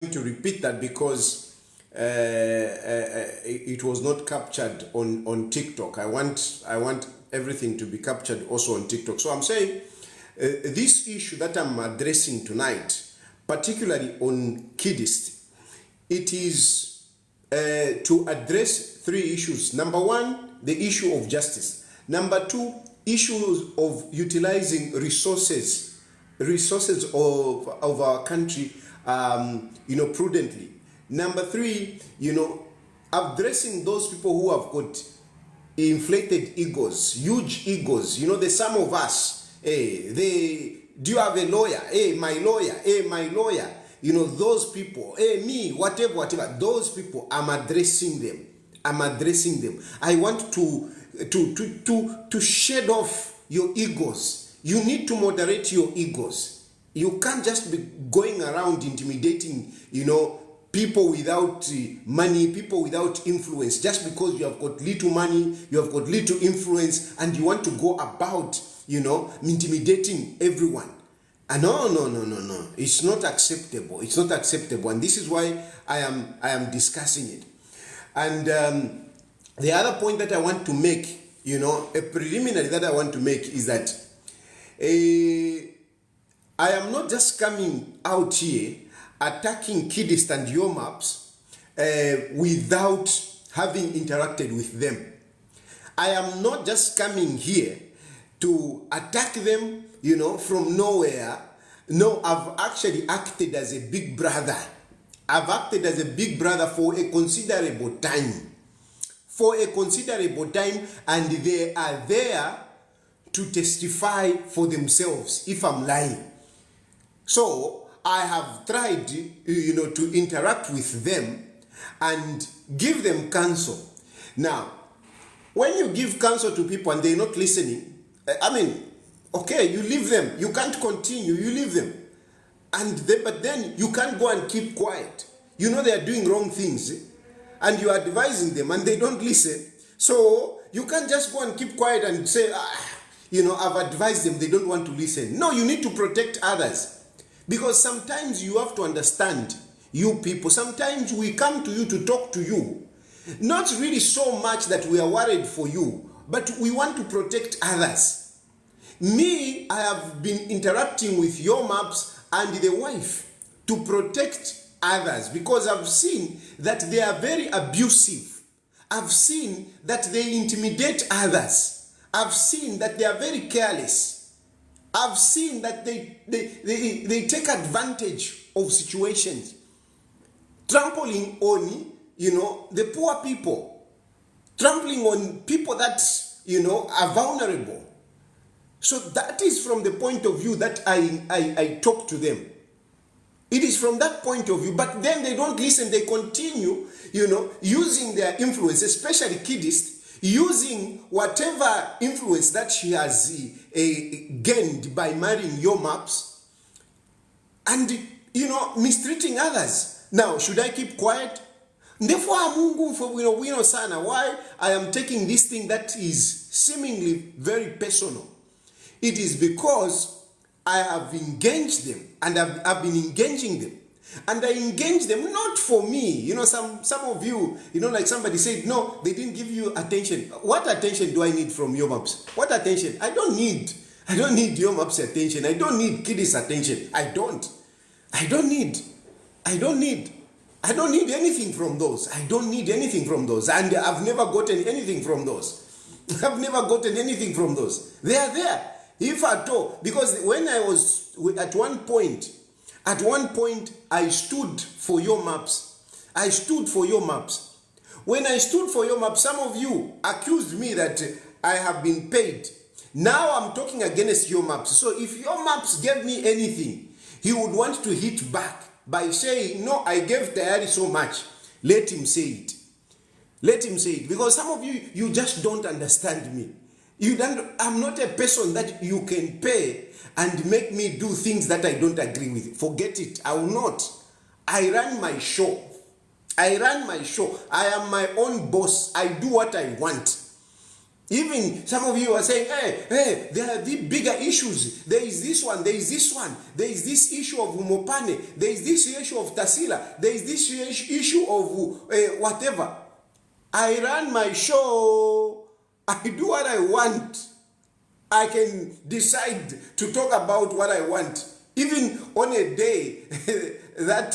to repeat that because it was not captured on TikTok. I want everything to be captured also on TikTok. So I'm saying this issue that I'm addressing tonight, particularly on Kidst, it is to address three issues. Number one, the issue of justice. Number two, issues of utilizing resources of our country, prudently. Number three, addressing those people who have got inflated egos, huge egos. There's some of us, do you have a lawyer? My lawyer. Those people, me, whatever. Those people, I'm addressing them. I want to shed off your egos. You need to moderate your egos. You can't just be going around intimidating, people without money, people without influence, just because you have got little money, you have got little influence, and you want to go about, intimidating everyone. No. It's not acceptable. And this is why I am discussing it. And the other point that I want to make, a preliminary that I want to make is that I am not just coming out here attacking Kidst and your maps without having interacted with them. I am not just coming here to attack them, from nowhere. No, I've actually acted as a big brother. I've acted as a big brother for a considerable time. And they are there to testify for themselves if I'm lying. So I have tried, to interact with them and give them counsel. Now, when you give counsel to people and they're not listening, okay, you leave them. You can't continue, you leave them. But then you can't go and keep quiet. They are doing wrong things, and you're advising them and they don't listen. So you can't just go and keep quiet and say, I've advised them, they don't want to listen. No, you need to protect others. Because sometimes you have to understand, you people, sometimes we come to you to talk to you, not really so much that we are worried for you, but we want to protect others. Me, I have been interacting with your maps and the wife to protect others because I've seen that they are very abusive. I've seen that they intimidate others. I've seen that they are very careless. I've seen that they take advantage of situations, trampling on, the poor people, trampling on people that, are vulnerable. So that is from the point of view that I talk to them. It is from that point of view, but then they don't listen. They continue, using their influence, especially Kidst, using whatever influence that she has gained by marrying your maps and, mistreating others. Now, should I keep quiet? Therefore, why I am taking this thing that is seemingly very personal. It is because I have engaged them and I've been engaging them. And I engage them not for me. Some of you, like somebody said, no, they didn't give you attention. What attention do I need from your maps? What attention? I don't need your maps' attention. I don't need Kidst's attention. I don't need anything from those. And I've never gotten anything from those. They are there. If at all, because when I was at one point, I stood for your maps. When I stood for your maps, some of you accused me that I have been paid. Now I'm talking against your maps. So if your maps gave me anything, he would want to hit back by saying, no, I gave Tayari so much. Let him say it. Because some of you, you just don't understand me. I'm not a person that you can pay and make me do things that I don't agree with. Forget it. I will not. I run my show. I am my own boss. I do what I want. Even some of you are saying, hey, there are the bigger issues. There is this one, there is this one. There is this issue of Umopane. There is this issue of Tasila. There is this issue of whatever. I run my show. I do what I want. I can decide to talk about what I want. Even on a day that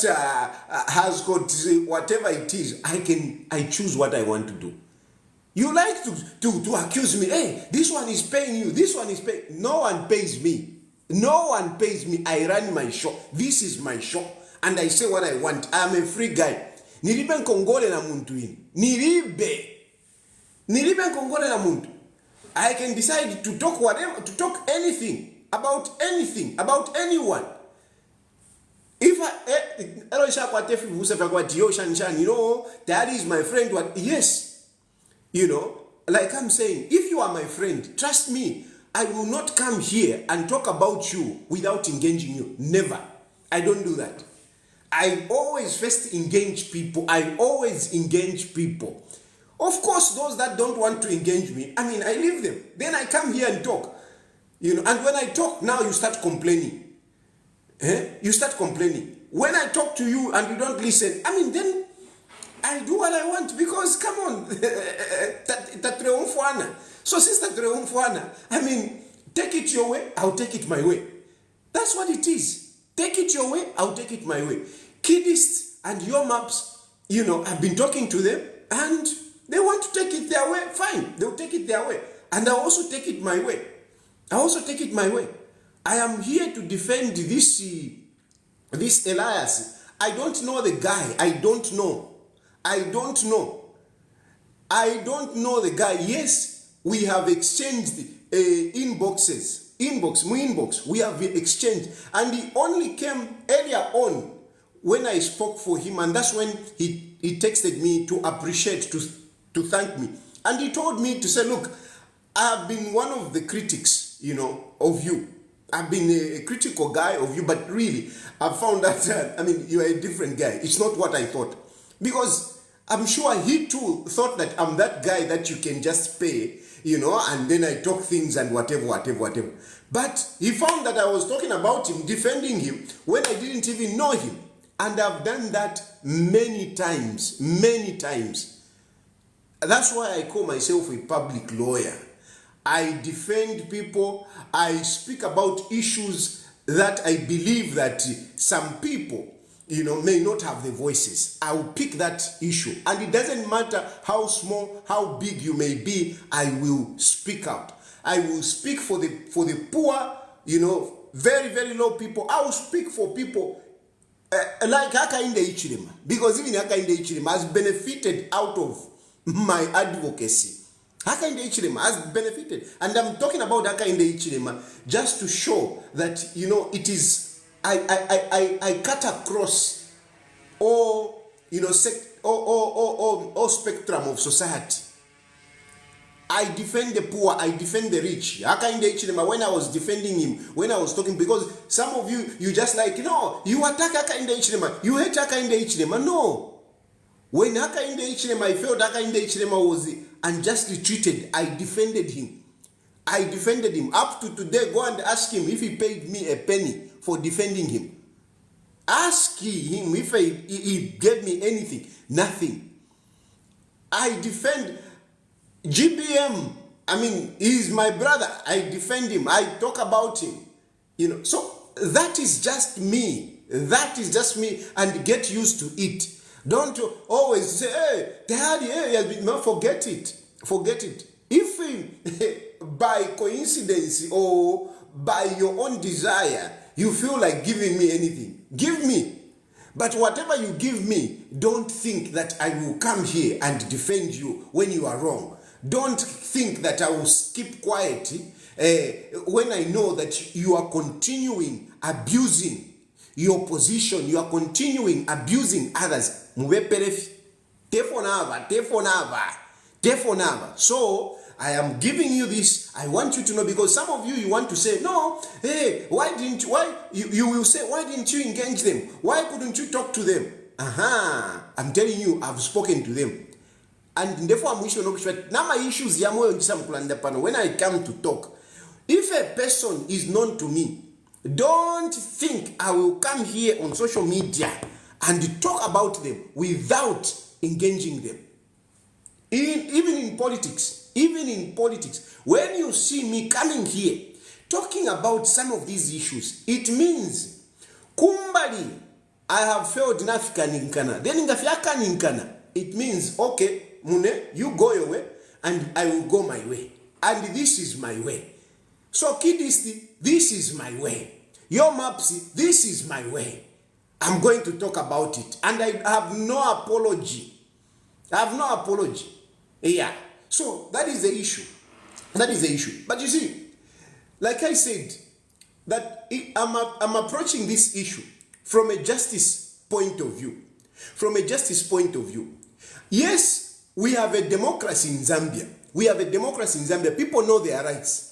has got whatever it is, I choose what I want to do. You like to accuse me, hey, this one is paying you, this one is paying. No one pays me. No one pays me. I run my show. This is my show. And I say what I want. I am a free guy. Niribe nkongole na muntu ini. Niribe nkongole na muntu. I can decide to talk whatever, to talk anything, about anyone. If that is my friend, what? Yes. You know, like I'm saying, if you are my friend, trust me, I will not come here and talk about you without engaging you. Never. I don't do that. I always first engage people. I always engage people. Of course, those that don't want to engage me, I leave them. Then I come here and talk. You know, and when I talk, now you start complaining. You start complaining. When I talk to you and you don't listen, then I do what I want, because come on, so sister take it your way, I'll take it my way. That's what it is. Take it your way, I'll take it my way. Kidst and your maps, I've been talking to them and they want to take it their way. Fine, they'll take it their way. And I'll also take it my way. I am here to defend this Elias. I don't know the guy. I don't know the guy. Yes, we have exchanged inboxes. We have exchanged. And he only came earlier on when I spoke for him. And that's when he texted me to appreciate, to thank me. And he told me to say, look, I have been one of the critics, of you. I've been a critical guy of you, but really, I've found that, you are a different guy. It's not what I thought. Because I'm sure he too thought that I'm that guy that you can just pay, and then I talk things and whatever. But he found that I was talking about him, defending him, when I didn't even know him. And I've done that many times. That's why I call myself a public lawyer. I defend people. I speak about issues that I believe that some people, may not have the voices. I will pick that issue. And it doesn't matter how small, how big you may be, I will speak out. I will speak for the poor, very, very low people. I will speak for people like Hakainde Ichilema. Because even Hakainde Ichilema has benefited out of my advocacy. Hakainde Ichilema has benefited. And I'm talking about Hakainde Ichilema just to show that, it is... I cut across all, all spectrum of society. I defend the poor, I defend the rich. Hakainde Ichilema, when I was defending him, when I was talking, because some of you just like, you attack Hakainde Ichilema, you hate Hakainde Ichilema. No. When Hakainde Ichilema, I felt Hakainde Ichilema was unjustly treated, I defended him. Up to today, go and ask him if he paid me a penny for defending him. Ask him if he gave me anything. Nothing. I defend GBM. He's my brother. I defend him. I talk about him. So that is just me. And get used to it. Don't always say, hey, Daddy, forget it. If by coincidence or by your own desire, you feel like giving me anything, give me. But whatever you give me, don't think that I will come here and defend you when you are wrong. Don't think that I will keep quiet when I know that you are continuing abusing your position, you are continuing abusing others. So I am giving you this. I want you to know, because some of you want to say, no, hey, you will say, why didn't you engage them? Why couldn't you talk to them? I'm telling you, I've spoken to them. And therefore I'm wishing now my issues when I come to talk. If a person is known to me, don't think I will come here on social media and talk about them without engaging them. Even in politics, when you see me coming here talking about some of these issues, it means kumbali I have failed nafika ninkana. Then ngafika ninkana, it means okay, mune, you go your way and I will go my way. And this is my way. So Kidst, this is my way. Your Mapsi, this is my way. I'm going to talk about it. And I have no apology. Yeah. So that is the issue. But you see, like I said, that I'm approaching this issue from a justice point of view. Yes, we have a democracy in Zambia. People know their rights.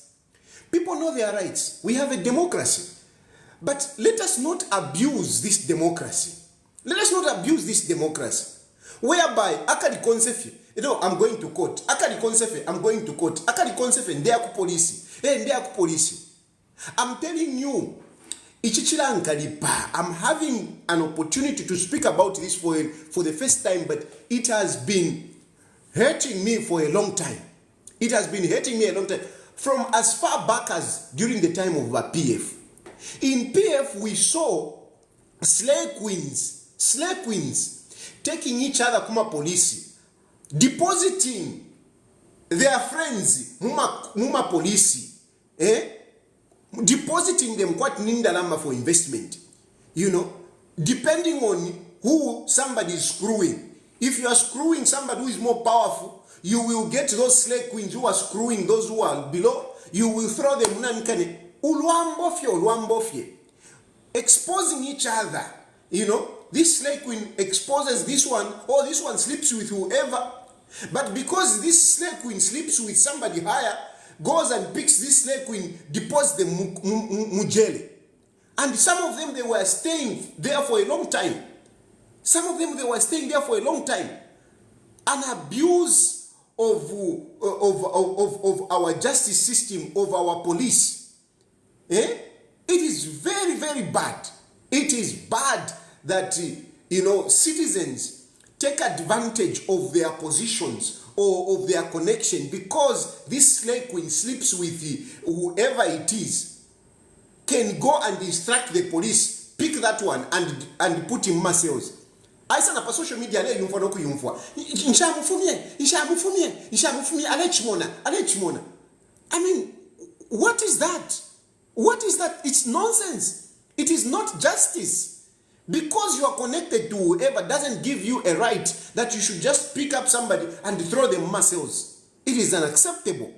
We have a democracy. But let us not abuse this democracy. Whereby, akadi konsefe, I'm going to court. Akadi konsefe, ndeya ku police. I'm telling you, I'm having an opportunity to speak about this for the first time, but it has been hurting me for a long time. From as far back as during the time of PF. In PF, we saw slave queens taking each other kuma police, depositing their friends muma police, depositing them quite nindalama for investment, depending on who somebody is screwing. If you are screwing somebody who is more powerful, you will get those slave queens who are screwing those who are below. You will throw them ulwambofye, exposing each other. This slave queen exposes this one, or this one sleeps with whoever. But because this slave queen sleeps with somebody higher, goes and picks this slave queen, deposits them mujele. And some of them, they were staying there for a long time. An abuse of our justice system, of our police. It is very, very bad. It is bad that, citizens take advantage of their positions or of their connection because this slave queen sleeps with whoever it is, can go and instruct the police, pick that one and put him muscles. I said on social media, alechmona. I mean, what is that? It's nonsense. It is not justice. Because you are connected to whoever doesn't give you a right that you should just pick up somebody and throw them muscles. It is unacceptable.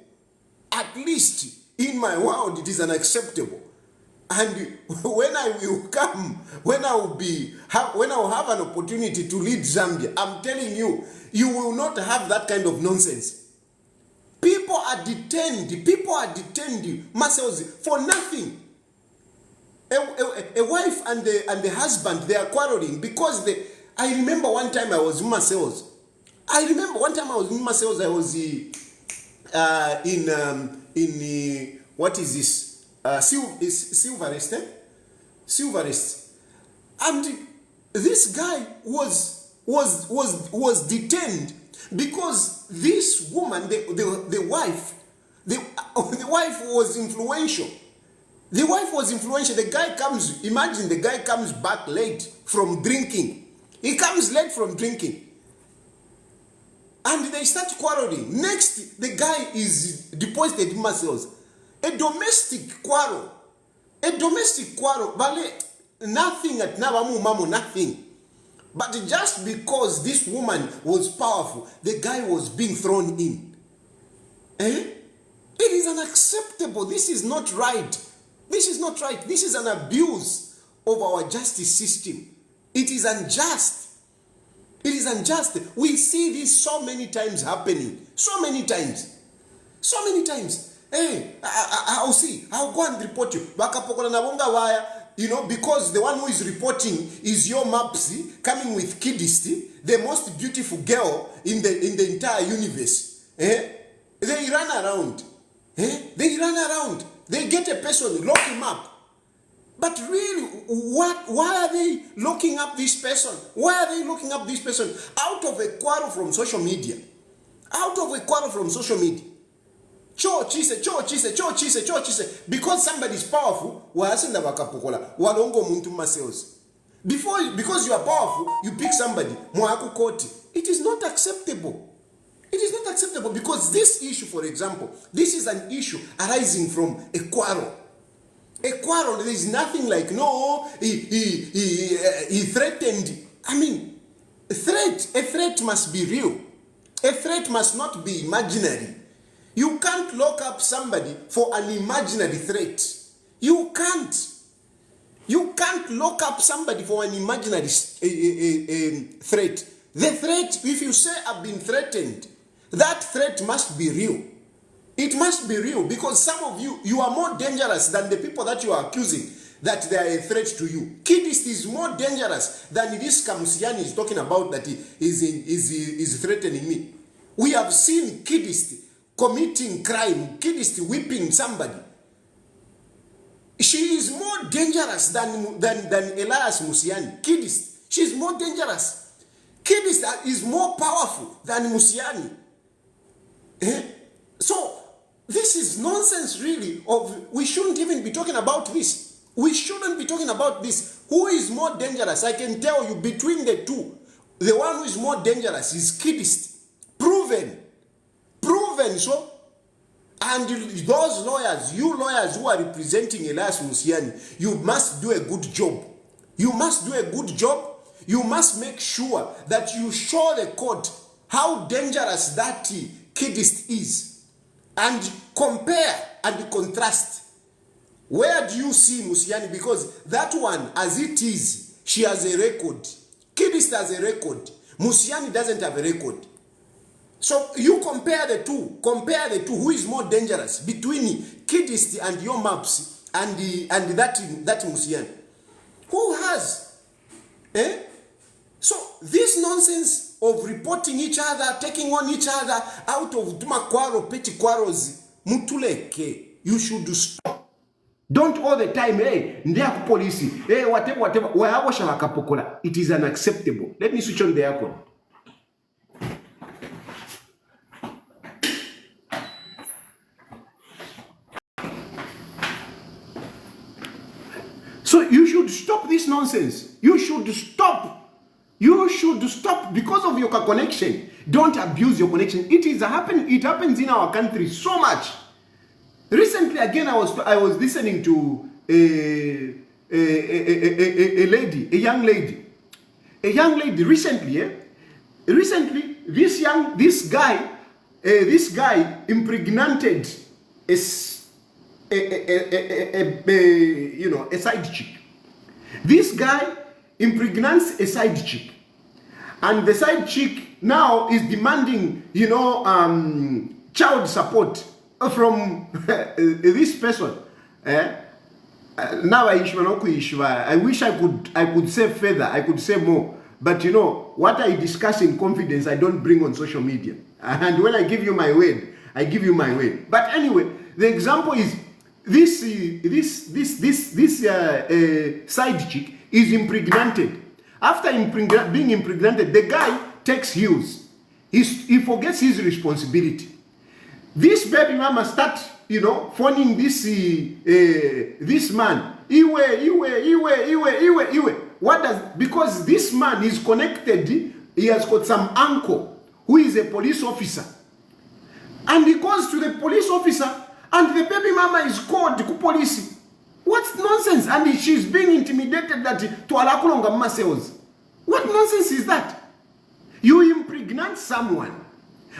At least in my world, it is unacceptable. And when I will have an opportunity to lead Zambia, I'm telling you, you will not have that kind of nonsense. People are detained muscles for nothing. A wife and the husband, they are quarreling because I remember one time I was in Marcel's. I was in what is this? Silverest. And this guy was detained because this woman, the wife was influential. The guy comes, imagine the guy comes back late from drinking. He comes late from drinking. And they start quarreling. Next, the guy is deposited in muscles. A domestic quarrel. But nothing at Navamu, nothing. But just because this woman was powerful, the guy was being thrown in. It is unacceptable. This is not right. This is an abuse of our justice system. It is unjust. We see this so many times happening. So many times. Hey, I'll see. I'll go and report you. because the one who is reporting is your Mapsi coming with Kidst, the most beautiful girl in the entire universe. They run around. They run around. They get a person, lock him up. But really, why are they locking up this person? Why are they locking up this person? Out of a quarrel from social media. Out of a quarrel from social media. Because somebody is powerful, because you are powerful, you pick somebody. It is not acceptable. It is not acceptable because this issue, for example, this is an issue arising from a quarrel. A quarrel, there is nothing like, no, he threatened. I mean, a threat must be real. A threat must not be imaginary. You can't lock up somebody for an imaginary threat. You can't. You can't lock up somebody for an imaginary threat. The threat, if you say I've been threatened, that threat must be real. It must be real because some of you are more dangerous than the people that you are accusing that they are a threat to you. Kidst is more dangerous than this Kamusiani is talking about that he is threatening me. We have seen Kidst committing crime, Kidst whipping somebody. She is more dangerous than Elias Musiani. Kidst, she is more dangerous. Kidst is more powerful than Musiani. So, this is nonsense really. We shouldn't even be talking about this. We shouldn't be talking about this. Who is more dangerous? I can tell you between the two. The one who is more dangerous is Kidst. Proven. So, and those lawyers, you lawyers who are representing Elias Musiani, you must do a good job. You must do a good job. You must make sure that you show the court how dangerous that Kidst is. And compare and contrast. Where do you see Musiani? Because that one, as it is, she has a record. Kidst has a record. Musiani doesn't have a record. So you compare the two. Compare the two. Who is more dangerous between Kidst and your maps and that Musiani? Who has? So this nonsense of reporting each other, taking on each other out of Dumakwaro, petty quarrels, mutuleke, you should stop. Don't all the time, hey, ndiaku police, hey, whatever, it is unacceptable. Let me switch on the aircon. So you should stop this nonsense. You should stop. You should stop because of your connection. Don't abuse your connection. It is happening. It happens in our country so much. Recently, again, I was listening to a young lady. Recently, this guy impregnated a side chick. This guy impregnates a side chick. And the side chick now is demanding, child support from this person. Now I wish I could say further, I could say more. But what I discuss in confidence, I don't bring on social media. And when I give you my word, I give you my word. But anyway, the example is this side chick is impregnated. After being impregnated, the guy takes heels. He forgets his responsibility. This baby mama starts, phoning this man. Iwe. Because this man is connected, he has got some uncle who is a police officer. And he goes to the police officer, and the baby mama is called to police. What's nonsense? And she's being intimidated that to alakulonga mama cells. What nonsense is that? You impregnate someone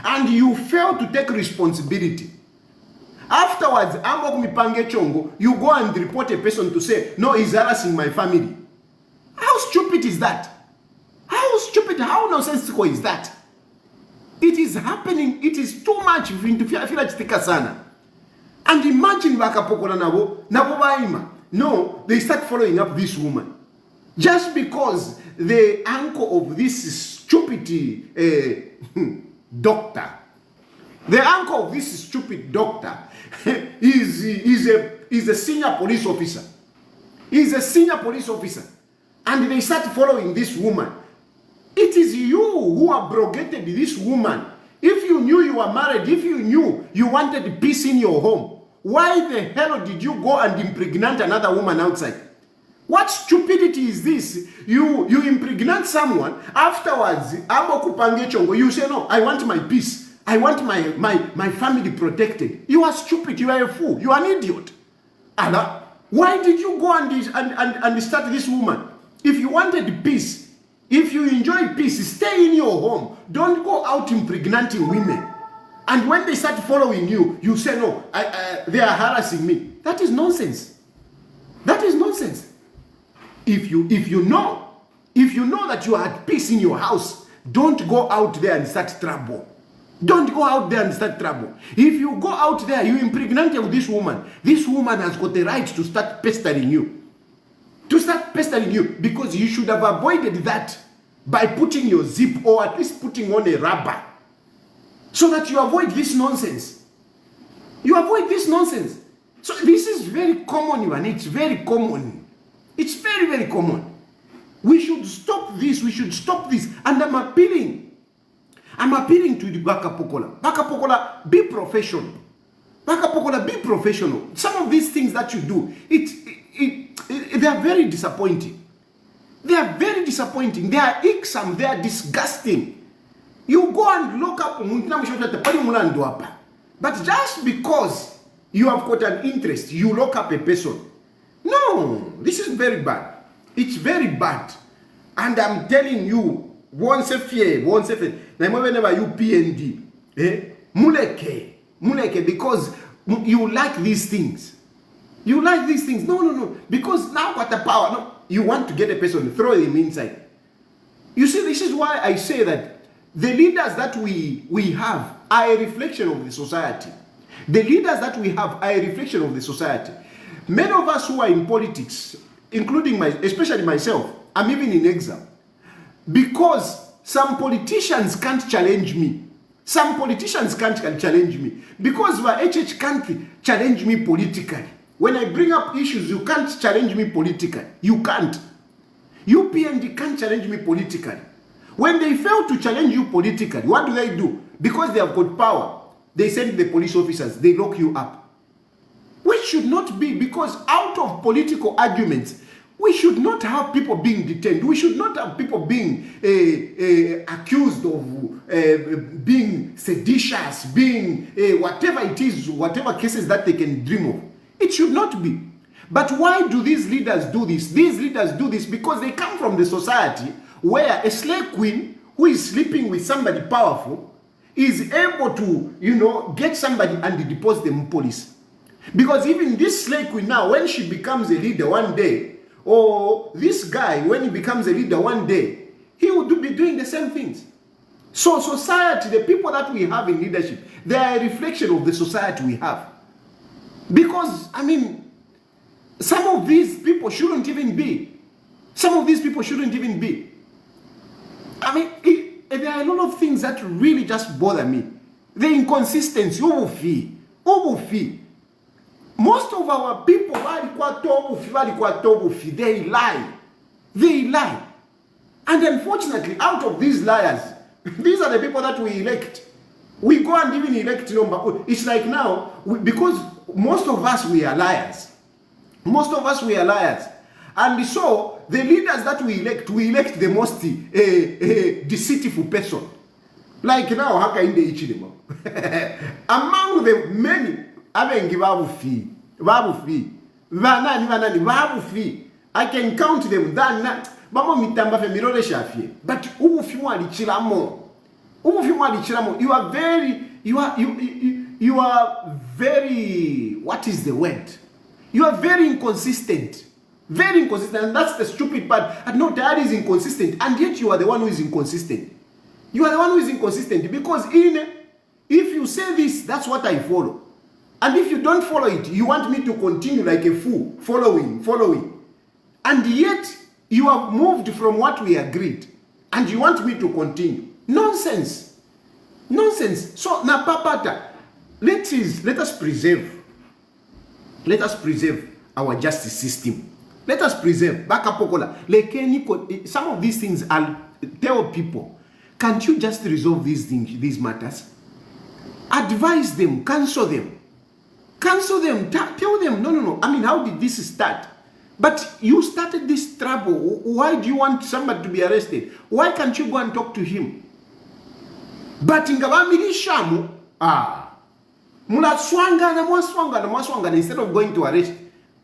and you fail to take responsibility. Afterwards, you go and report a person to say, no, he's harassing my family. How stupid is that? How stupid, how nonsensical is that? It is happening, it is too much. And imagine bakapokola nabo baima. No, they start following up this woman. Just because the uncle of this stupid doctor, the uncle of this stupid doctor is a senior police officer. He's a senior police officer. And they start following this woman. It is you who abrogated this woman. If you knew you were married, if you knew you wanted peace in your home, why the hell did you go and impregnate another woman outside? What stupidity is this? You impregnate someone, afterwards, you say, no, I want my peace. I want my family protected. You are stupid. You are a fool. You are an idiot. Allah, why did you go and start this woman? If you wanted peace, if you enjoy peace, stay in your home. Don't go out impregnating women. And when they start following you, you say, no, they are harassing me. That is nonsense. That is nonsense. If you know that you are at peace in your house, don't go out there and start trouble. Don't go out there and start trouble. If you go out there, you impregnate with this woman has got the right to start pestering you. To start pestering you, because you should have avoided that by putting your zip or at least putting on a rubber, so that you avoid this nonsense. You avoid this nonsense. So this is very common, Ivan. It's very common. It's very, very common. We should stop this. We should stop this. And I'm appealing to the Bakapokola. Bakapokola, be professional. Bakapokola, be professional. Some of these things that you do, they are very disappointing. They are very disappointing. They are irksome. They are disgusting. You go and look up, but just because you have got an interest, you lock up a person. No, this is very bad. It's very bad. And I'm telling you, once a fear, whenever you PND, muleke, because you like these things. You like these things. No. Because now got the power. No, you want to get a person, throw him inside. You see, this is why I say that the leaders that we have are a reflection of the society. The leaders that we have are a reflection of the society. Many of us who are in politics, including especially myself, I'm even in exile. Because some politicians can't challenge me. Some politicians can't challenge me. Because HH can't challenge me politically. When I bring up issues, you can't challenge me politically. You can't. UPND can't challenge me politically. When they fail to challenge you politically, what do? Because they have got power, they send the police officers, they lock you up. Which should not be, because out of political arguments, we should not have people being detained. We should not have people being accused of being seditious, being whatever it is, whatever cases that they can dream of. It should not be. But why do these leaders do this? These leaders do this because they come from the society where a slave queen who is sleeping with somebody powerful is able to, get somebody and depose them in police. Because even this slave queen now, when she becomes a leader one day, or this guy, when he becomes a leader one day, he will be doing the same things. So society, the people that we have in leadership, they are a reflection of the society we have. Because, some of these people shouldn't even be. Some of these people shouldn't even be. There are a lot of things that really just bother me. The inconsistency, ubufi. Most of our people, they lie. They lie. And unfortunately, out of these liars, these are the people that we elect. We go and even elect number. It's like now, because most of us, we are liars. Most of us, we are liars. And so, the leaders that we elect the most deceitful person. Like now, Haka in the Ichidemo. Among the many, I can count them. But you are very, what is the word? You are very inconsistent. Very inconsistent. And that's the stupid part. And no, Dad is inconsistent. And yet you are the one who is inconsistent. You are the one who is inconsistent. Because if you say this, that's what I follow. And if you don't follow it, you want me to continue like a fool, following. And yet, you have moved from what we agreed. And you want me to continue. Nonsense. So, na papata, let us preserve our justice system. Let us preserve. Like some of these things, I'll tell people, can't you just resolve these matters? Advise them, counsel them, tell them, no. I mean, how did this start? But you started this trouble. Why do you want somebody to be arrested? Why can't you go and talk to him? But in Gabamirishamu, Mwaswanga, instead of going to arrest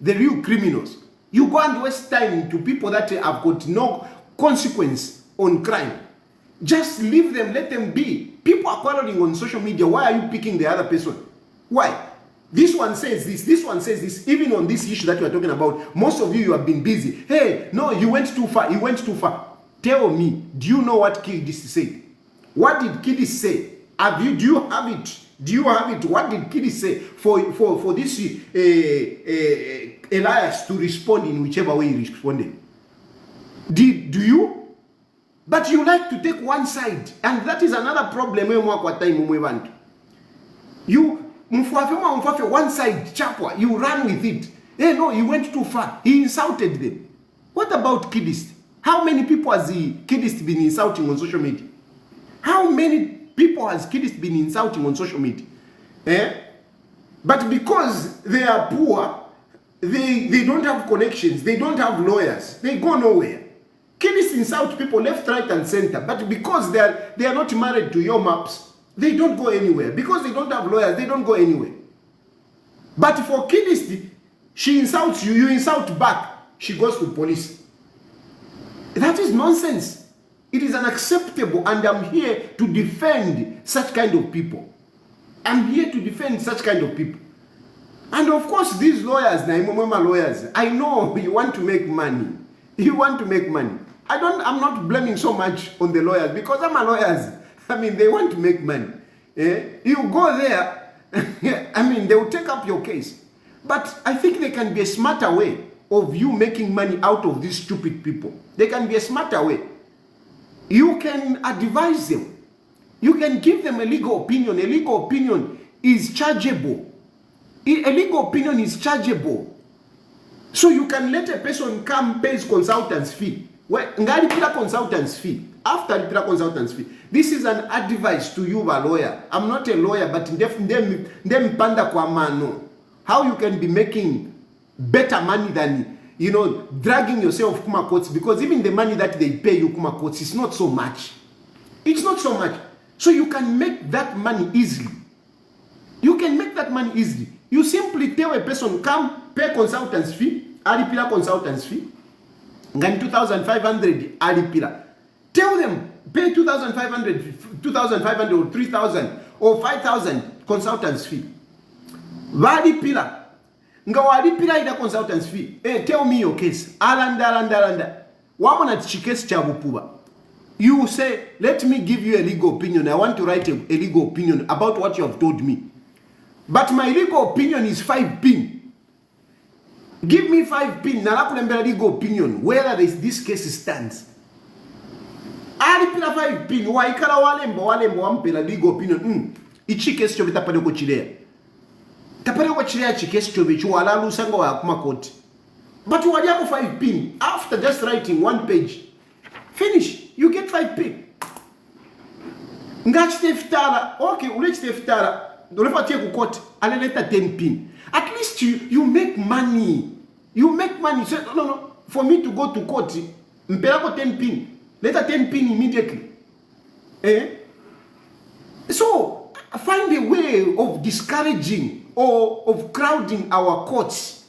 the real criminals, you go and waste time to people that have got no consequence on crime. Just leave them, let them be. People are quarreling on social media. Why are you picking the other person? Why? This one says this one says this. Even on this issue that we are talking about, most of you have been busy. Hey, no, you went too far. Tell me, do you know what Kidst said? What did Kidst say? Do you have it? What did Kidst say for this Elias to respond in whichever way he responded? Do you? But you like to take one side, and that is another problem. You one side, chapwa, you run with it. Hey, no, he went too far. He insulted them. What about Kidst? How many people has Kidst been insulting on social media? How many people has Kidst been insulting on social media? But because they are poor, they don't have connections, they don't have lawyers, they go nowhere. Kidst insult people left, right, and center. But because they are not married to your maps, they don't go anywhere. Because they don't have lawyers, they don't go anywhere. But for Kidst, she insults you, you insult back, she goes to police. That is nonsense. It is unacceptable, and I'm here to defend such kind of people. I'm here to defend such kind of people. And of course, these lawyers, I know you want to make money. You want to make money. I'm not blaming so much on the lawyers, because I'm a lawyers. I mean, they want to make money. You go there, I mean, they will take up your case. But I think there can be a smarter way of you making money out of these stupid people. There can be a smarter way. You can advise them. You can give them a legal opinion. A legal opinion is chargeable. A legal opinion is chargeable. So you can let a person come pay consultant's fee. Consultant's fee. After the consultant's fee. This is an advice to you, a lawyer. I'm not a lawyer, but them panda kwa mano. How you can be making better money than, dragging yourself kuma courts, because even the money that they pay you kuma courts is not so much. It's not so much. So you can make that money easily. You can make that money easily. You simply tell a person, come pay consultant's fee, alipila consultant's fee, and 2,500 alipila. Tell them, pay 2,500 or 3,000 or 5,000 consultant's fee. Valipila. Nga walipila ida consultant's fee. Hey, tell me your case. Alanda. Wamona chikesi chabupuba. You say, let me give you a legal opinion. I want to write a legal opinion about what you have told me. But my legal opinion is 5 pin. Give me 5 pin. Nalakulembela legal opinion. Whether this case stands. Alipila 5 pin. Waikala walembo wampela legal opinion. Ichi case chobe tapade ko chilea. Tapade ko chilea chi case chobe chuwala lusanga wa kuma koti. But you wadiako 5 pin. After just writing 1 page. Finish. You get 5 pin. Ngachite fitala. Okay, ulechite fitala. Ulepatie ku court. Aleleta 10 pin. At least you make money. You make money. So, no. For me to go to court, mpelako 10 pin. Later 10 pin immediately. So, find a way of discouraging or of crowding our courts.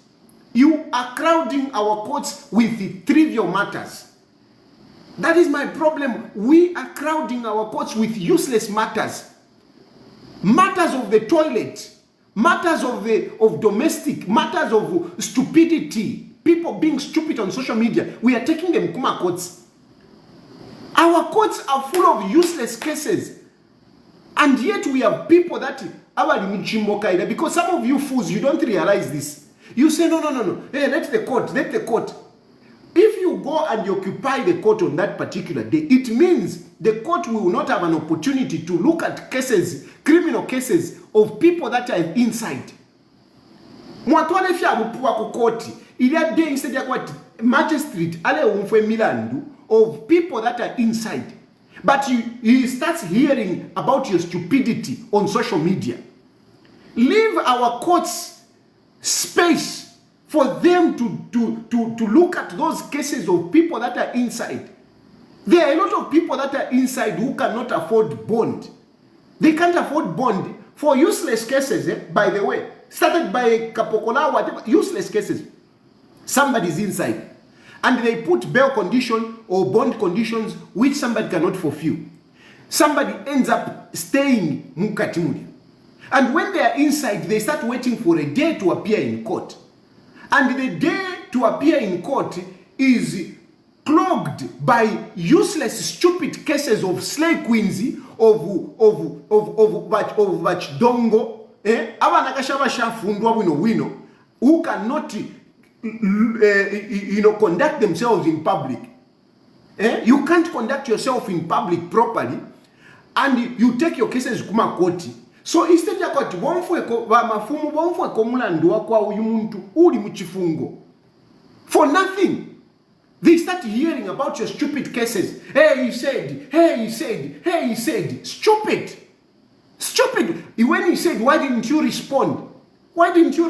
You are crowding our courts with the trivial matters. That is my problem. We are crowding our courts with useless matters. Matters of the toilet. Matters of domestic. Matters of stupidity. People being stupid on social media. We are taking them kuma courts. Our courts are full of useless cases. And yet we have people that because some of you fools, you don't realize this. You say, no. Hey, let the court. If you go and you occupy the court on that particular day, it means the court will not have an opportunity to look at cases, criminal cases of people that are inside. Mwatwale fya mupuwa ku court, il y a day instead ya what magistrate ale umfwe milandu of people that are inside. But he starts hearing about your stupidity on social media. Leave our courts space for them to look at those cases of people that are inside. There are a lot of people that are inside who cannot afford bond. They can't afford bond for useless cases, by the way. Started by Kapokola, whatever, useless cases. Somebody's inside. And they put bail condition or bond conditions which somebody cannot fulfill. Somebody ends up staying Mukatimuri. And when they are inside, they start waiting for a day to appear in court. And the day to appear in court is clogged by useless, stupid cases of slay queens, of Bachdongo, who cannot conduct themselves in public. You can't conduct yourself in public properly, and you take your cases kuma koti. So instead ya koti mafumu bomfwe komulandwa kwa uyu muntu uli muchifungo for nothing. They start hearing about your stupid cases. Hey, he said. Stupid. When he said, why didn't you respond? Why didn't you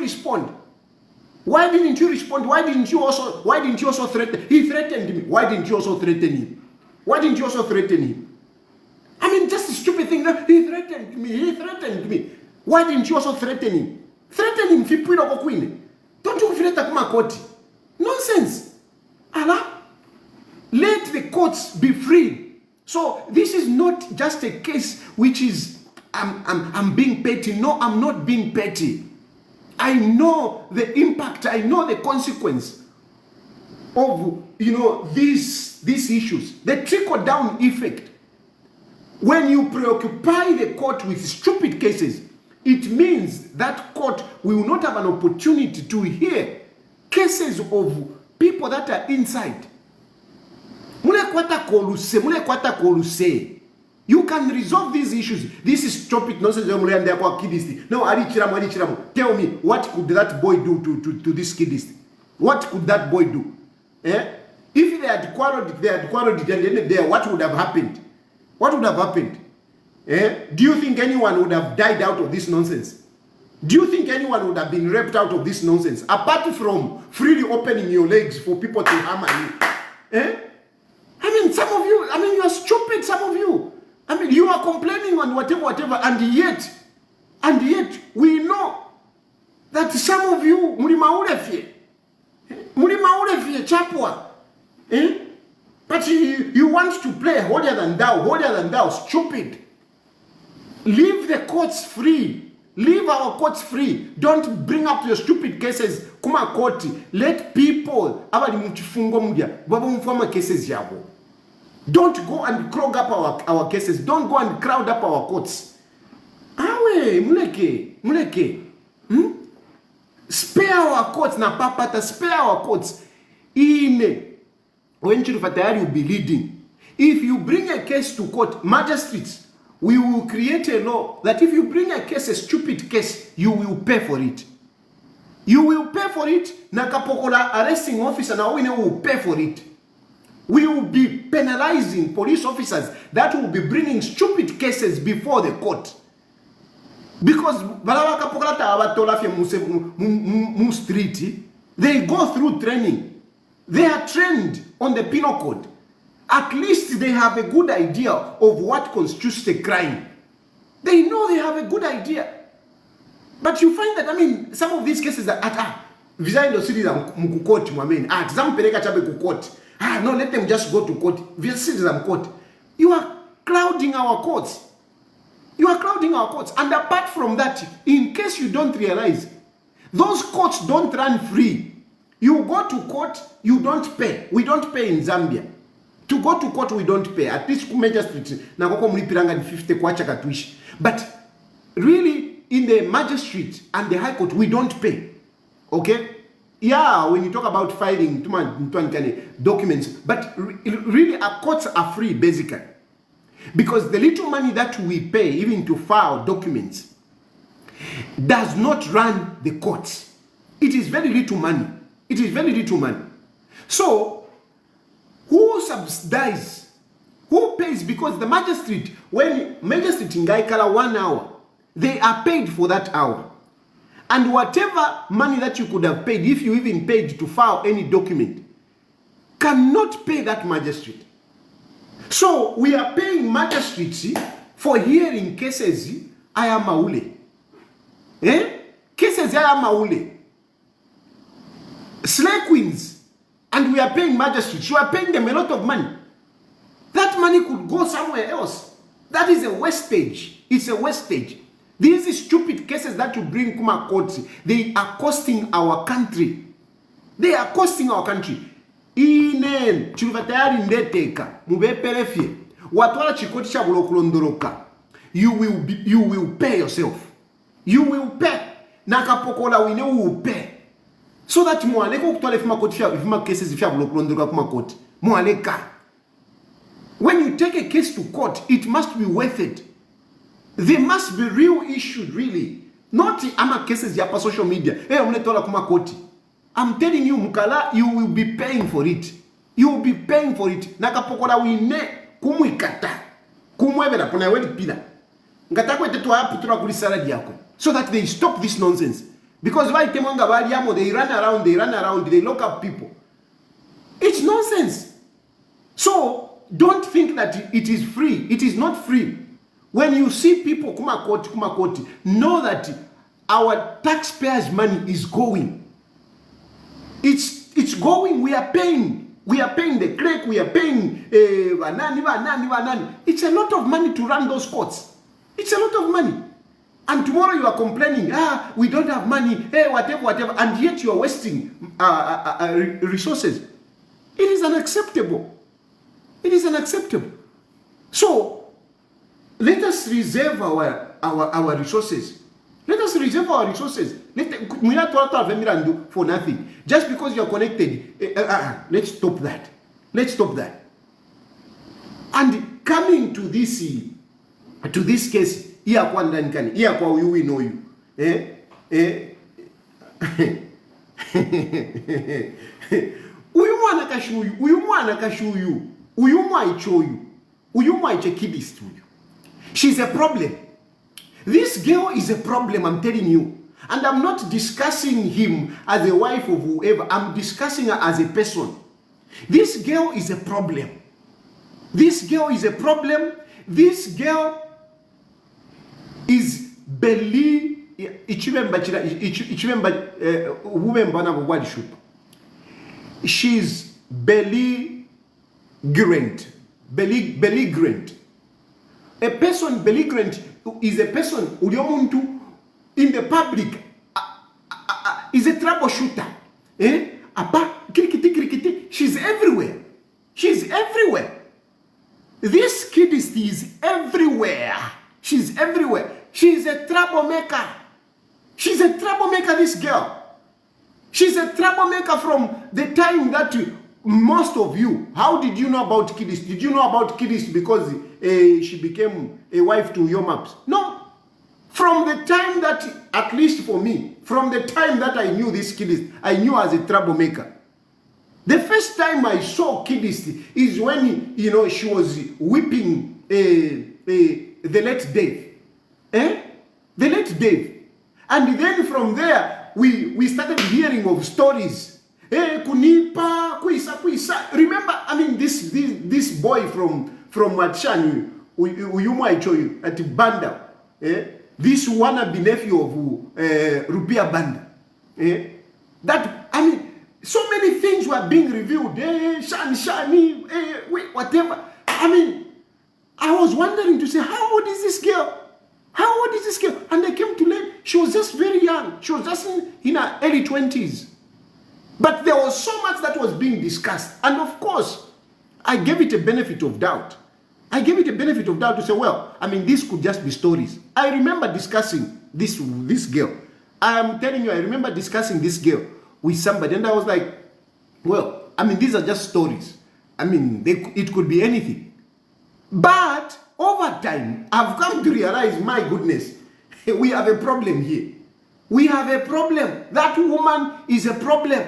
also threaten? He threatened me. Why didn't you also threaten him? I mean, just a stupid thing. He threatened me. Why didn't you also threaten him? Threaten him, don't you threaten Kumakoti? Nonsense. Allah, let the courts be free. So this is not just a case which is I'm being petty. No, I'm not being petty. I know the impact. I know the consequence of these issues. The trickle-down effect. When you preoccupy the court with stupid cases, it means that court will not have an opportunity to hear cases of people that are inside. You can resolve these issues. This is stupid nonsense. No, tell me, what could that boy do to this Kidst? What could that boy do? If they had quarreled at the end of the day, what would have happened? Do you think anyone would have died out of this nonsense? Do you think anyone would have been raped out of this nonsense? Apart from freely opening your legs for people to hammer you. I mean, some of you, you are stupid, some of you. You are complaining on whatever, and yet, we know that some of you, chapwa. But you want to play holier than thou, stupid. Leave the courts free. Leave our courts free. Don't bring up your stupid cases. Kuma koti. Let people cases yabo. Don't go and clog up our cases. Don't go and crowd up our courts. Awe, muleke. Spare our courts na papata. Spare our courts. When Chirufatayari will be leading. If you bring a case to court, magistrates, we will create a law that if you bring a case, a stupid case, you will pay for it. You will pay for it. Nakapokola arresting officer now we will pay for it. We will be penalizing police officers that will be bringing stupid cases before the court. Because they go through training. They are trained on the penal code. At least they have a good idea of what constitutes a crime. They know they have a good idea. But you find that, some of these cases are no, let them just go to court. You are crowding our courts. And apart from that, in case you don't realize, those courts don't run free. You go to court, you don't pay. We don't pay in Zambia. To go to court, we don't pay. At least major street, na koko mulipiranga ni 50 kwacha katuishi. But really, in the magistrate and the high court, we don't pay. Okay? Yeah, when you talk about filing documents, but really our courts are free basically. Because the little money that we pay even to file documents does not run the courts. It is very little money. It is very little money. So, who subsidizes? Who pays? Because the magistrate, when magistrate in Gaikala 1 hour, they are paid for that hour. And whatever money that you could have paid, if you even paid to file any document, cannot pay that magistrate. So we are paying magistrates for hearing cases aya maule. Cases aya maule. Slay queens. And we are paying magistrates. You are paying them a lot of money. That money could go somewhere else. That is a wastage. It's a wastage. These stupid cases that you bring Kuma courts, they are costing our country. They are costing our country. Inen chiluva tayari ndeteka mubeperefye watwala chikoti cha bulokulondoroka, you will pay yourself. You will pay. Nakapokola wine will pay. So that mwaleko kutwala ifima koti ifima cases ifya bulokulondoroka kuma koti mwaleka. When you take a case to court, it must be worth it. There must be real issues, really. Not ama cases yapa social media. Hey, umletola kuma koti. I'm telling you, Mukala, you will be paying for it. You will be paying for it. Nakapokola wine kumwikata. Kumwebela pona wedi pila. Ngata kwete tu hapi tura kulisara diako. So that they stop this nonsense. Because why temonga bali yamo, they run around, they lock up people. It's nonsense. So, don't think that it is free. It is not free. When you see people kumakoti, know that our taxpayers' money is going. It's going. We are paying. We are paying the clerk. We are paying banani. It's a lot of money to run those courts. It's a lot of money. And tomorrow you are complaining, we don't have money, whatever, and yet you are wasting resources. It is unacceptable. It is unacceptable. So, let us reserve our resources. Let us reserve our resources. We are not for nothing. Just because you are connected, let's stop that. Let's stop that. And coming to this case, here kwa ndani, here kwa we know you. Uyumwa nakashuyu, uyumwa ichoyu, uyumwa iche Kidst. She's a problem. This girl is a problem, I'm telling you. And I'm not discussing him as a wife of whoever. I'm discussing her as a person. This girl is a problem. This girl is a problem. This girl is she's belligerent. A person belligerent is a person uliomuntu in the public is a troubleshooter. She's everywhere. She's everywhere. This Kidst is everywhere. She's everywhere. She's a troublemaker. She's a troublemaker, this girl. She's a troublemaker from the time that most of you, how did you know about Kidst? Did you know about Kidst because she became a wife to Yomaps? No. From the time that, at least for me, from the time that I knew this Kidst, I knew as a troublemaker. The first time I saw Kidst is when, she was whipping the late Dave. The late Dave. And then from there, we started hearing of stories. Kunipa, kuisa. Remember, this boy from Machani, Uyuma Ichoyu, at Banda. This wannabe nephew of Rupia Banda. So many things were being revealed. Shani, whatever. I was wondering to say, how old is this girl? How old is this girl? And I came to learn, she was just very young. She was just in her early 20s. But there was so much that was being discussed. And of course, I gave it a benefit of doubt. I gave it a benefit of doubt to say, well, this could just be stories. I remember discussing this girl. I'm telling you, I remember discussing this girl with somebody, and I was like, well, I mean, these are just stories. I mean, it could be anything. But over time, I've come to realize, my goodness, we have a problem here. We have a problem. That woman is a problem.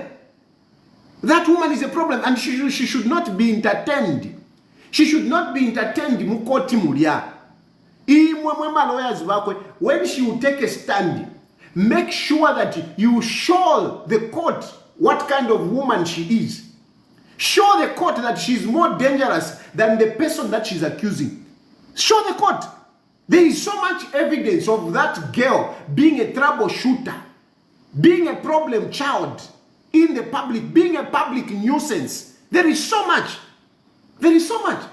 That woman is a problem, and she should not be entertained. She should not be entertained. Mukoti mulia. When she will take a stand, make sure that you show the court what kind of woman she is. Show the court that she's more dangerous than the person that she's accusing. Show the court. There is so much evidence of that girl being a troubleshooter, being a problem child in the public, being a public nuisance. There is so much. There is so much.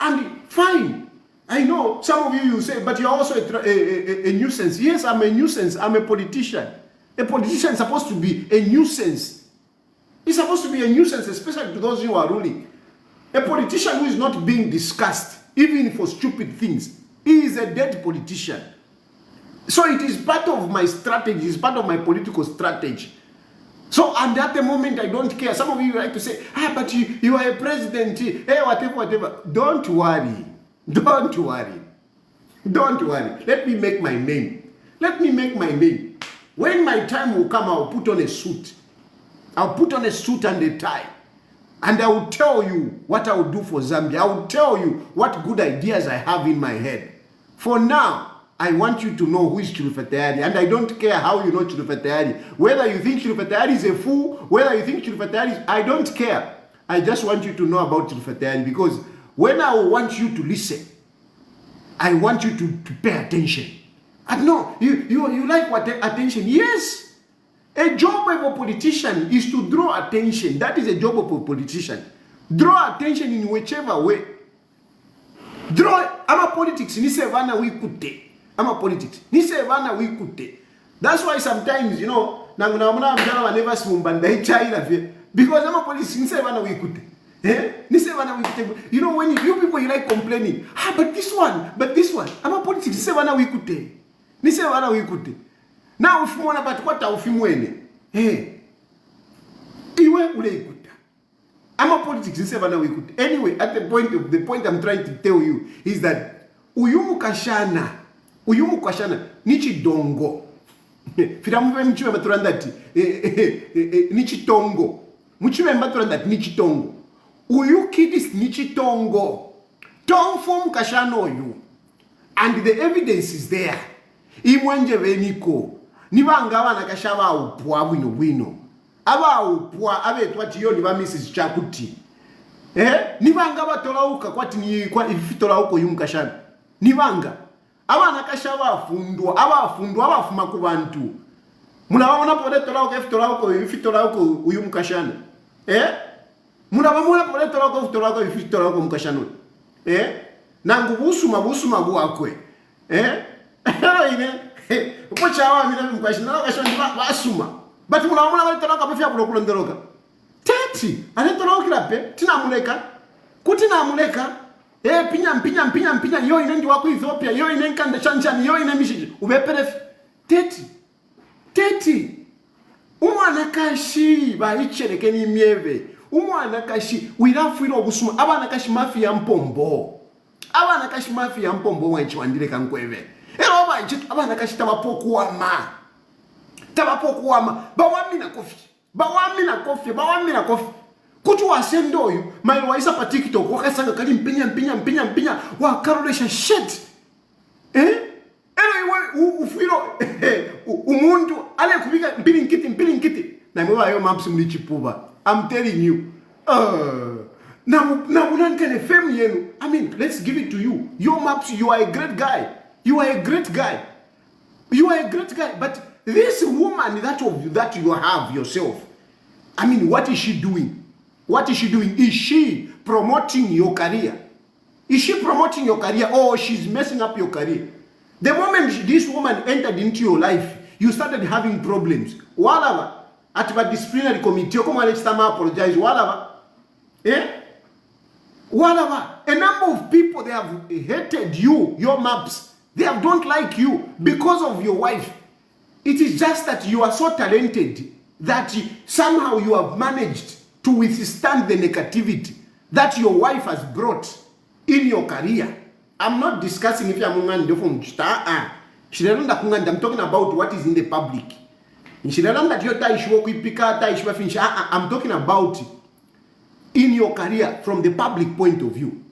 And fine, I know some of you say, but you're also a nuisance. Yes, I'm a nuisance. I'm a politician. A politician is supposed to be a nuisance. He's supposed to be a nuisance, especially to those who are ruling. A politician who is not being discussed, even for stupid things, he is a dead politician. So it is part of my strategy, it's part of my political strategy. So, and at the moment, I don't care. Some of you like to say, but you are a president, whatever. Don't worry. Don't worry. Don't worry. Let me make my name. Let me make my name. When my time will come, I'll put on a suit. I'll put on a suit and a tie. And I will tell you what I will do for Zambia. I will tell you what good ideas I have in my head. For now, I want you to know who is Chilufetayari. And I don't care how you know Chilufetayari. Whether you think Chilufetayari is a fool, whether you think Chilufetayari is... I don't care. I just want you to know about Chilufetayari, because when I want you to listen, I want you to pay attention. And no, you like what attention? Yes. A job of a politician is to draw attention. That is a job of a politician. Draw attention in whichever way. I'm a politics. I'm a politics. That's why sometimes, you know, because I'm a politics. You know, when you people you like complaining, but this one, I'm a politics. Now if you want about what I'm a politics. Anyway, at the point I'm trying to tell you is that uyumukashana nichi dongo. Firamuve mchiwe maturandati nichi tongo. Mchiwe maturandati nichi tongo. Uyu Kidst nichi tongo. Tong form kashano you. And the evidence is there. Imwenje veniko. Nibanga wana kashaba upwa wino. Aba upwa abe twati yo niba Mrs. Chakuti. Nibanga batolauka kwati ni kwa ifitolauko yumkashana. Nibanga. Aba nakashaba afundwa abafuma ku bantu. Munabona pole tolauko ifitolauko uyumkashana. Munabona pole tolauko ifitolauko mkashana. Nangu busuma buakwe. But Teti, Tinamuleka, Pinya, yo in Ethiopia, yo in Chanchan, yo in Michi, Teti, Umanakashi, by Ichenekeni Mieve, Umanakashi, without freedom of Busuma, Abanakashi Mafia and Pombo, Abanakashi Mafia and Pombo, when you and Direk and Queve. Abanakashi Tabapokuama. Bawamina coffee. Kutu wa sendo yu, mailo wa isa pa TikTok, wakasanga kali mpinya, wa karolesha shit. Ufiro, umundu, ale kubika mpili nkiti. Na mwa yo mapsi mlichipuba. I'm telling you. Na munankane fame yenu. I mean, let's give it to you. Your maps, you are a great guy. But this woman that you have yourself, I mean, what is she doing? Is she promoting your career? Or she's messing up your career? The moment this woman entered into your life, you started having problems. Whatever. At the disciplinary committee, apologize. Whatever. A number of people, they have hated you, your maps. They don't like you because of your wife. It is just that you are so talented that somehow you have managed to withstand the negativity that your wife has brought in your career. I'm not discussing if you're I'm talking about what is in the public. I'm talking about in your career from the public point of view.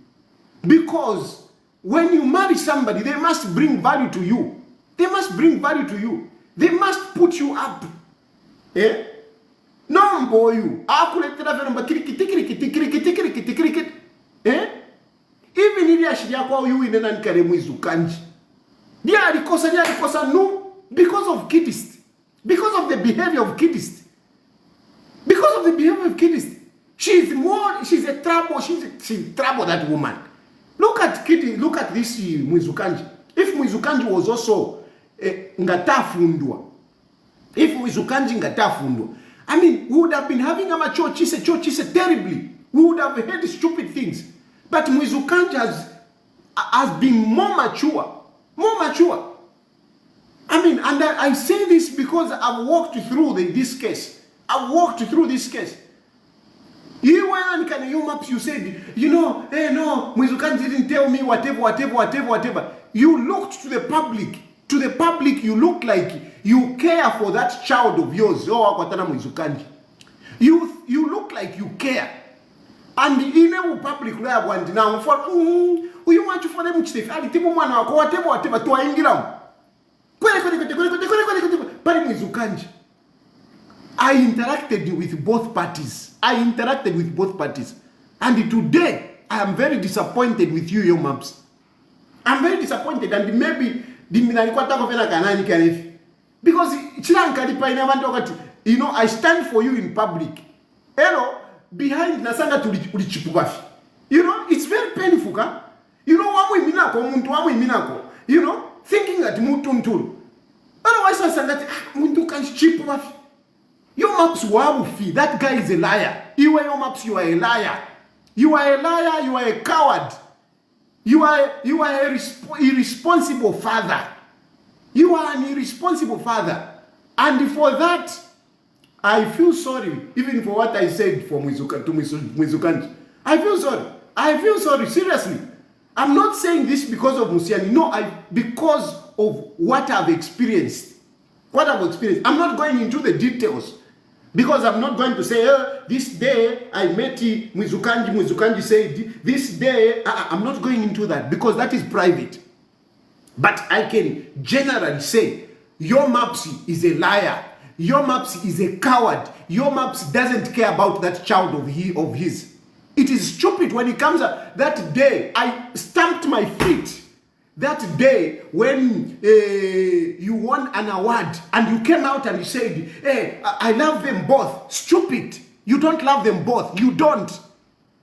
Because when you marry somebody, they must bring value to you. They must bring value to you. They must put you up. Eh? No boy you. Eh? Even if you are you in an Karemu kanji. They are no because of Kidst. Because of the behavior of Kidst. Because of the behavior of Kidst. She's a trouble, she's trouble, that woman. Look at Kidst, look at this Mwizukanji. If Mwizukanji was also ngatafundwa. If Mwizukanji ngatafundwa. I mean, we would have been having a church terribly. We would have heard stupid things. But Mwizukanji has been more mature. More mature. I mean, and I say this because I've walked through this case. I've walked through this case. You went and you said, you know, hey, no, Mwizukanji didn't tell me whatever. You looked to the public. To the public, you look like you care for that child of yours. You look like you care. And in the public, now for you want to for them whatever to I interacted with both parties. And today, I am very disappointed with you, your maps. I'm very disappointed, and maybe because you know, I stand for you in public. Hello, behind Nasanga to Ulichipugafi. You know, it's very painful, huh? You know, you know, thinking that Mutuntul. Otherwise, I said that Muntu can chip off. Your maps wabufi. That guy is a liar. You are your maps, you are a liar. You are a liar, you are a coward. You are a irresponsible father. You are an irresponsible father. And for that, I feel sorry, even for what I said for Mwizukanji. I feel sorry. I feel sorry, seriously. I'm not saying this because of Musiani. No, because of what I've experienced. What I've experienced. I'm not going into the details. Because I'm not going to say, this day I met Mwizukanji said, this day, I'm not going into that because that is private. But I can generally say, your Mapsi is a liar. Your Mapsi is a coward. Your Mapsi doesn't care about that child of his. It is stupid when it comes up. That day, I stamped my feet. That day when you won an award and you came out and you said, hey, I love them both. Stupid. You don't love them both. You don't.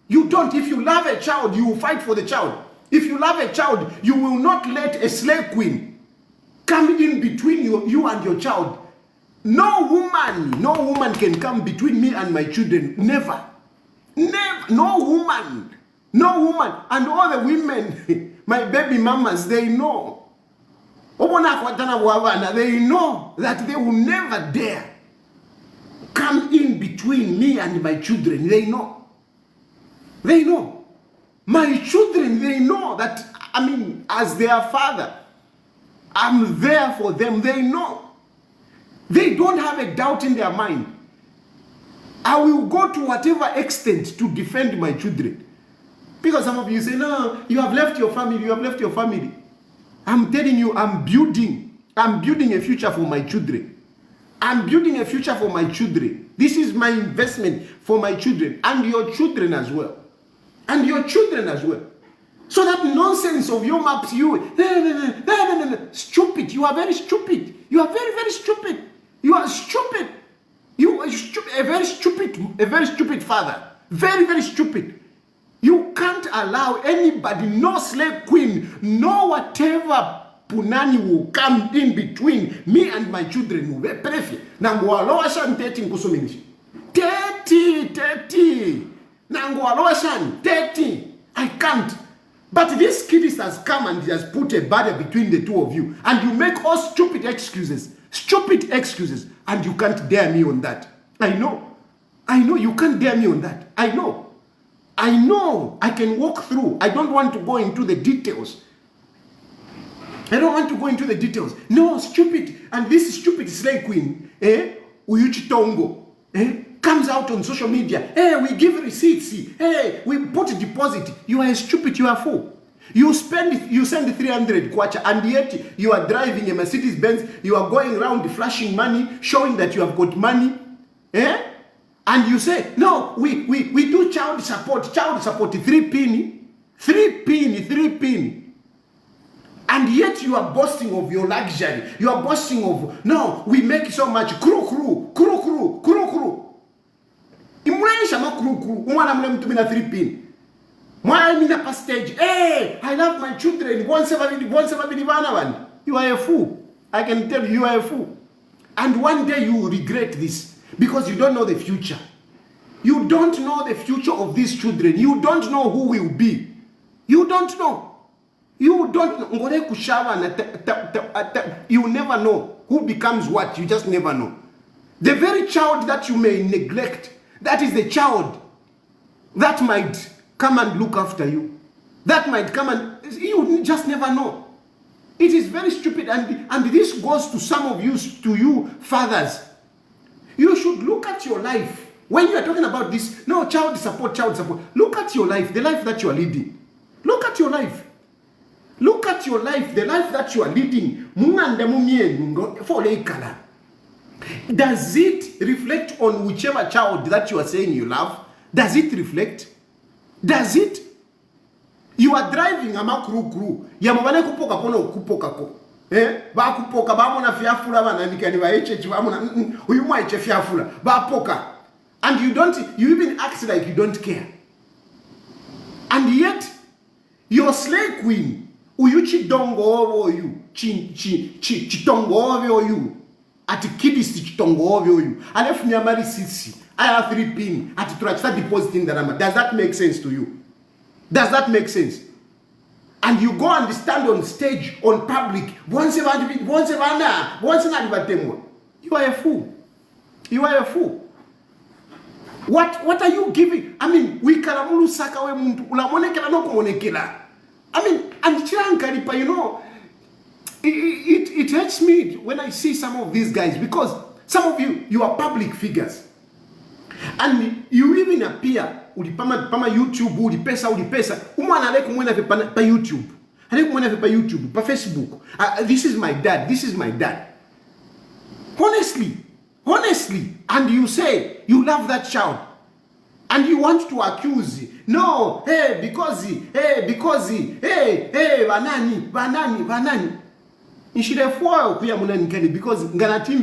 You don't. If you love a child, you will fight for the child. If you love a child, you will not let a slave queen come in between you and your child. No woman can come between me and my children. Never. Never. No woman. And all the women, my baby mamas, they know. They know that they will never dare come in between me and my children. They know. They know. My children, they know that, I mean, as their father, I'm there for them. They know. They don't have a doubt in their mind. I will go to whatever extent to defend my children. Because some of you say, no, you have left your family, I'm telling you, I'm building a future for my children. I'm building a future for my children. This is my investment for my children and your children as well. So that nonsense of your maps, no. Stupid. You are very stupid. You are very, very stupid. You are stupid. You are stupid. A very stupid father. Very, very stupid. You can't allow anybody, no slave queen, no whatever punani will come in between me and my children. I can't. But this Kidst has come and he has put a barrier between the two of you. And you make all stupid excuses, and you can't dare me on that. I know, you can't dare me on that. I know, I can walk through. I don't want to go into the details. No, stupid. And this stupid slave queen, Uyuchi Tongo, comes out on social media. We give receipts. We put a deposit. You are stupid. You are a fool. You send 300 kwacha, and yet you are driving a Mercedes Benz. You are going around flashing money, showing that you have got money. And you say, no, we do child support, 3 penny. And yet you are boasting of your luxury. You are boasting of, no, we make so much. Kuru. Imwesha ma kuru. Umwana mle mtu mina 3 penny. Mwana mina pa stage. I love my children. You are a fool. I can tell you are a fool. And one day you will regret this. Because you don't know the future. You don't know the future of these children. You don't know who will be. You don't know. You never know who becomes what. You just never know. The very child that you may neglect, that is the child that might come and look after you. That might come and... You just never know. It is very stupid. And this goes to some of you, to you fathers. You should look at your life. When you are talking about this, no, child support. Look at your life, the life that you are leading. Look at your life. Look at your life, the life that you are leading. Does it reflect on whichever child that you are saying you love? Does it reflect? Does it? You are driving a makuru. Yamabane kupoka pono kupoka ko. Ba kupoka ba mona fiafula bana nikani ba eche ba mona uyu mwa eche fiafula ba poka. And you even act like you don't care. And yet your slave queen Uyuchi dongo ovo you, chitongo ovo you, ati Kidst chitongo ovo you. Alef nyamari sisi, I have 3 penny, ati start depositing the number. Does that make sense to you? Does that make sense? And you go and stand on stage, on public, once you are a fool. You are a fool. What are you giving? I mean, we karamulu saka we muntu, ulamonekela no kumonekela. I mean, and Chirankaripa, you know, it hurts me when I see some of these guys, because some of you are public figures. And you even appear, pama YouTube, ulipesa. Umwana alek mwena pa YouTube. Alek mwena pa YouTube, pa Facebook. This is my dad. Honestly. And you say, you love that child. And you want to accuse, no, because banani. Nshirefua kuya munanikani, because nganati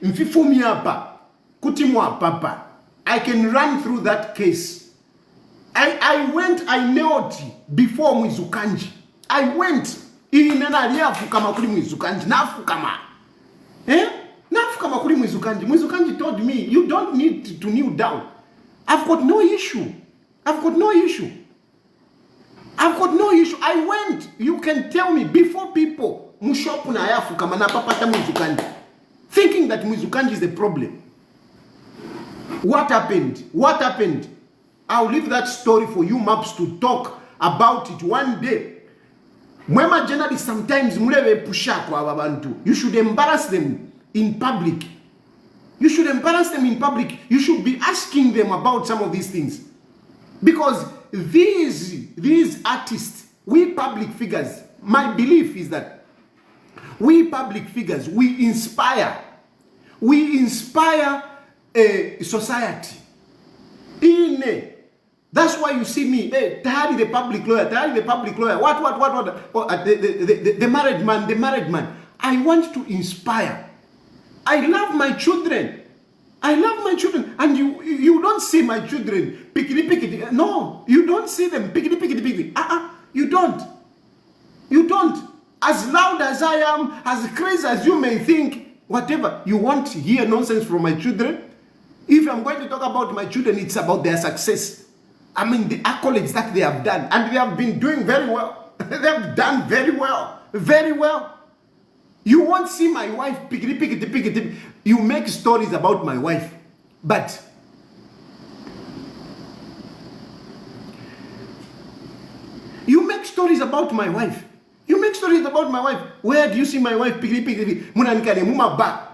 mfifumi hapa, kutimwa papa. I can run through that case. I knelt before Mwizukanji. I went, nafukama kuli Mwizukanji, nafukama. Nafukama kuli Mwizukanji. Mwizukanji told me, you don't need to kneel down. I've got no issue. I went. You can tell me before people, thinking that Mwizukanji is the problem. What happened? I'll leave that story for you maps to talk about it one day. Mwema journalists sometimes mulewe pusha kwa abantu. You should embarrass them in public. You should be asking them about some of these things. Because these artists, we public figures, my belief is that we public figures, we inspire a society. That's why you see me, Tahari the public lawyer. What? The married man. I want to inspire. I love my children. And you don't see my children pickety. No, you don't see them pickety. You don't. As loud as I am, as crazy as you may think, whatever, you want to hear nonsense from my children. If I'm going to talk about my children, it's about their success. I mean, the accolades that they have done, and they have been doing very well. They have done very well, very well. You won't see my wife pickety. You make stories about my wife, but you make stories about my wife. You make stories about my wife. Where do you see my wife pickety? Munanikane mumaba,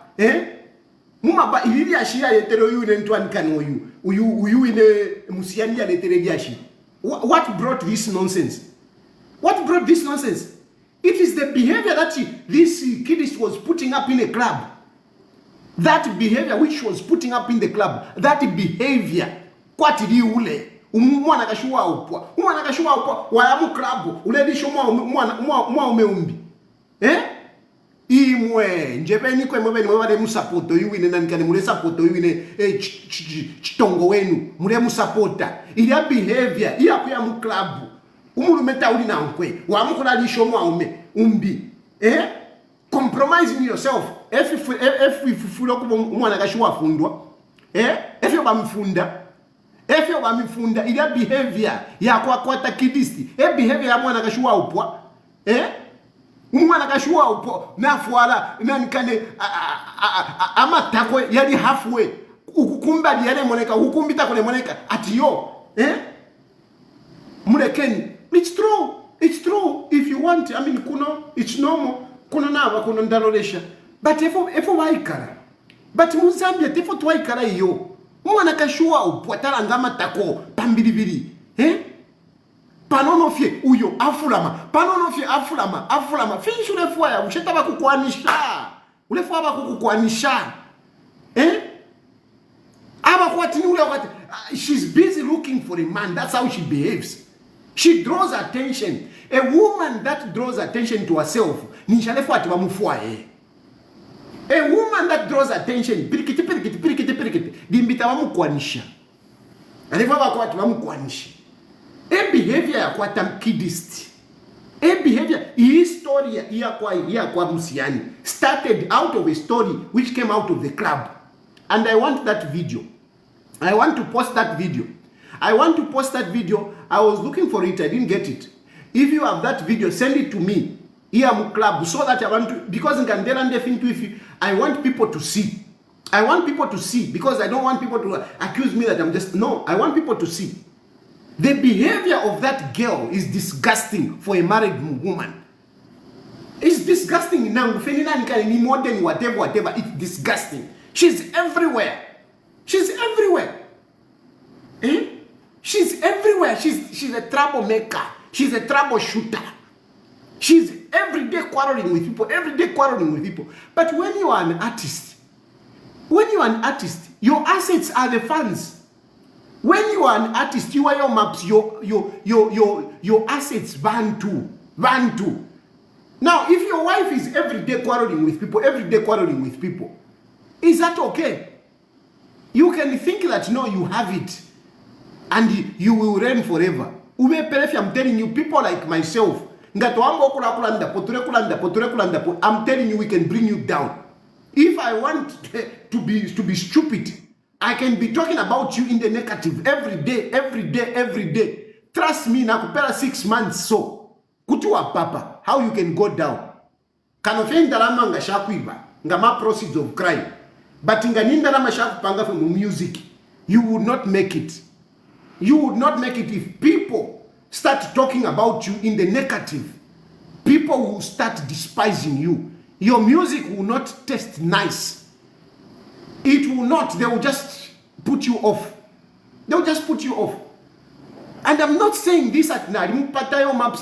mumaba ilili ashia letero yu nentuanikane uyu ine musiani ya letere diashi. What brought this nonsense? What brought this nonsense? It is the behavior that this Kidst was putting up in a club. That behavior which was putting up in the club. That behavior. Kwati di ule. Mwana kashuwa upwa. Mwana kashuwa upwa. Wayamu club. Ule disho mwa umeumbi. Imwe. Njepeni kwe mwebeni mwebade musapoto. Yuwine nanikane mule sapoto. Yuwine chitongo wenu. Mule musapota. Ilia behavior. Iya kuya mu club. Umulumeta uli na nkwe. Wamukula disho mwa umbi. Compromising yourself. If fulo kubo mwana kashuwa fundwa. If yo bamfunda. If yo bamfunda. Ilia behavior. Ya kwa Kidst. Behavior ya mwana kashuwa upwa. Mwana kashuwa upwa. Nafuala. Nanikane. Amatako yali halfway. Ukukumba liyale moneka. Ukumbita kule moneka. Ati yo. Mulekeni. It's true. It's true. If you want, I mean, it's normal. Kuno nava, kuno ndaloresha. But efo waikara. But Muzambia, tefo tuwaikara iyo. Mwana kashuwa upwatala ngama tako. Pambilibili. Panonofye uyo afulama. Panonofye afulama. Finishu lefuwa ya. Usheta bakukwanisha. Ulefuwa bakukwanisha. Abakwatini ule wakati. She's busy looking for a man. That's how she behaves. She draws attention. A woman that draws attention to herself, a woman that draws attention, a behavior ya kwa Kidst. A behavior, his story ya kwa Musiani started out of a story which came out of the club. And I want that video. I want to post that video. I was looking for it. I didn't get it. If you have that video, send it to me. Here club, so that I want to, because I want people to see. I want people to see, because I don't want people to accuse me that I'm just, no, I want people to see. The behavior of that girl is disgusting for a married woman. It's disgusting. Whatever. It's disgusting. She's everywhere. She's everywhere. She's everywhere. She's a troublemaker. She's a troubleshooter. She's every day quarreling with people. But when you are an artist, your assets are the fans. When you are an artist, you are your maps, your assets van too. Now, if your wife is every day quarreling with people, is that okay? You can think that no, you have it. And you will reign forever. I'm telling you, people like myself, I'm telling you, we can bring you down. If I want to be stupid, I can be talking about you in the negative every day. Trust me, nakupera 6 months so. Kutua papa, how you can go down. Kanofenda lama nga shakuiba, nga ma proceeds of crime. But nganinda lama shakupanga from music, you would not make it. You would not make it if people start talking about you in the negative. People will start despising you. Your music will not taste nice. It will not. They will just put you off. And I'm not saying this at Narimpata maps.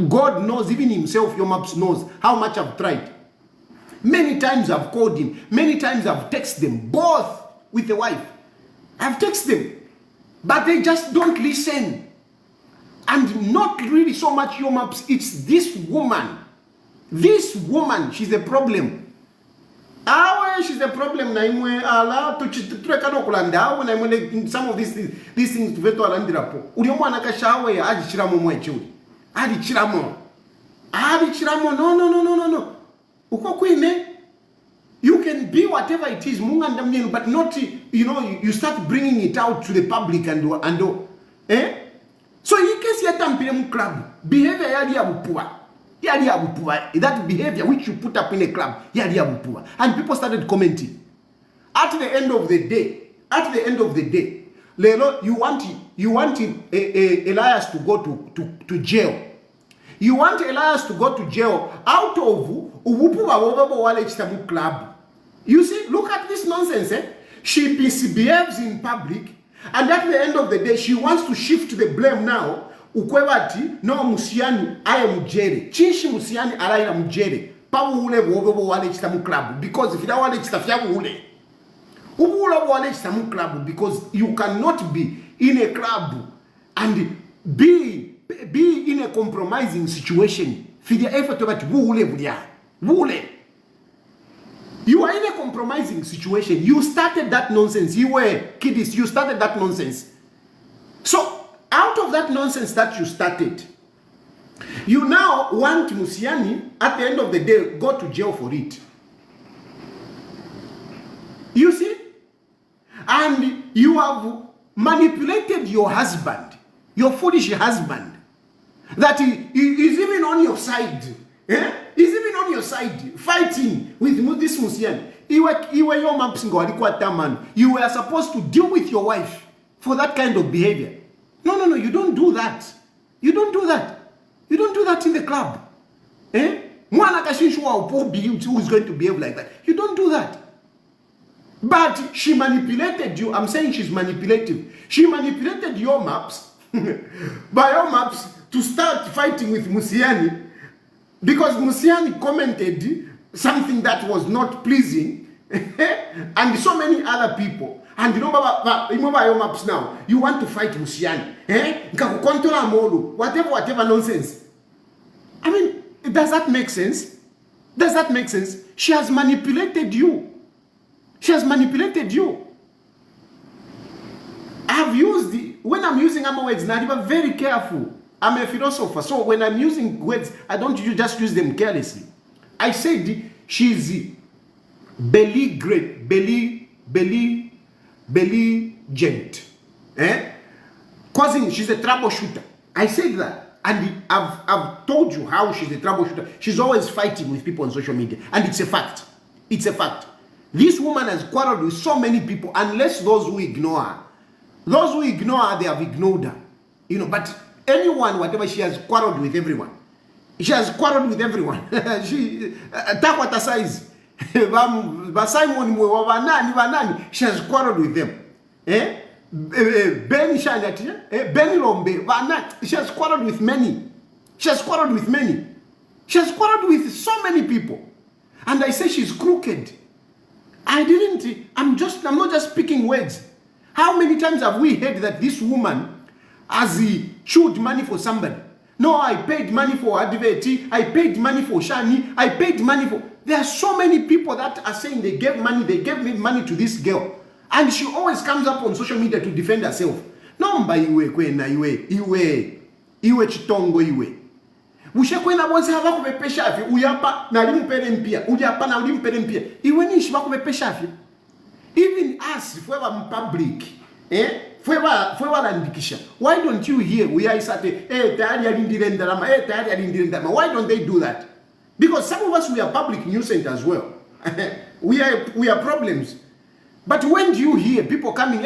God knows, even himself, your maps knows how much I've tried. Many times I've called him. Many times I've texted them, both with the wife. I've texted them, but they just don't listen. And not really so much your maps. It's this woman. This woman, she's a problem. She's a problem. Some of these things to veto alandirapo. Uliomwana kashawe ya aji chiramo mwechuri. Adi chiramo. No. Uko kwine. You can be whatever it is, but not, you start bringing it out to the public and so in case you have club, behavior that behavior which you put up in a club, and people started commenting. At the end of the day, Lelo, you want Elias to go to jail. You want Elias to go to jail out of club. You see, look at this nonsense. She misbehaves in public, and at the end of the day, she wants to shift the blame now. Ukwebati no musiani aya mujere. Chishi musiani alaira mujere. Pa ule wale chitamu club, because if you don't want chitafia ule. Wale chitamu club, because you cannot be in a club and be in a compromising situation. Fidia effort about wule. You are in a compromising situation. You started that nonsense. You were kiddies. You started that nonsense. So out of that nonsense that you started, you now want Musiani at the end of the day go to jail for it. You see? And you have manipulated your husband, your foolish husband, that he is even on your side. Eh? He's even on your side, fighting with this Musiani. You were supposed to deal with your wife for that kind of behavior. No, you don't do that. You don't do that. You don't do that in the club. Eh? Who is going to behave like that? You don't do that. But she manipulated you. I'm saying she's manipulative. She manipulated your maps, by your maps, to start fighting with Musiani, because Musiani commented something that was not pleasing, and so many other people. And you know your maps now. You want to fight Musiani. Whatever nonsense. I mean, does that make sense? Does that make sense? She has manipulated you. She has manipulated you. When I'm using words, now I'm very careful. I'm a philosopher, so when I'm using words, I don't just use them carelessly. I said she's belligerent. Causing, she's a troubleshooter. I said that, and I've told you how she's a troubleshooter. She's always fighting with people on social media, and it's a fact. It's a fact. This woman has quarreled with so many people, unless those who ignore her. Those who ignore her, they have ignored her. But anyone, whatever, she has quarreled with everyone. She has quarreled with everyone. She size. She has quarreled with them. Ben Lombe, she has quarreled with many. She has quarreled with many. She has quarreled with so many people. And I say she's crooked. I'm not just speaking words. How many times have we heard that this woman has chewed money for somebody? No, I paid money for advocacy, I paid money for Shani, I paid money for... There are so many people that are saying they gave me money to this girl. And she always comes up on social media to defend herself. No, mba iwe chitongo iwe. Ushakwena bonse hava kubepesha afi, uyapa na limpere mpia, uyapa na limpere mpia. Iwe nishi bako bepesha afi. Even us, if we are in public, why don't you hear we are saying, why don't they do that? Because some of us, we are public nuisance as well. we are problems. But when do you hear people coming,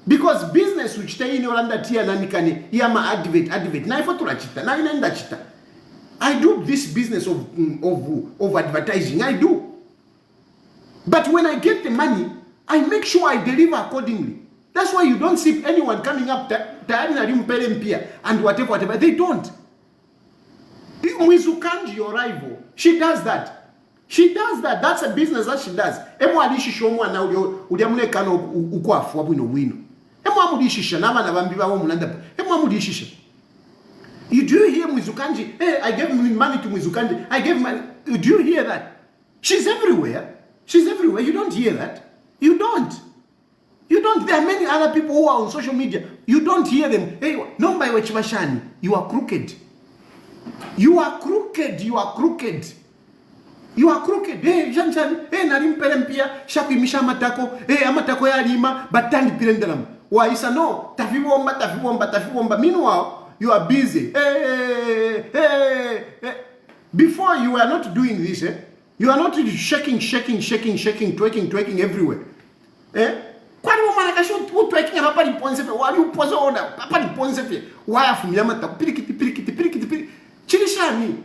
because business which they in Yolanda Tia Nanikani, Yama advocate, I do this business of advertising. I do. But when I get the money, I make sure I deliver accordingly. That's why you don't see anyone coming up and whatever. They don't. Mwizukanji, your rival, she does that. She does that. That's a business that she does. You do hear Mwizukanji? Hey, I gave money to Mwizukanji. I gave money. Do you hear that? She's everywhere. She's everywhere. You don't hear that. You don't. You don't. There are many other people who are on social media. You don't hear them. Hey, no, by Wechimashani, you are crooked. You are crooked. You are crooked. You are crooked. Hey, Janchan, hey, Narimpelempia, Shakimisha Matako, hey, Amatako Yalima, Batani Pirendalam. Why is a no? Tafiwomba. Meanwhile, you are busy. Hey. Before you are not doing this, you are not shaking, twerking everywhere. Kwani woman akasho twerking hapa ni ponsefe, wali upozo ona, hapa ni ponsefe. Why afumyamata pirikiti. Chilishani.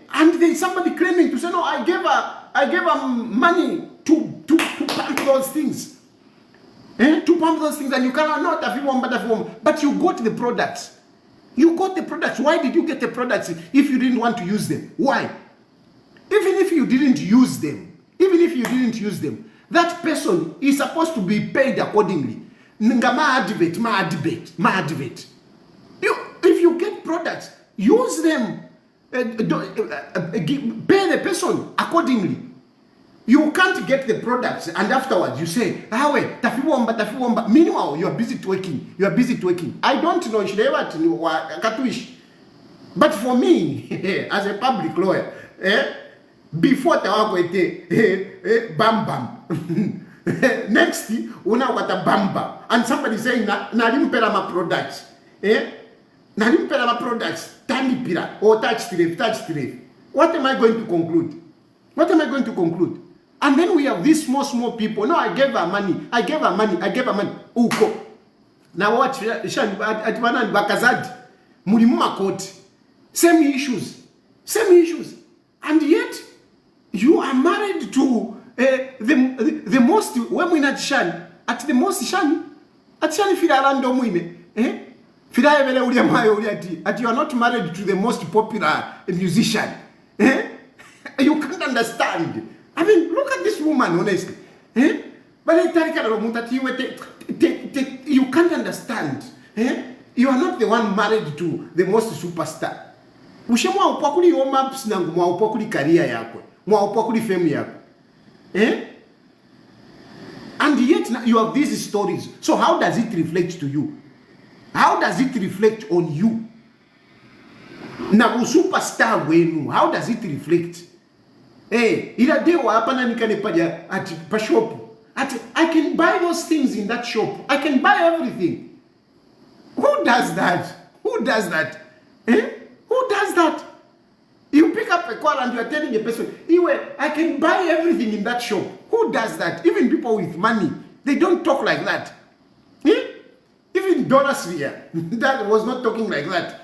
And there is somebody claiming to say, no, I gave her money to pump those things. To pump those things, and you cannot not tafiwomba. But you got the products. Why did you get the products if you didn't want to use them? Why? Even if you didn't use them, that person is supposed to be paid accordingly. Ma advocate. If you get products, use them. Pay the person accordingly. You can't get the products and afterwards you say, tafiwomba. Meanwhile, you are busy twerking. I don't know, but for me, as a public lawyer, before Tawakwete, bam. Next, una wata bamba. And somebody saying, Narimpera ma products. Narimpera ma products. Tanipira or touch slave. What am I going to conclude? And then we have these small people. No, I gave her money. Uko. Now what? Atwanan Bakazad. Mulimuma court. Same issues. And yet, you are married to the most women at Shan. At the most Shan. At Shan Filarando Muine. You are not married to the most popular musician. You can't understand. I mean, look at this woman, honestly. But you can't understand. You are not the one married to the most superstar. Mwa upakuli your maps na mwa upakuli career yako. Mwa upakuli fame yako. And yet you have these stories. So how does it reflect to you? How does it reflect on you? Na superstar wenu, how does it reflect? Ila dewa hapa na nikane paja at pa shop. I can buy those things in that shop. I can buy everything. Who does that? Who does that? You pick up a call and you are telling a person, I can buy everything in that shop. Who does that? Even people with money, they don't talk like that. Even Dorothy, that was not talking like that.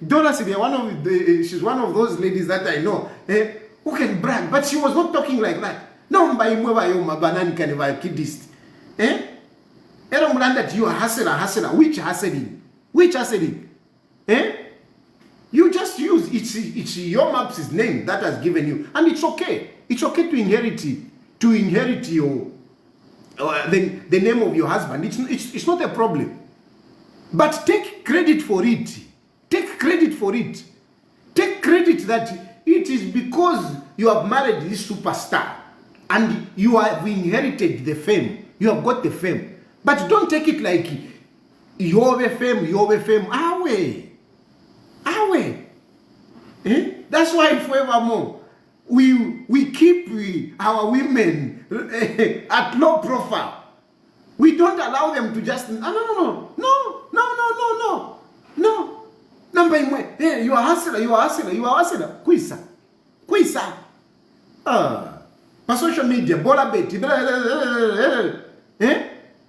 Dorothy, she's one of those ladies that I know who can brag, but she was not talking like that. No, by banana can Kidst. That you are hustler. Which hustling? You just use it's your map's name that has given you, and it's okay. It's okay to inherit your the name of your husband. It's not a problem. But take credit for it. Take credit that it is because you have married this superstar and you have inherited the fame. You have got the fame. But don't take it like you're the fame. Away. That's why forevermore we keep our women at low profile. We don't allow them to just no. Number one, hey, you are hustler. Quisa. Pa social media, bola beti.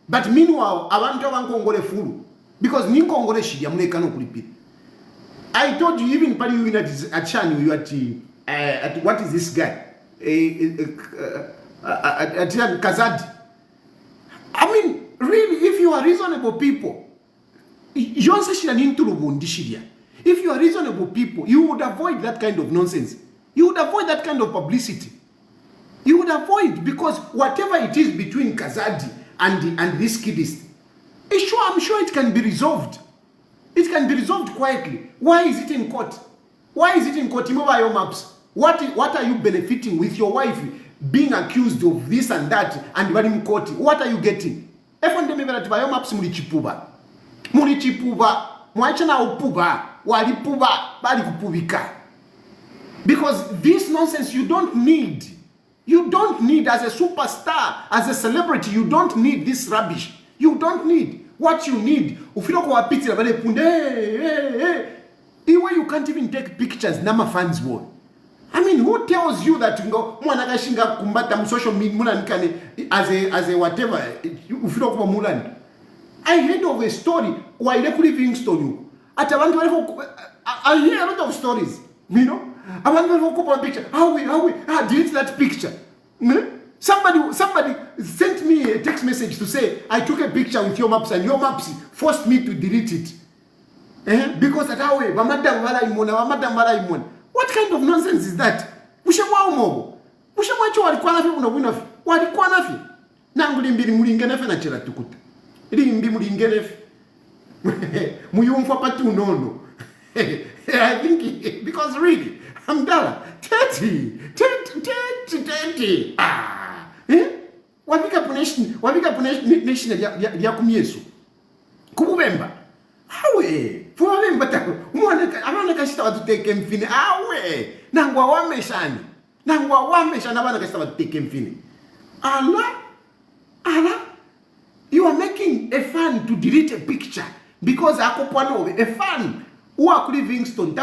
But meanwhile, abantu bankongole fulu because ninkongole shija muleka no kulipira. I told you even pali you at Chan you at what is this guy? At Kazadi. I mean, really, if you are reasonable people, if you are reasonable people, you would avoid that kind of nonsense. You would avoid that kind of publicity. You would avoid, because whatever it is between Kazadi and this Kidst, I'm sure it can be resolved. It can be resolved quietly. Why is it in court? Imova your maps. What are you benefiting with your wife being accused of this and that and in court? What are you getting? Your maps mulichipuba. Mwachana upuba. Walipuba. Bali kupubika. Because this nonsense you don't need. You don't need, as a superstar, as a celebrity, you don't need this rubbish. You don't need. What you need, even you can't even take pictures, Nama fans boy. I mean, who tells you that you go social media as a whatever? I heard of a story why they could even stone you. I hear a lot of stories, you know. I want to look up a picture. How we delete that picture. Somebody sent me a text message to say I took a picture with your maps and your maps forced me to delete it. Because that way, what kind of nonsense is that? I think because really, I'm done. 30. Wabika punishment ya kumyesu. Kumubemba. Awe. Fuwabemba tako. Abana kashita watu teke mfini. Awe. Nangwa wameshani abana kashita watu teke mfini. Allah. You are making a fan to delete a picture because akopano a fan. Livingstone,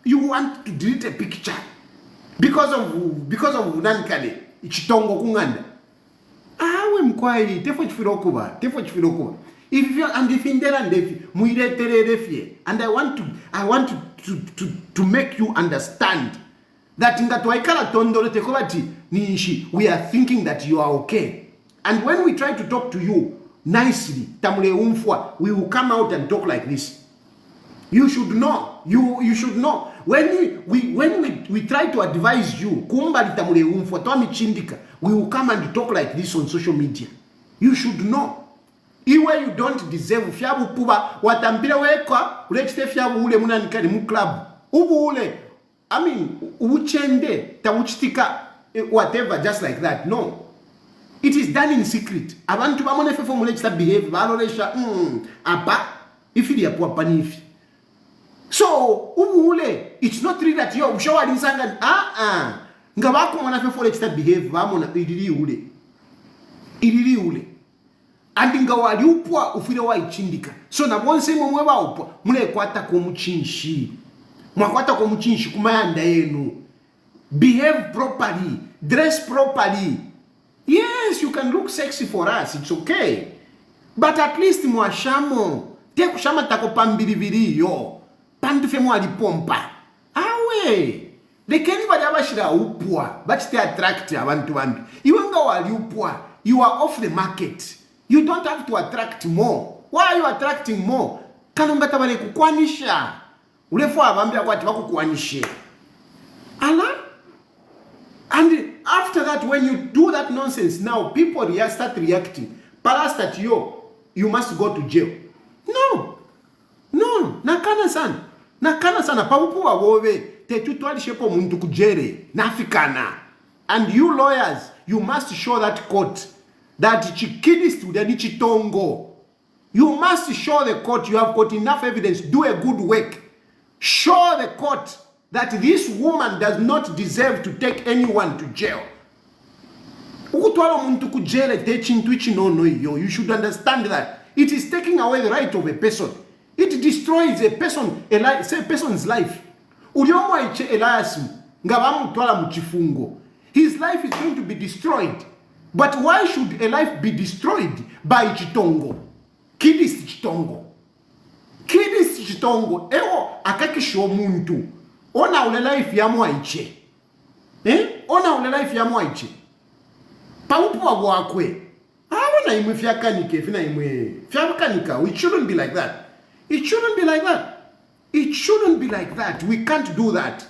you want to delete a picture because of nankale ichitongo kunganda. Awe mkwai tefo chifirokuba. If you and if indera ndefi muiretere refie, and I want to make you understand that in that waikala tondole tekobati niishi, we are thinking that you are okay, and when we try to talk to you nicely, tamule umfwa, we will come out and talk like this. You should know. You should know. When we try to advise you, we will come and talk like this on social media. You should know. Iwe you don't deserve fiabu puba watampira weka ulechite fiabu ule munanikani mu club. Ubu ule. I mean, uchende tawuchitika whatever just like that. No. It is done in secret. Abantu bamone fefo mulechita behave baloresha apa ifili ya puwa panifi. So, it's not really that you show what is and Ngabako mwana fe for extra behave, vamona idiri ule. And ngawa liupwa ufile wa ichindika. So na bonse mwewa upwa, mule kwata kwa mchinshi. Mwakwata kwa mchinshi kumayanda yenu. Behave properly, dress properly. Yes, you can look sexy for us, it's okay. But at least mwashamo, te kushama tako pambiribiri yo. Pandufemo alipompa. Awe. Lekeni badabashira upwa. But they attract abantu bambi. Iwenga wali upwa. You are off the market. You don't have to attract more. Why are you attracting more? Kanongata bale kukwanisha. Ulefu abambi akwati bakukwanishe. Allah. And after that, when you do that nonsense, now people start reacting. Paras that you must go to jail. No. Nakana sana papupu wa wowe tetutwali shepo muntu kujere nafikana. And you lawyers, you must show that court that Kidst udani chitongo. You must show the court you have got enough evidence. Do a good work. Show the court that this woman does not deserve to take anyone to jail. You should understand that it is taking away the right of a person. It destroys a person's life. His life is going to be destroyed. But why should a life be destroyed by chitongo? Kidst chitongo. Ewo akakisho muntu. Ona ule life ya mwaiche. Ona ule life ya mwaiche. Paupu wa wakwe. Awana imwe fiakanike. Fina imwe fiakanika. It shouldn't be like that. It shouldn't be like that. It shouldn't be like that. We can't do that.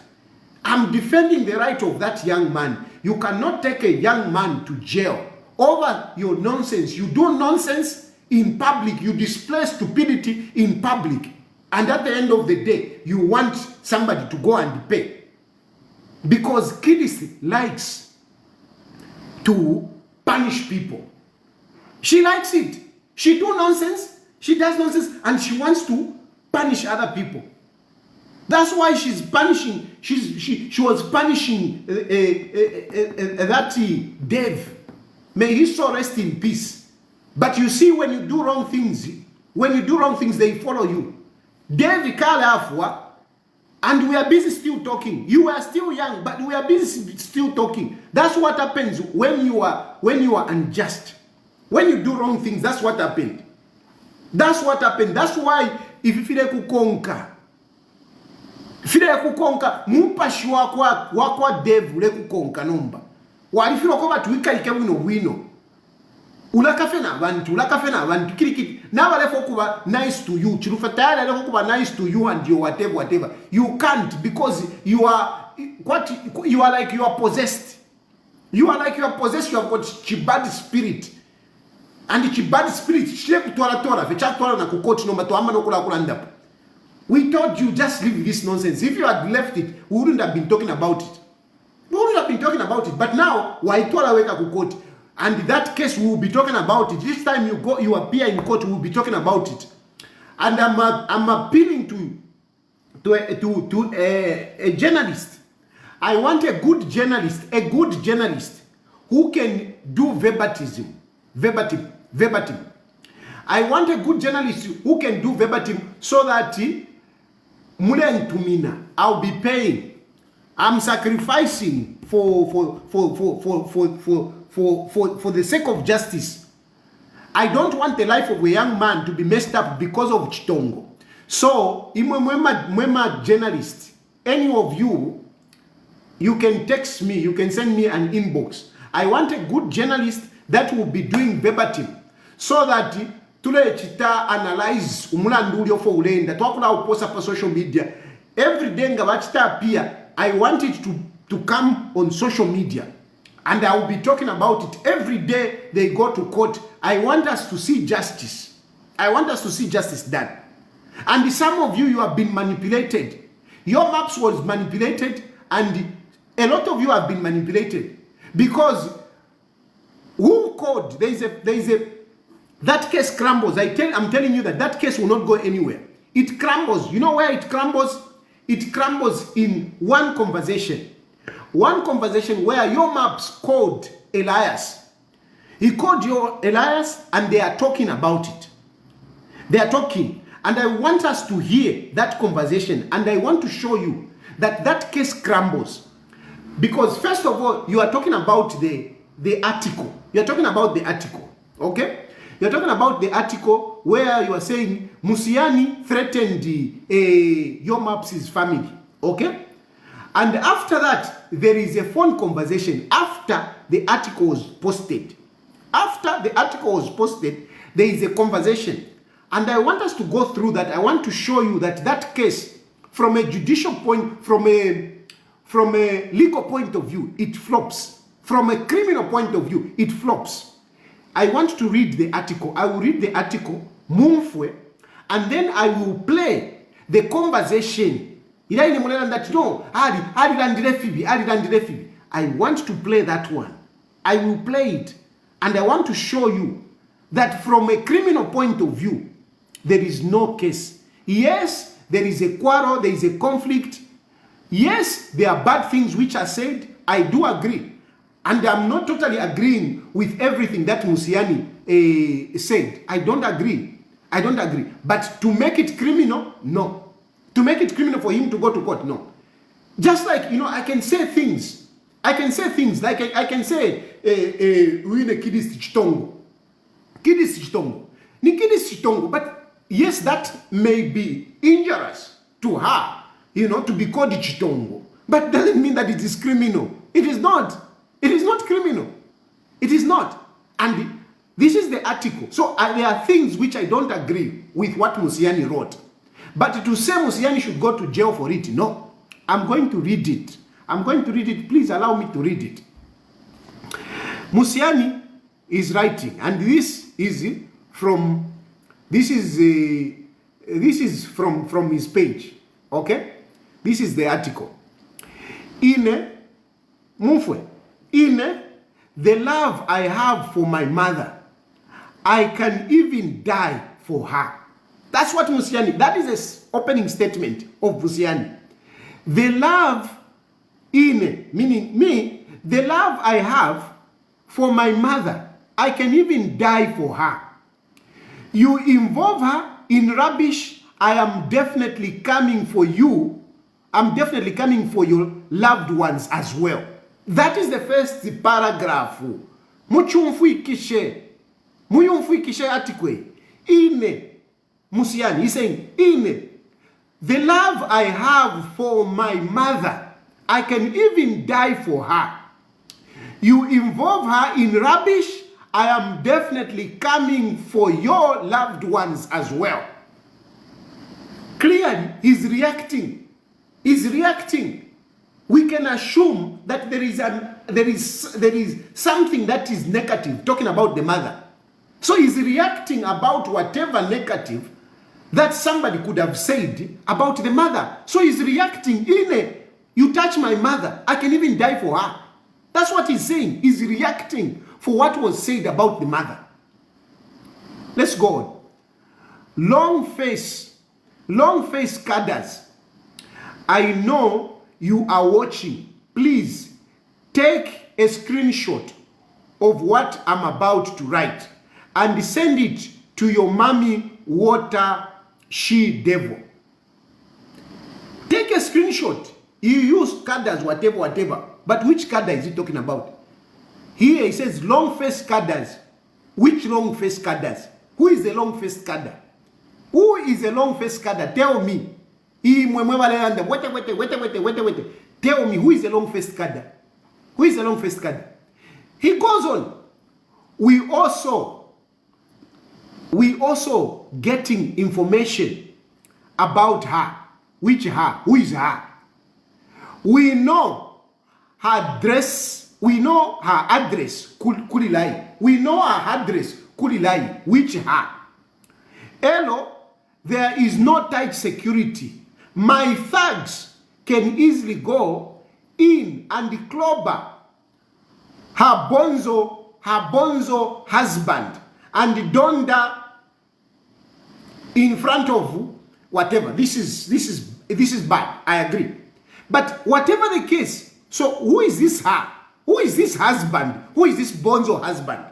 I'm defending the right of that young man. You cannot take a young man to jail over your nonsense. You do nonsense in public. You display stupidity in public. And at the end of the day, you want somebody to go and pay. Because Kidst likes to punish people. She likes it. She do nonsense. She does nonsense and she wants to punish other people. That's why she's punishing. She was punishing that Dave. May his soul rest in peace. But you see, when you do wrong things, they follow you. Dave Kalafwa, and we are busy still talking. You are still young, but we are busy still talking. That's what happens when you are unjust. When you do wrong things, that's what happened. That's what happened. That's why if you feel kukonka, mumpashi wakwa Dave ule kukonka nomba. Walifilo kwa tuwika wino. Ulakafe na abantu kirikiti na balefo kuba nice to you chirufatala lefo kuba nice to you and your whatever you can't, because you are like you are possessed. You have got chibad spirit, and the chibad spirit na kukoti no ama no kula. We told you just leave this nonsense. If you had left it, we wouldn't have been talking about it. But now why tola weka kukoti. And that case, we will be talking about it. Each time you appear in court, we will be talking about it. And I'm appealing to a journalist. I want a good journalist who can do verbatim. I want a good journalist who can do verbatim, so that I'll be paying. I'm sacrificing for the sake of justice. I don't want the life of a young man to be messed up because of Chitongo. So, mwema journalist, any of you, you can text me, you can send me an inbox. I want a good journalist that will be doing verbatim, so that tule chita analyze umulandu ulio for ulenda twakula uposa pa social media every day nga wachita appear. I want it to come on social media, and I will be talking about it every day they go to court. I want us to see justice. Done. And some of you have been manipulated. Your maps was manipulated, and a lot of you have been manipulated, because who called? There is a that case crumbles. I'm telling you that case will not go anywhere. It crumbles. You know where it crumbles? It crumbles in one conversation. One conversation where your maps called Elias. He called your Elias, and they are talking about it. They are talking. And I want us to hear that conversation. And I want to show you that case crumbles. Because first of all, you are talking about the article. You're talking about the article. Okay? You're talking about the article where you are saying Musiani threatened your Maps' family. Okay? And after that, there is a phone conversation after the article was posted. After the article was posted, there is a conversation. And I want us to go through that. I want to show you that case, from a judicial point, from a legal point of view, it flops. From a criminal point of view, it flops. I want to read the article. I will read the article, Mumfwe, and then I will play the conversation. I want to play that one. I will play it, and I want to show you that from a criminal point of view, there is no case. Yes, there is a quarrel, there is a conflict. Yes, there are bad things which are said. I do agree. And I'm not totally agreeing with everything that Musiani said. I don't agree. But to make it criminal, no. To make it criminal for him to go to court, no. Just like, I can say things. Like I can say, Kidst Chitongo. But yes, that may be injurious to her, to be called Chitongo. But doesn't mean that it is criminal. It is not. It is not criminal. It is not. And this is the article. So there are things which I don't agree with what Musiani wrote. But to say Musiani should go to jail for it, no. I'm going to read it. Please allow me to read it. Musiani is writing, and this is from his page. Okay? This is the article. In the love I have for my mother, I can even die for her. That's what Musiani, that is the opening statement of Musiani. The love meaning me, the love I have for my mother, I can even die for her. You involve her in rubbish, I am definitely coming for you. I'm definitely coming for your loved ones as well. That is the first paragraph. Muyumfuikishe atikwe. Ine Musiani, he's saying, Ine, the love I have for my mother, I can even die for her. You involve her in rubbish, I am definitely coming for your loved ones as well. Clearly, he's reacting. He's reacting. We can assume that there is something that is negative, talking about the mother. So he's reacting about whatever negative that somebody could have said about the mother. So he's reacting, you touch my mother, I can even die for her. That's what he's saying. He's reacting for what was said about the mother. Let's go on. Long face cadres. I know you are watching. Please take a screenshot of what I'm about to write and send it to your mommy water she devil. Take a screenshot. You use cadres, whatever. But which cadre is he talking about? Here he says long-faced cadres. Which long-faced cadres? Who is the long-faced cadre? Who is a long-faced cadre? Tell me. Wait. Tell me, who is a long-faced cadre? Who is a long-faced cadre? He goes on. We also getting information about her. Which her? Who is her? We know her address. We know her address. Kulilai. We know her address. Kulilai. Which her? Hello. There is no tight security. My thugs can easily go in and clobber her bonzo husband and donda in front of whatever. This is bad. I agree. But whatever the case, so who is this her? Who is this husband? Who is this bonzo husband?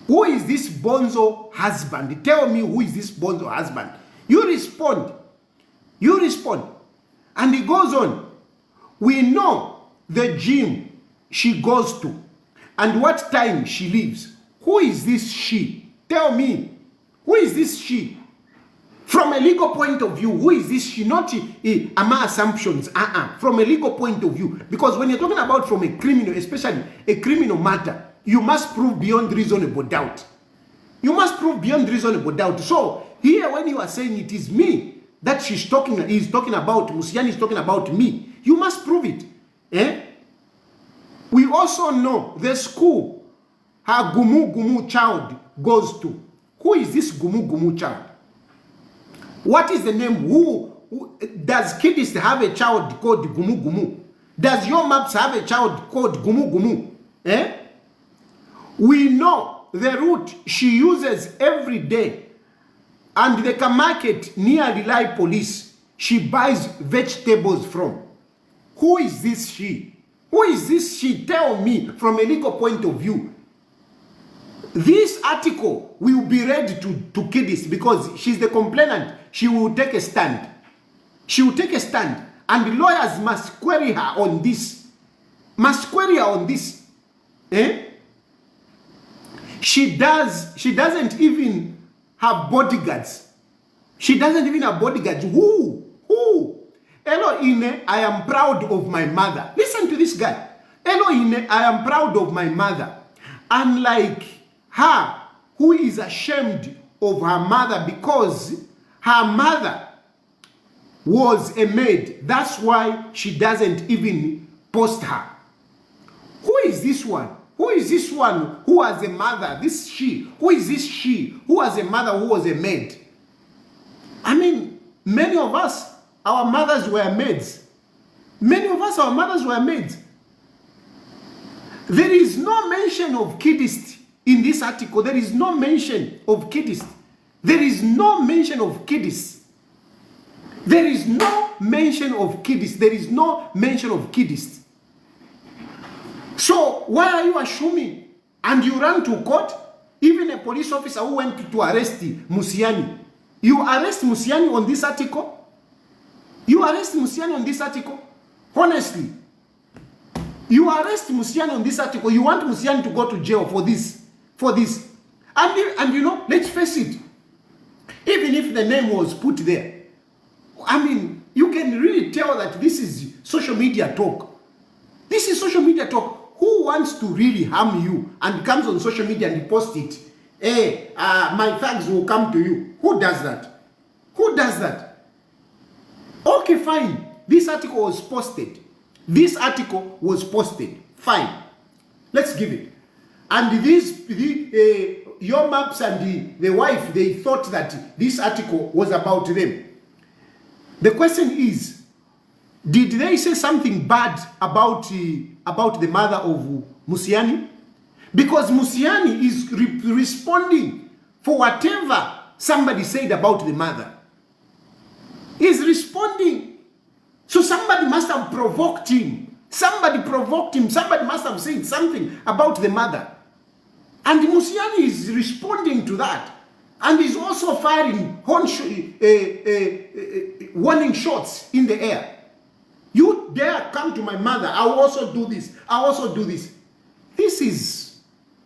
Who is this bonzo husband? Tell me, who is this bonzo husband? You respond. And he goes on. We know the gym she goes to and what time she leaves. Who is this she? Tell me. Who is this she? From a legal point of view, who is this she? Not ama assumptions. From a legal point of view. Because when you're talking about from a criminal, especially a criminal matter, you must prove beyond reasonable doubt. You must prove beyond reasonable doubt. So here when you are saying it is me that he's talking about, Musiani is talking about me, you must prove it. We also know the school her Gumu child goes to. Who is this Gumu child? What is the name? Who does Kidst have a child called Gumu? Does your maps have a child called Gumu? We know the route she uses every day and the market near Relay Police she buys vegetables from. Who is this she? Who is this she? Tell me from a legal point of view. This article will be read to Kidst because she's the complainant. She will take a stand. She will take a stand. And the lawyers must query her on this. She doesn't even have bodyguards. She doesn't even have bodyguards. Who? Hello, Ine, I am proud of my mother. Listen to this guy. Hello, Ine, I am proud of my mother. Unlike her, who is ashamed of her mother because her mother was a maid. That's why she doesn't even post her. Who is this one? Who is this one who has a mother? This she. Who is this she who has a mother who was a maid? I mean, many of us, our mothers were maids. Many of us, our mothers were maids. There is no mention of Kidst in this article. There is no mention of Kidst. There is no mention of Kidst. There is no mention of Kidst. There is no mention of Kidst. So why are you assuming? And you run to court? Even a police officer who went to arrest Musiani. You arrest Musiani on this article? You arrest Musiani on this article? Honestly. You arrest Musiani on this article. You want Musiani to go to jail for this. For this. And you know, let's face it. Even if the name was put there, I mean, you can really tell that this is social media talk. This is social media talk. Who wants to really harm you and comes on social media and post it? Hey, my thugs will come to you. Who does that? Who does that? Okay, fine. This article was posted. This article was posted. Fine. Let's give it. And your maps and the wife, they thought that this article was about them. The question is, did they say something bad about the mother of Musiani? Because Musiani is responding for whatever somebody said about the mother. He's responding. So somebody must have provoked him. Somebody provoked him. Somebody must have said something about the mother. And Musiani is responding to that. And he's also firing warning shots in the air. You dare come to my mother, I will also do this. I will also do this. This is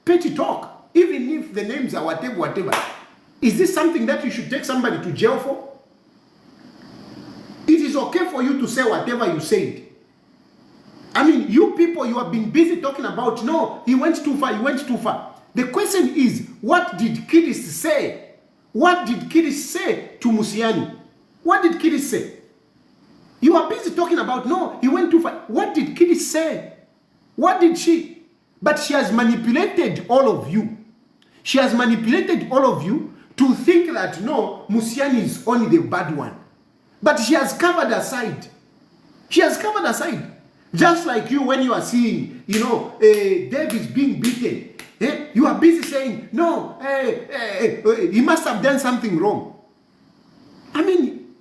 petty talk. Even if the names are whatever. Is this something that you should take somebody to jail for? It is okay for you to say whatever you said. I mean, you people, you have been busy talking about, no, he went too far, he went too far. The question is, what did Kidst say? What did Kidst say to Musiani? What did Kidst say? You are busy talking about, no, he went too far. What did Kidst say? What did she? But she has manipulated all of you. She has manipulated all of you to think that, no, Musiani is only the bad one. But she has covered her side. She has covered her side. Just like you, when you are seeing, you know, Dave is being beaten. You are busy saying, no, he must have done something wrong. I mean,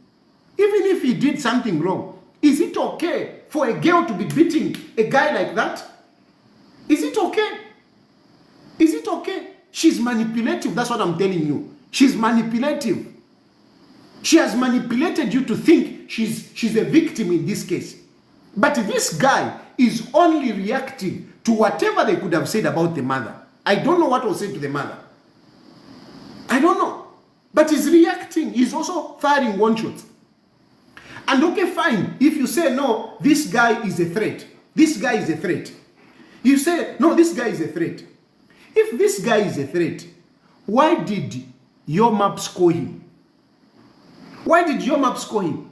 even if he did something wrong, is it okay for a girl to be beating a guy like that? Is it okay? Is it okay? She's manipulative, that's what I'm telling you. She's manipulative. She has manipulated you to think she's a victim in this case. But this guy is only reacting to whatever they could have said about the mother. I don't know what was said to the mother. I don't know. But he's reacting. He's also firing one shot. And okay, fine. If you say, no, this guy is a threat. This guy is a threat. You say, no, this guy is a threat. If this guy is a threat, why did your maps call him? Why did your maps call him?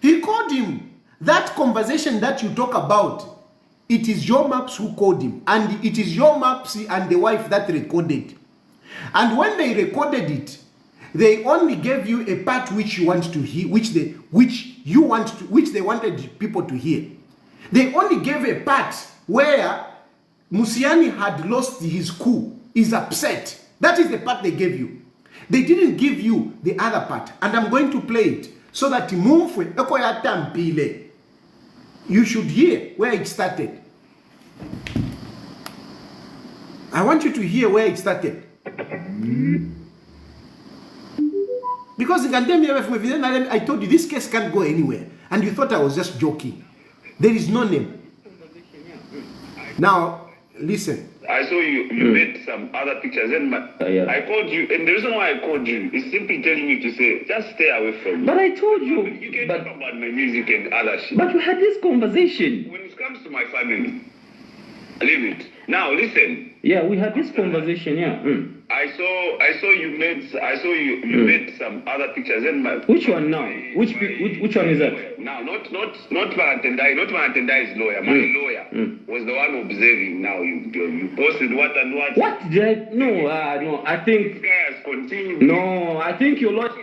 He called him. That conversation that you talk about, it is your maps who called him. And it is your maps and the wife that recorded. And when they recorded it, they only gave you a part which you want to hear, which they wanted people to hear. They only gave a part where Musiani had lost his cool, is upset. That is the part they gave you. They didn't give you the other part. And I'm going to play it so that you should hear where it started. I want you to hear where it started. Because I told you this case can't go anywhere. And you thought I was just joking. There is no name. Now, listen. I saw you made some other pictures and I called you, and the reason why I called you is simply telling you to say, just stay away from me. But I told you. You can talk about my music and other shit. But we had this conversation. When it comes to my family, leave it. Now listen. Yeah, we had this conversation, yeah. I saw you made some other pictures and Which one now? Which one is that? Now not Valentendai, not Valentendai's lawyer. My lawyer was the one observing. Now you posted what and what. What did I? No, I think. This guy has continued. No, I think you're not.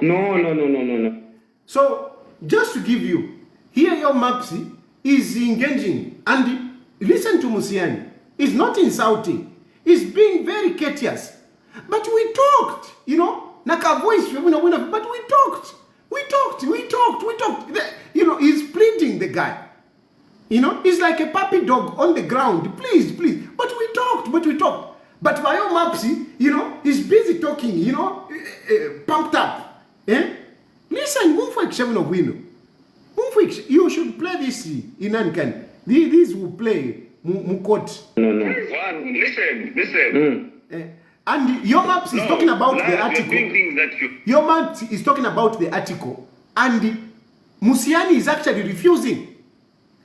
No. So just to give you, here your Mapsi is engaging and listen to Musiani. He's not insulting. He's being very courteous. But we talked, you know. naka voice, but we talked. You know, he's pleading, the guy. You know, he's like a puppy dog on the ground. Please. But we talked. But Mayo Mapsi, you know, he's busy talking, you know, pumped up. Eh? Listen, you should play this in Ankan. These will play Mukot. No. One, listen. And your maps is talking about the article. Things that Your map is talking about the article. And Musiani is actually refusing.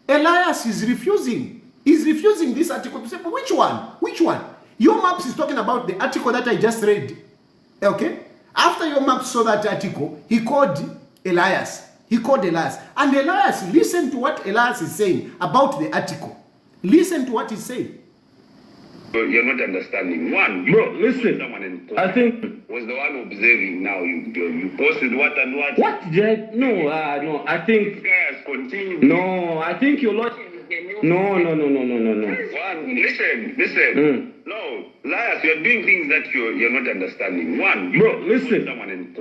Elias is refusing. He's refusing this article. Which one? Your maps is talking about the article that I just read. Okay? After your map saw that article, he called Elias. And Elias, listen to what Elias is saying about the article. Listen to what he's saying. You're not understanding. One, Bro, listen. I think was the one observing. Now you posted what and what. What did I? No. I think. This guy has continued. No, I think you're not. No. One, listen. No, liars, you're doing things that you're not understanding. One, you Bro, listen.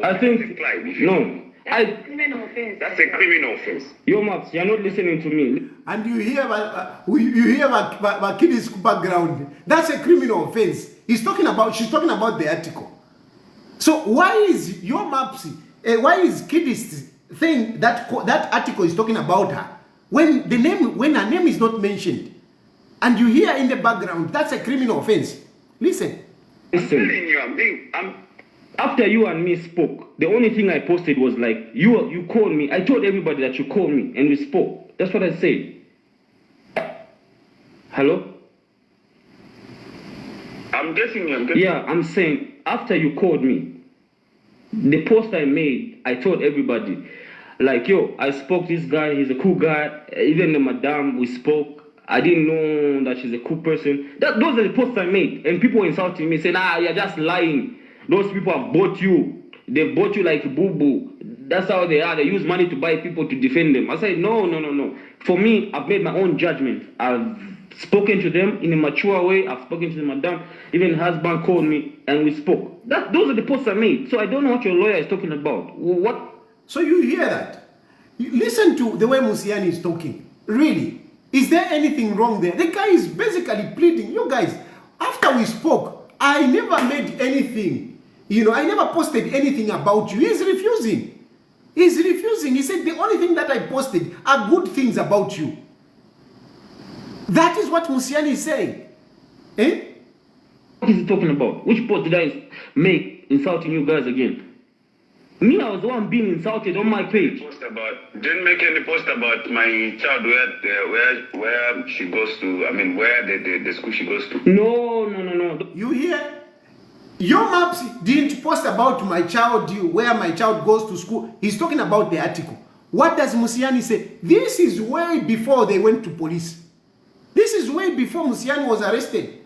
I think no. That's a criminal offense. Your maps, you're not listening to me. And you hear my kid's background. That's a criminal offense. She's talking about the article. So why is your maps? Why is Kidst saying that article is talking about her when her name is not mentioned? And you hear in the background, that's a criminal offense. Listen. I'm telling you, After you and me spoke, the only thing I posted was like, you called me. I told everybody that you called me and we spoke. That's what I said. Hello? I'm getting you. Yeah, I'm saying, after you called me, the post I made, I told everybody, like, yo, I spoke to this guy, he's a cool guy. Even the madam, we spoke. I didn't know that she's a cool person. Those are the posts I made. And people insulting me, saying, you're just lying. Those people have bought you. They bought you like boo-boo. That's how they are. They use money to buy people to defend them. I said, no. For me, I've made my own judgment. I've spoken to them in a mature way. I've spoken to the madam. Even husband called me and we spoke. Those are the posts I made. So I don't know what your lawyer is talking about. What? So you hear that? Listen to the way Musiani is talking. Really? Is there anything wrong there? The guy is basically pleading. You guys, after we spoke, I never made anything. You know, I never posted anything about you. He's refusing. He said the only thing that I posted are good things about you. That is what Musiani is saying. Eh? What is he talking about? Which post did I make insulting you guys again? Me, I was the one being insulted on my page. Didn't make any post about my child where she goes to. I mean, where the school she goes to. No. You hear? Your maps didn't post about my child, where my child goes to school. He's talking about the article. What does Musiani say? This is way before they went to police. This is way before Musiani was arrested.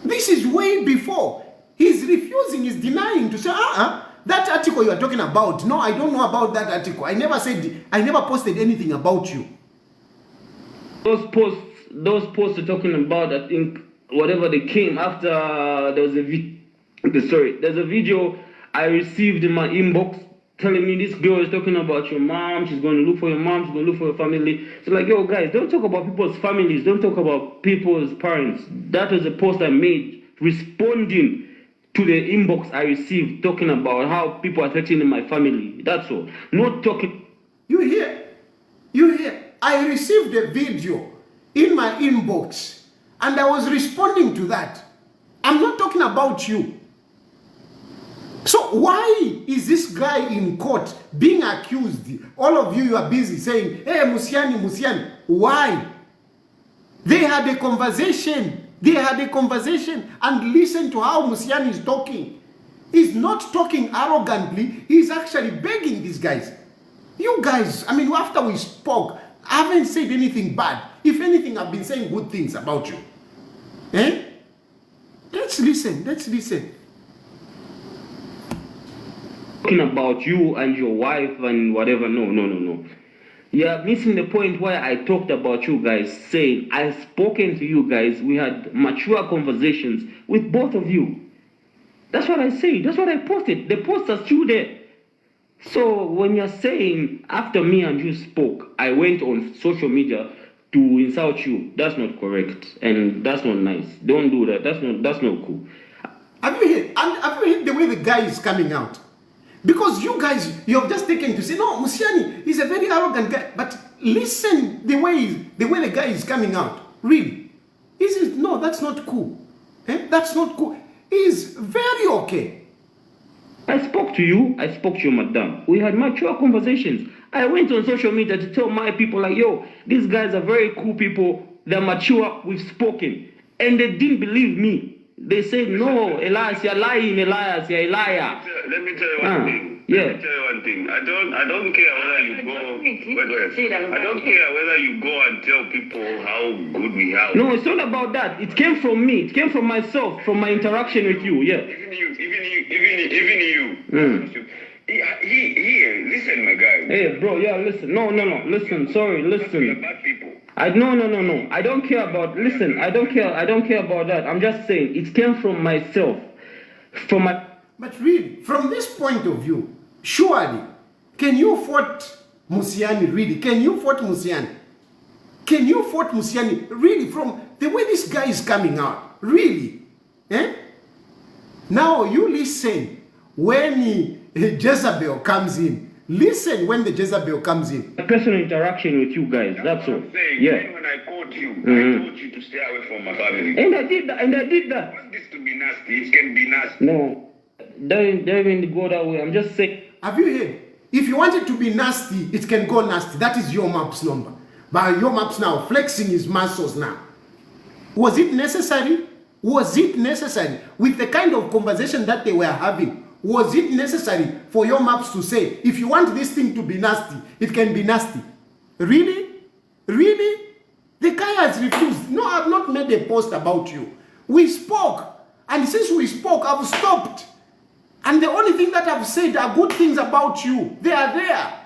This is way before. He's refusing, he's denying to say, that article you are talking about. No, I don't know about that article. I never posted anything about you. Those posts are talking about, I think, whatever they came after there's a video I received in my inbox telling me this girl is talking about your mom, she's going to look for your mom, she's going to look for your family. So like, yo guys, don't talk about people's families, don't talk about people's parents. That was a post I made responding to the inbox I received talking about how people are threatening my family. That's all. Not talking. You hear? I received a video in my inbox and I was responding to that. I'm not talking about you. So why is this guy in court being accused? All of you are busy saying, hey, Musiani. Why? They had a conversation. And listen to how Musiani is talking. He's not talking arrogantly. He's actually begging these guys. You guys, I mean, after we spoke, I haven't said anything bad. If anything, I've been saying good things about you. Eh? Let's listen. Talking about you and your wife and whatever. No. You're missing the point where I talked about you guys, saying I've spoken to you guys. We had mature conversations with both of you. That's what I say. That's what I posted. The posts are still there. So when you're saying after me and you spoke, I went on social media to insult you, that's not correct, and that's not nice. Don't do that. That's not cool. Have you heard the way the guy is coming out? Because you guys, you have just taken to say, no, Musiani is a very arrogant guy. But listen, the way the guy is coming out, really, no, that's not cool. That's not cool. He's very okay. I spoke to you, madam. We had mature conversations. I went on social media to tell my people, like, yo, these guys are very cool people. They're mature. We've spoken. And they didn't believe me. They said, no, Elias, you're lying, Elias, you're a liar. Let me tell you one thing. Yeah. Let me tell you one thing. I don't care whether you go. Wait. I don't care whether you go and tell people how good we have. No, it's not about that. It came from me. It came from myself, from my interaction with you. Yeah. Even you. Listen, my guy. Hey, bro. Yeah, listen. No. Listen. Sorry. Listen. We are bad people. No. I don't care about. Listen. I don't care about that. I'm just saying it came from myself, from my. But really, from this point of view, surely, can you fault Musiani? Really, can you fault Musiani? Can you fault Musiani? Really, from the way this guy is coming out, really, Now you listen when Jezebel comes in. Listen when the Jezebel comes in. A personal interaction with you guys. That's all. Yeah. When I called you, I told you to stay away from my family. And I did that. I want this to be nasty. It can be nasty. No. Don't even go that way. I'm just saying. Have you heard? If you want it to be nasty, it can go nasty. That is your map's number. But your map's now flexing his muscles now. Was it necessary? Was it necessary? With the kind of conversation that they were having, was it necessary for your maps to say, if you want this thing to be nasty, it can be nasty? Really? Really? The guy has refused. No, I've not made a post about you. We spoke. And since we spoke, I've stopped. And the only thing that I've said are good things about you. They are there.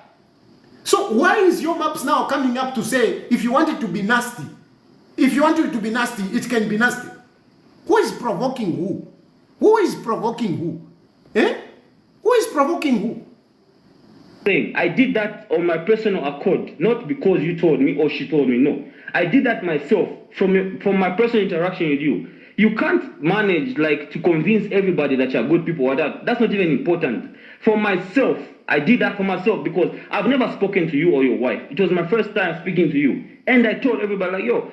So why is your maps now coming up to say, if you want it to be nasty, if you want it to be nasty, it can be nasty? Who is provoking who? Who is provoking who? Who is provoking who? I did that on my personal accord, not because you told me or she told me. No, I did that myself from my personal interaction with you. You can't manage to convince everybody that you're good people or that. That's not even important. For myself, I did that for myself because I've never spoken to you or your wife. It was my first time speaking to you. And I told everybody, yo,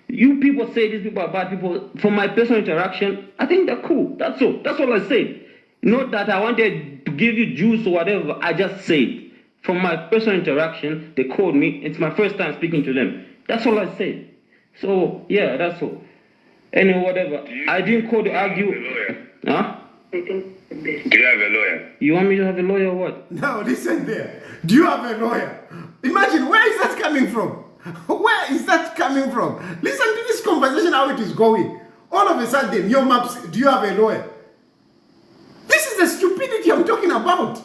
you people say these people are bad people. From my personal interaction, I think they're cool. That's all. That's all I said. Not that I wanted to give you juice or whatever. I just said. From my personal interaction, they called me. It's my first time speaking to them. That's all I said. So, yeah, that's all. Anyway, whatever. I didn't call to argue. Huh? Do you have a lawyer? You want me to have a lawyer or what? No, listen there. Do you have a lawyer? Imagine, where is that coming from? Where is that coming from? Listen to this conversation, how it is going. All of a sudden, your maps, do you have a lawyer? This is the stupidity I'm talking about.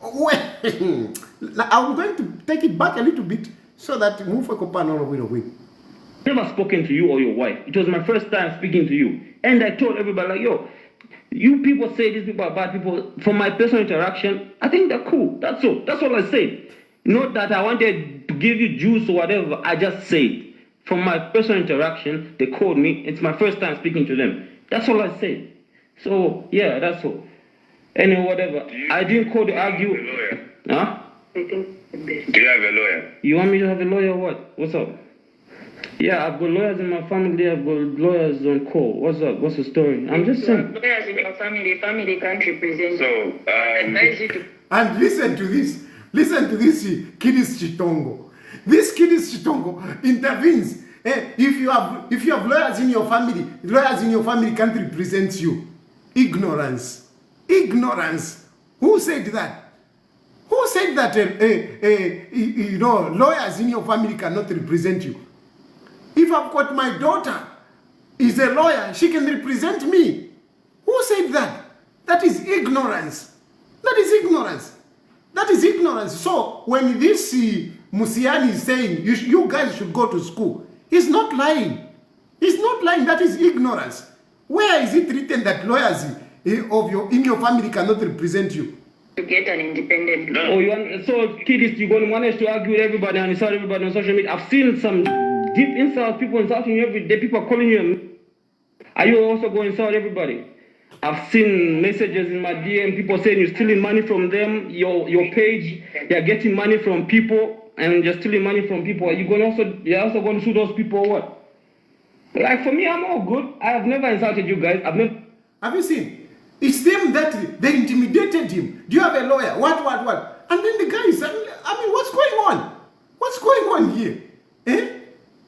I'm going to take it back a little bit so that move for Kopano win. Never spoken to you or your wife. It was my first time speaking to you. And I told everybody, yo, you people say these people are bad people. From my personal interaction, I think they're cool. That's all. That's all I said. Not that I wanted to give you juice or whatever. I just said. From my personal interaction, they called me. It's my first time speaking to them. That's all I said. So, yeah, that's all. Anyway, whatever. I didn't call to argue. Huh? Do you have a lawyer? You want me to have a lawyer or what? What's up? Yeah, I've got lawyers in my family. I've got lawyers on call. What's up? What's the story? I'm just saying. Lawyers in your family can't represent. So, and listen to this. Listen to this Kidst Chitongo. This Kidst Chitongo intervenes. If you have lawyers in your family can't represent you. Ignorance. Ignorance. Who said that? Who said that lawyers in your family cannot represent you? If I've got my daughter is a lawyer, she can represent me. Who said that? That is ignorance. That is ignorance. That is ignorance. So when this Musiani is saying you guys should go to school, he's not lying. He's not lying. That is ignorance. Where is it written that lawyers in your family cannot represent you. To get an independent. Oh, so Kidst, you're going to manage to argue with everybody and insult everybody on social media. I've seen some deep insults, people insulting you every day, people are calling you. Are you also going to insult everybody? I've seen messages in my DM, people saying you're stealing money from them, your page, they're getting money from people, and you're stealing money from people. Are you you're also going to sue those people or what? Like, for me, I'm all good. I have never insulted you guys. Have you seen? It's them that they intimidated him. Do you have a lawyer? What? And then the guy is, I mean, what's going on? What's going on here?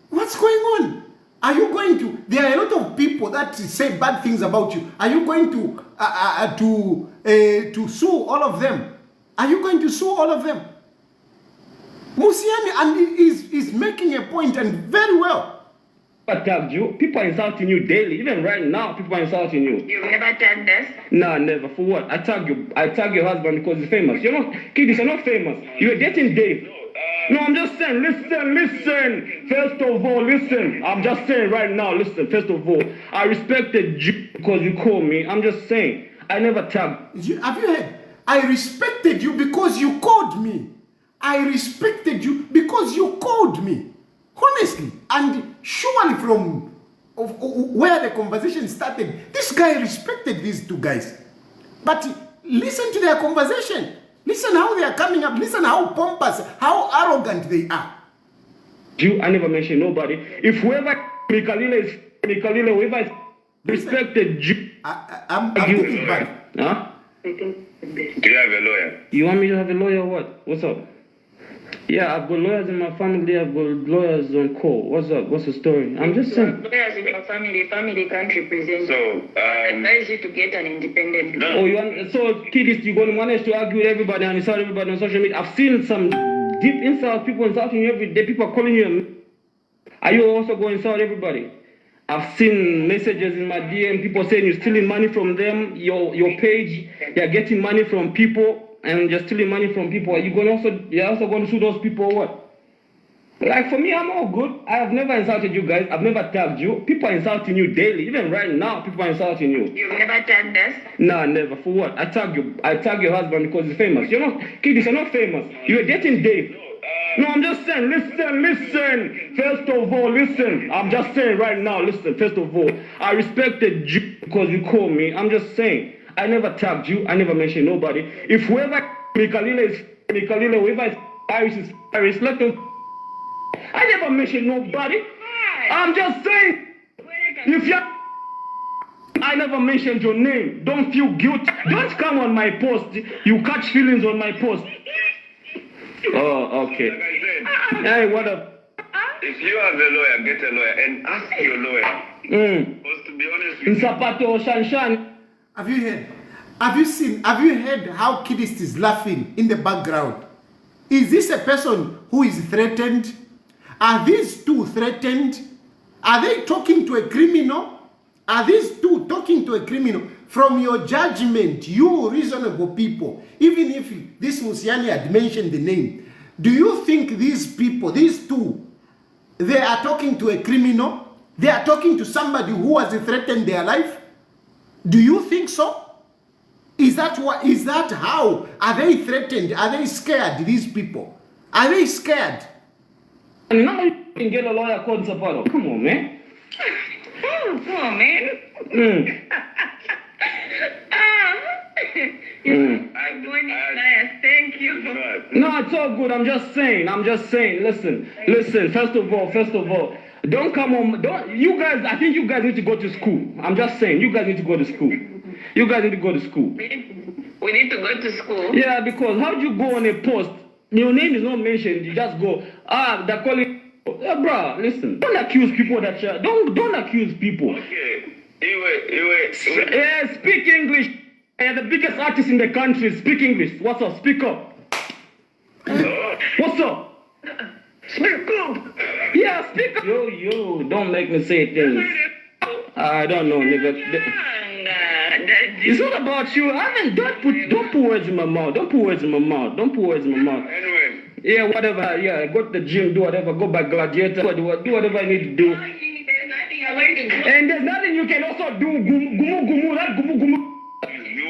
What's going on? Are you going to, there are a lot of people that say bad things about you. Are you going to sue all of them? Are you going to sue all of them? Musiani and is making a point, and very well. I tagged you. People are insulting you daily. Even right now, people are insulting you. You've never tagged us? No, never. For what? I tag you. I tag your husband because he's famous. You're not, Kidst, you're not famous. You're dating Dave. No, I'm just saying, listen. First of all, listen. I'm just saying right now, listen. First of all, I respected you because you called me. I'm just saying, I never tagged. Have you heard? I respected you because you called me. I respected you because you called me. Honestly, and surely from where the conversation started, this guy respected these two guys. But listen to their conversation. Listen how they are coming up. Listen how pompous, how arrogant they are. I never mentioned nobody. If whoever Mikalile, whoever is respected you. I'm thinking back. Huh? Do you have a lawyer? You want me to have a lawyer or what? What's up? Yeah, I've got lawyers in my family. I've got lawyers on call. What's up? What's the story? I'm just saying. Lawyers in your family can't represent. So, I advise you to get an independent. No. Oh, so Kidst, you're going to manage to argue with everybody and insult everybody on social media. I've seen some deep insults, people insulting you every day, people are calling you. Are you also going to insult everybody? I've seen messages in my DM, people saying you're stealing money from them, your page, they're getting money from people. And you're stealing money from people. You're also going to sue those people or what? Like, for me, I'm all good. I have never insulted you guys. I've never tagged you. People are insulting you daily. Even right now, people are insulting you. You've never tagged us? No, never. For what? I tag you. I tag your husband because he's famous. You're not, Kidst, you're not famous. You're dating Dave. No, I'm just saying, listen. First of all, listen. I'm just saying right now, listen. First of all, I respected you because you called me. I'm just saying. I never tagged you. I never mentioned nobody. If whoever Mikalile is Mikalile, whoever is Irish, let them. I never mentioned nobody. I'm just saying. If you, I never mentioned your name. Don't feel guilty. Don't come on my post. You catch feelings on my post. Oh, okay. Like I said, Hey, what up? if you have a lawyer, get a lawyer and ask your lawyer. Because to be honest with you, Nsapato Shanshan. Have you heard? Have you heard how Kidst is laughing in the background? Is this a person who is threatened? Are these two threatened? Are they talking to a criminal? Are these two talking to a criminal? From your judgment, you reasonable people, even if this Musiani had mentioned the name, do you think these people, these two, they are talking to a criminal? They are talking to somebody who has threatened their life? Do you think so? Is that what? Is that how? Are they threatened? Are they scared, these people? Are they scared? And now you can get a lawyer called Nsapato. Come on, man. Come on, man. I'm going to thank you. No, it's all good. I'm just saying. Listen. First of all, don't come on. You guys, I think you guys need to go to school. I'm just saying, you guys need to go to school. You guys need to go to school. We need to go to school. Yeah, because how do you go on a post? Your name is not mentioned. You just go, they're calling. Yeah, bro, listen. Don't accuse people that you don't accuse people. okay, anyway. Yeah, speak English. And the biggest artist in the country, speak English. What's up? Speak up. What's up? Speak up. Yeah, speak up. Yo, don't make me say things. I don't know, nigga. It's not about you. I mean, don't put words in my mouth. Don't put words in my mouth. Anyway. Yeah, whatever. Yeah, go to the gym, do whatever. Go by Gladiator. Do whatever I need to do. There's nothing you're going to do. And there's nothing you can also do. Gumu. That gumu.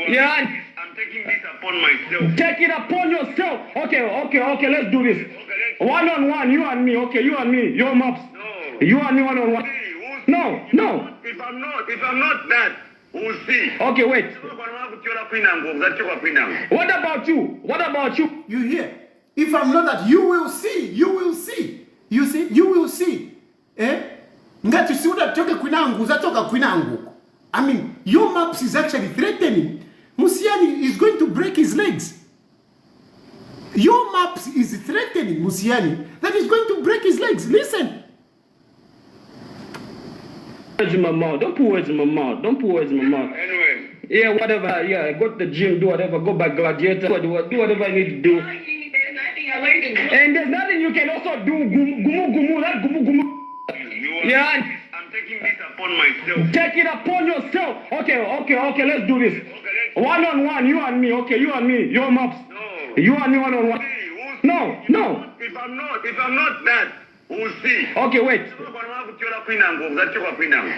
Yeah. I'm taking this upon myself. Take it upon yourself. Okay, let's do this. One on one, you and me, okay, you and me, your maps. No. You and me one on one. See, we'll see. No. If I'm not that, we'll see. Okay, wait. What about you? You hear? If I'm not that, you will see. You will see. You see? You will see. Ngati si utatoka kwinangu, uzatoka kwinangu. I mean, your maps is actually threatening. Musiani is going to break his legs. Your maps is threatening Musiani that is going to break his legs. Listen. Words in my mouth. Don't put words in my mouth. Anyway. Yeah, whatever. Yeah, go to the gym, do whatever. Go back gladiator. Do whatever you need to do. There's nothing I learned in school. And there's nothing you can also do. Gumu. That gumu. Yeah. I'm taking this upon myself. Take it upon yourself. Okay, let's do this. One on one, you and me, okay, you and me, your maps. No. You and me one on one. See, we'll see. No. If I'm not that, we'll see. Okay, wait.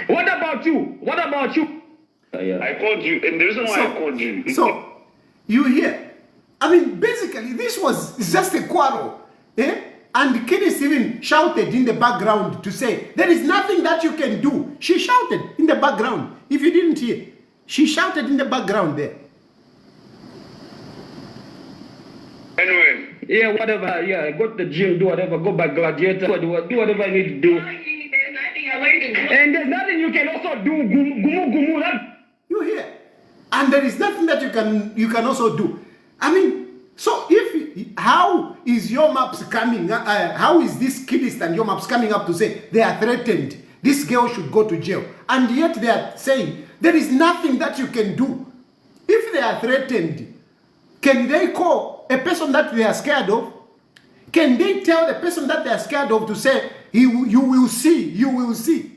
What about you? I called you, and the reason why I called you. So, you hear? I mean, basically, this was just a quarrel. And Kidst even shouted in the background to say, there is nothing that you can do. She shouted in the background. If you didn't hear, she shouted in the background there. Anyway. Yeah, whatever. Yeah, go to the gym, do whatever. Go back gladiator. Do whatever you need to do. There's nothing I learned in school. And there's nothing you can also do. Gumu. That. You hear? And there is nothing that you can also do. I mean, so how is your maps coming? How is this Kidst and your maps coming up to say they are threatened? This girl should go to jail, and yet they are saying there is nothing that you can do. If they are threatened, can they call a person that they are scared of? Can they tell the person that they are scared of to say, you will see?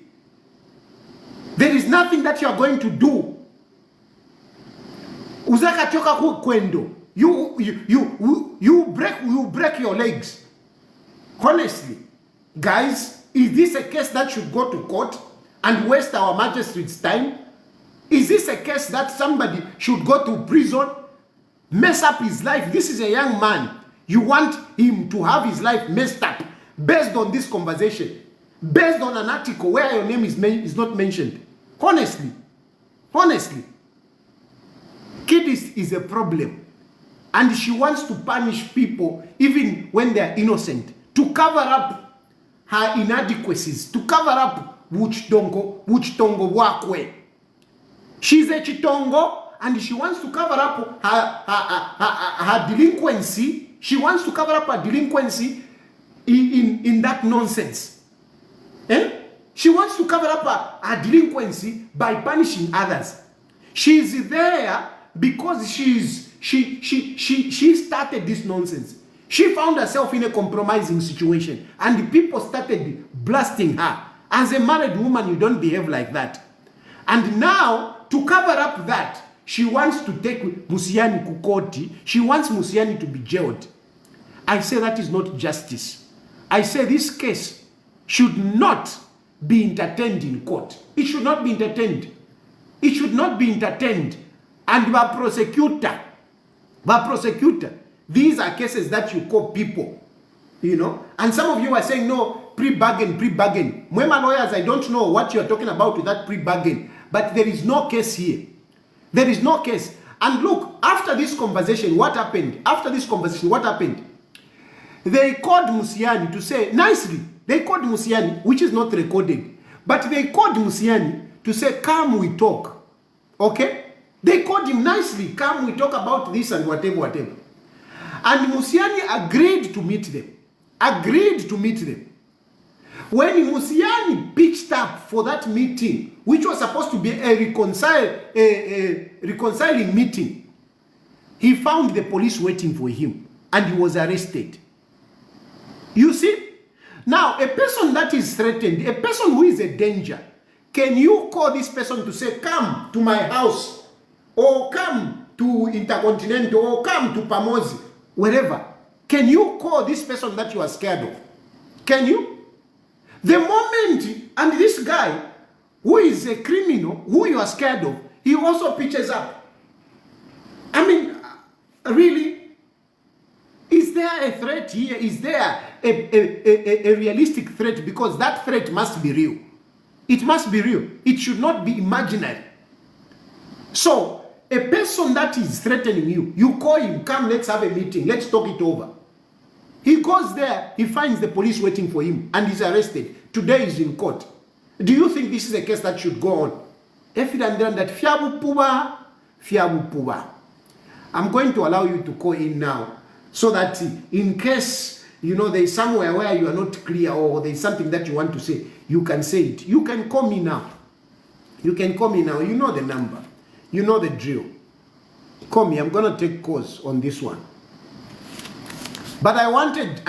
There is nothing that you are going to do. Uzaka choka kwendo. You break your legs. Honestly, guys, is this a case that should go to court and waste our magistrates' time? Is this a case that somebody should go to prison, mess up his life? This is a young man. You want him to have his life messed up based on this conversation, based on an article where your name is not mentioned. Honestly, Kidst is a problem. And she wants to punish people even when they are innocent, to cover up her inadequacies, to cover up Wuchitongo wakwe. She's a chitongo and she wants to cover up her delinquency. She wants to cover up her delinquency in that nonsense. She wants to cover up her delinquency by punishing others. She's there because she started this nonsense. She found herself in a compromising situation and the people started blasting her. As a married woman, you don't behave like that. And now, to cover up that, she wants to take Musiani kukoti. She wants Musiani to be jailed. I say that is not justice. I say this case should not be entertained in court. It should not be entertained. It should not be entertained. And by prosecutor, these are cases that you call people, you know. And some of you are saying, no, pre-bargain. Mwema lawyers, I don't know what you're talking about with that pre-bargain. But there is no case here. There is no case. And look, after this conversation, what happened? They called Musiani to say, nicely, they called Musiani, which is not recorded. But they called Musiani to say, come we talk. Okay? They called him nicely, come we talk about this and whatever. And Musiani agreed to meet them. When Musiani pitched up for that meeting, which was supposed to be a reconciling meeting, he found the police waiting for him and he was arrested. You see? Now, a person that is threatened, a person who is a danger, can you call this person to say, come to my house, or come to Intercontinental, or come to Pamozi, wherever? Can you call this person that you are scared of? Can you? The moment, and this guy, who is a criminal, who you are scared of, he also pitches up. I mean, really, is there a threat here? Is there a realistic threat? Because that threat must be real. It must be real. It should not be imaginary. So, a person that is threatening you, you call him, come, let's have a meeting, let's talk it over. He goes there, he finds the police waiting for him, and he's arrested. Today he's in court. Do you think this is a case that should go on? If it and then that fiabu puba. I'm going to allow you to call in now, so that in case, you know, there's somewhere where you are not clear or there's something that you want to say, you can say it. You can call me now. You can call me now. You know the number. You know the drill. Call me. I'm going to take calls on this one. But I wanted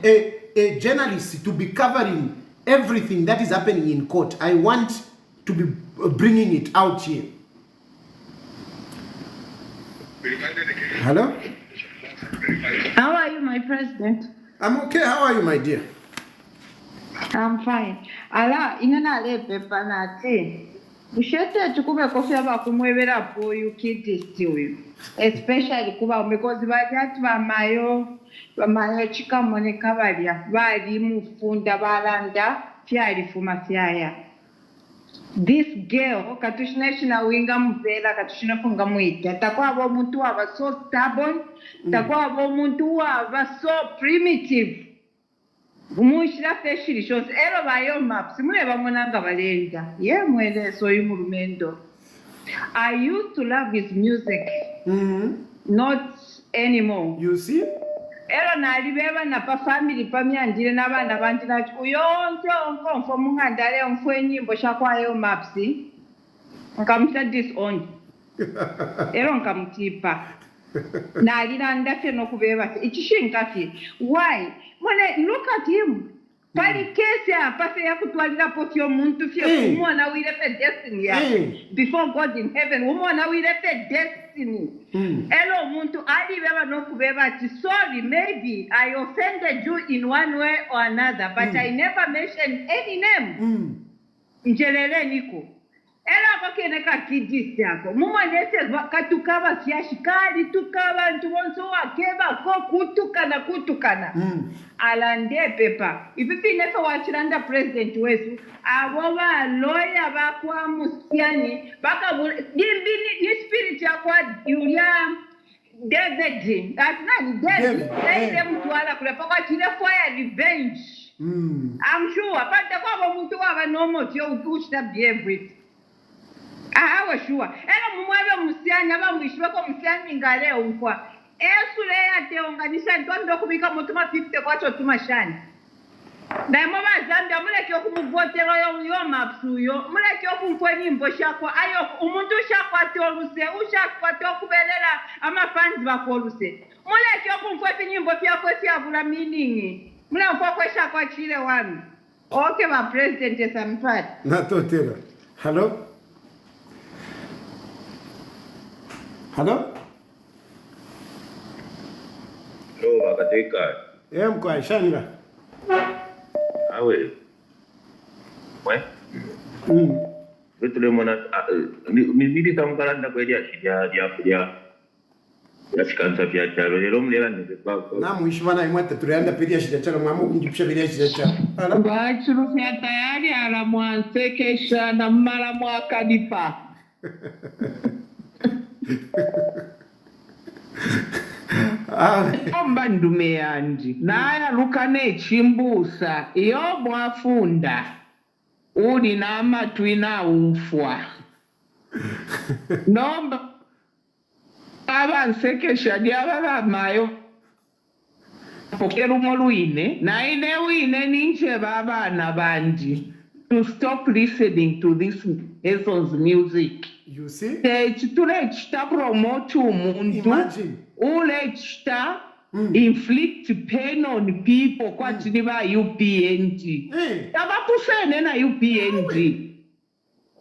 a journalist to be covering everything that is happening in court. I want to be bringing it out here. Hello? How are you, my president? I'm okay. How are you, my dear? I'm fine. Ala, ingana le pepa na te. Ushete chukube kofi aba kumwebera po you Kidst you. Especially kuba because bajati ba mayo chika moneka balia. Bali mufunda balanda fyali fuma fyaya. This girl katushina winga mvela katushina funga mwita. Takwa abo muntu aba so stubborn. Takwa abo muntu aba so primitive. Umushira feshiri shows ero bayo maps muleba monanga balenda ye mwele so yumurumendo. I used to love his music, not anymore. You see? Ero nalibeba na pa family pamyanjire n'abana bandi nacho uyonke onko mungandale onfo enyimbo shakwayo maps nkamsha disown ero nkamtipa nalira ndafe nokubeba ikishinkaki. Why? When look at him, pali kesi apase ya kutwalira poti omuntu fye umwana wirefe destiny before God in heaven umwana wirefe destiny. Elo muntu ali beba nokubeba ati sorry, maybe I offended you in one way or another, but I never mentioned any name. Njelele niko ela bakene ka Kidst yako mumwanese katukaba kyashikali tukaba ntu bonso wakeba ko kutukana alande pepa ififine fa wachiranda president wesu abo ba lawyer bakwa musiani baka dimbini ni spirit yakwa yulia David that's not David they mtwala kule kwa kile fire revenge. I'm sure apata kwa muntu waba nomo tyo ukushita behave. I was sure. Ela mumwebe musiani abamwishiwe ko musiani ngale umkwa. Esule ya teonganisha ntondo kubika mutuma 50 kwacho tumashani. Na mama Zambia muleke okumuvotero yo mapsuyo. Muleke okumfwe nyimbo shakwa ayo umuntu shakwa toluse ushakwa tokubelela amafans bakoluse. Muleke okumfwe nyimbo pyakwe syavula meaning. Mula mfwa shakwa chile wami. Okay, my president is amfati. Natotera. Hello? Hello? Hello, Bakateka. Mkwa Shanga. Awe. Ouais. Vitule mona ni vidi tamkaranda kwa dia yasikanza vya charo lero mlera ndebako. Na muishimana imwete tulianda pedia shida charo mwamu kunjipsha pedia shida charo. Bachuru ya tayari ala mwansekesha na mara mwaka dipa. Omba ndume yandi naya lukane chimbusa iyo mwafunda uli na amatwi na umfwa nomba abansekesha dyababa mayo pokera umoluine na ine wine ninje babana bandi to stop listening to this person's music. You see? Tule chita promote umuntu. Imagine. Ule chita inflict pain on people kwa chini ba UPNG. Tabapusene na UPNG.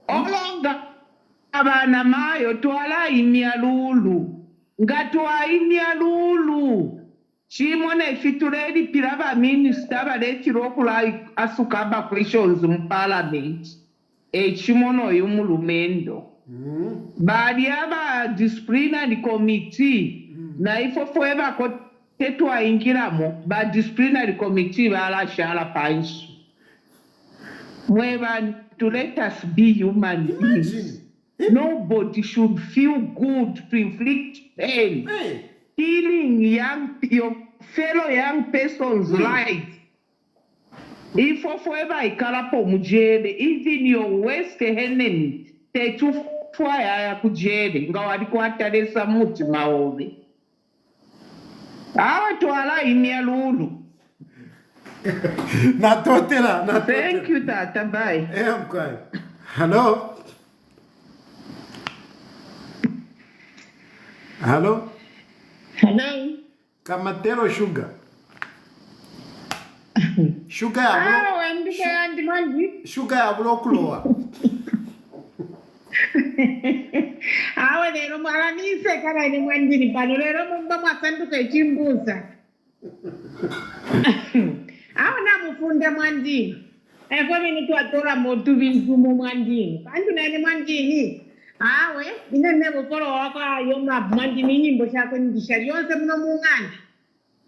Olonga abana mayo twala imyalulu. Ngatwa imyalulu. Chimone fituredi piraba minister baleti rokula asukaba questions mu parliament. Chimono yumulumendo. bali aba disciplinary committee na ifo forever ko tetwaingiramo ba disciplinary committee balashala pansi mweba to let us be human beings. Nobody should feel good to inflict pain, killing your fellow young person's life. If forever ikalapo mujele, even your worst enemy, tetufaya ya kujele, ngawadi kuatalesa muti maobe. Awa tuwala imia lulu. Natotela. Thank you, Tata. Bye. I'm quiet. Hello? Hello? Hello. Kamatero sugar. Sugar ya kuloa. Awe lero mwana nise kana ni mwandini pano lero mumba mwasanduka chimbuza. Awe na mufunda mwandini. Kwa mimi tuatora motu vingumu mwandini. Kandu na ni mwandini. Awe ine nebo koro waka yoma mwandini nyimbo chako ndishari yonse muno mungani.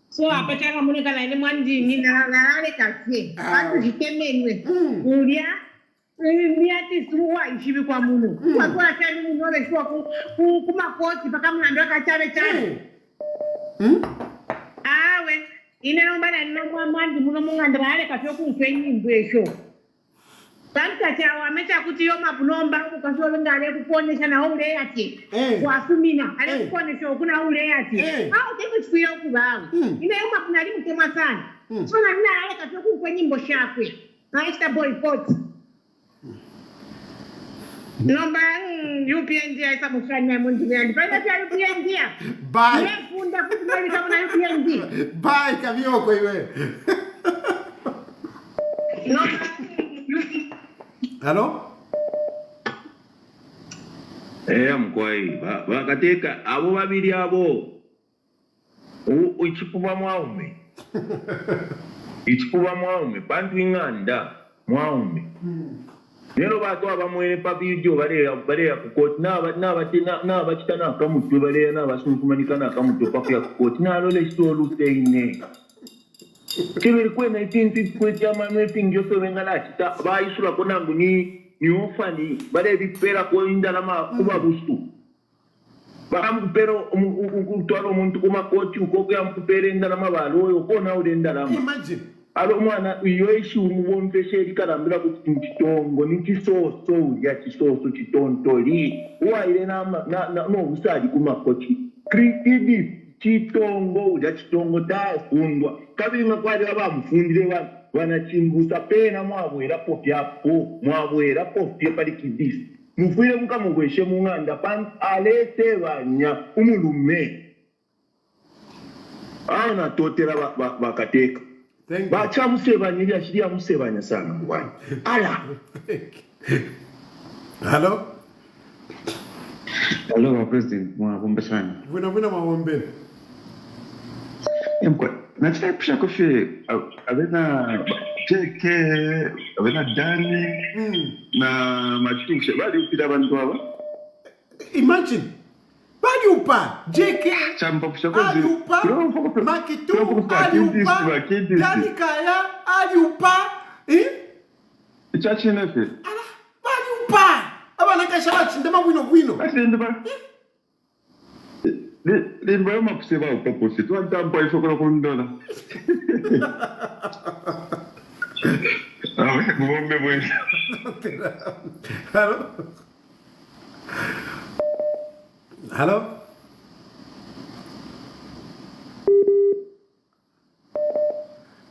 So apachaka mune kana ni mwandini na ale kasi. Kandu jitemenwe. Ulia miati suwa ishibi kwa munu. Kwa chani munore shua kumakoti paka mnando kachave chani. Awe ine nombana nomwa mwandi muno mungandira ale kasi okufenyi mbwesho. Kanta chawa amecha kuti yoma bunomba ukasolo ngale kuponesha na ule yati. Wasumina ale kuponesha kuna ule yati. Au tebe chikuya okubawe. Ine yoma kunali mutema sana. So na nina ale kasi okufenyi mbo shakwe. Na esta boycott. Nomba UPND aisa mufanya ya mundi ya ndipenda pia UPND ya. Bye. Nefunda kutumeli kama na UPND. Bye kavyoko iwe. Nomba Hello? Mkwai bakateka abo babiri abo ichipuba mwaume bantu inganda mwaume lero bato abamwene pabijo baleya kukoti n'abakitana akamutwe baleya n'abasumfumanikana akamutwe pakuya kukoti n'alole ekitoluteine kibiri kwe 1950 y'amameping yose bengalakita bayisulako nangu ni ofani bale bipera ko indalama kuba bustu bakamupera ukutwala omuntu kumakoti uko kuyamupera indalama baloyo kona ule indalama. Imagine. Alo mwana iyo ishuru womfeshe likalambira kuti chitongo ni chisoso ya chisoso chitontoli waile no usali kumakoti kritidi chitongo ya chitongo tafundwa kabinga kwali abamufundire wanachimbusa pena mwabwera popya pali Kidst mufire mukamugweshe munganda pan alete banya umulume ana totera bakateka. Bacha musebanya yashiriya musebanya sana bwana. Ala. Hello? Hello, President. Mwabombe sana. Vuna mwawombeni. Mkwa, nataka pisha kofi abena cheke, abena dani na matushe. Bali upida abantu aba? Imagine. Bali upa, JK, ali upa, Makitu, ali upa, Dani Kaya, ali upa, Chachi nefe. Bali upa. Aba nakashala chindema bwino. Basi ndeba. Limba yoma kuseba upaposi. Tuwa tampa isokolo kundola. Awe, mwombe mwenye. Hello? Hello?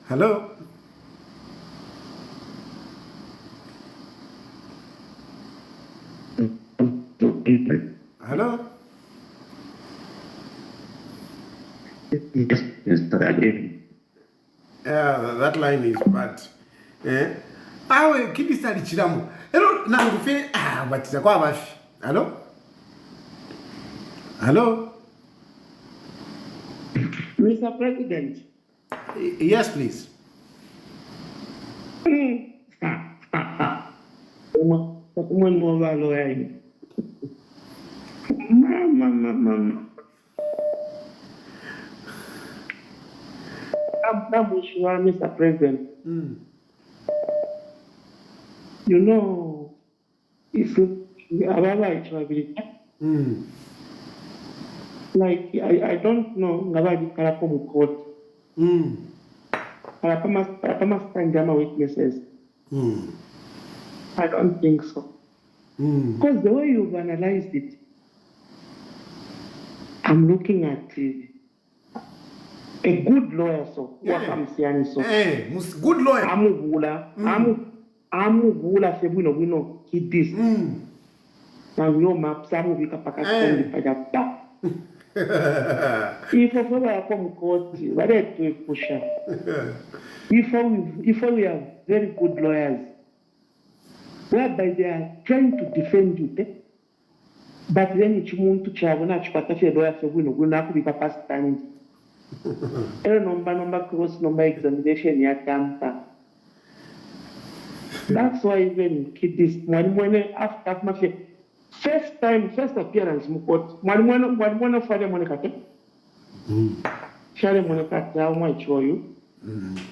Hello? Hello? Yeah, that line is bad. Awe Kidst alichiramu. Hello, nangufe batiza kwa bafi. Hello? Hello? Mr. President. Yes, please. Mr. President. You know, it's like I don't know Ngabadi Karapomu court. Karapama stand witnesses. I don't think so. Because the way you've analyzed it, I'm looking at a good lawyer, so what I'm saying so. Good lawyer. Amuvula sebuno wino Kidst. Now your maps amuvika pakati pajapta. If I come court, what are to push up? If we have very good lawyers, whereby they are trying to defend you, but then it's moon to travel, not to put a lawyer for winner, will not be papa stand. Number cross number examination, ya tampa. That's why even Kidst, when after my first appearance, one father Monica. Share Monica, how much show you?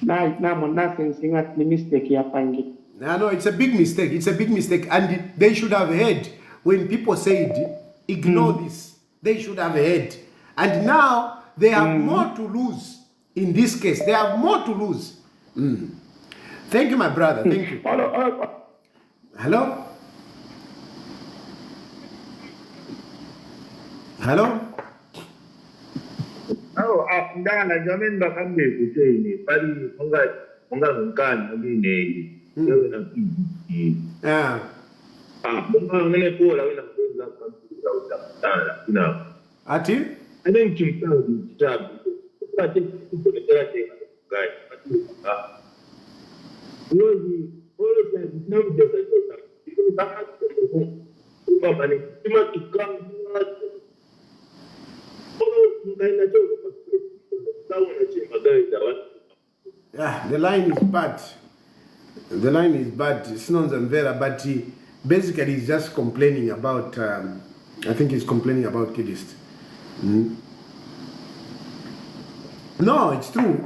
Now, nothing, sing at the mistake here, Pangi. No, it's a big mistake. It's a big mistake. And they should have heard when people said, ignore this. They should have heard. And now they have more to lose in this case. They have more to lose. Thank you, my brother. Thank you. Hello? Hello? Oh, ndana jamin bakambe kucheni pali monga nkani ndine yewe na kiji. Monga ngene kola wena kuza kampira utapana ina. Ati? Ane mchimtao kitabu. Kati kutoka tena ngai. Yoji all of no yeah, the line is bad. The line is bad. It's not Zanvera, but he basically is just complaining about. I think he's complaining about Kidst. No, it's true.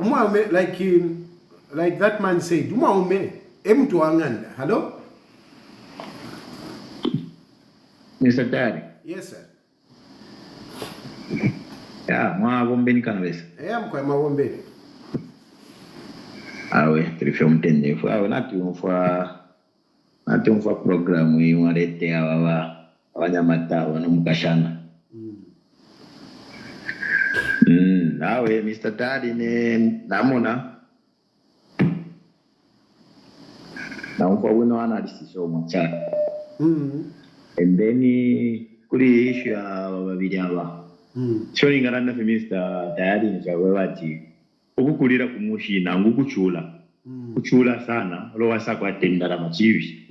Like that man said, hello? Mr. Daddy. Yes, sir. Yeah, Bombeni Canvas. Yeah, I'm quite my Bombeni. Awe, tulifomtende for nothing for program we wanted to wanyamata wanamukashana. Awe, Mr. Daddy ne namona. Now for we know analysis so much. And then kuri issue ya babijamba. Showing around for Mr. Daddy ni chawati. Okukulira kumushina ngukuchula. Kuchula sana lowa sakwa tendara machivi.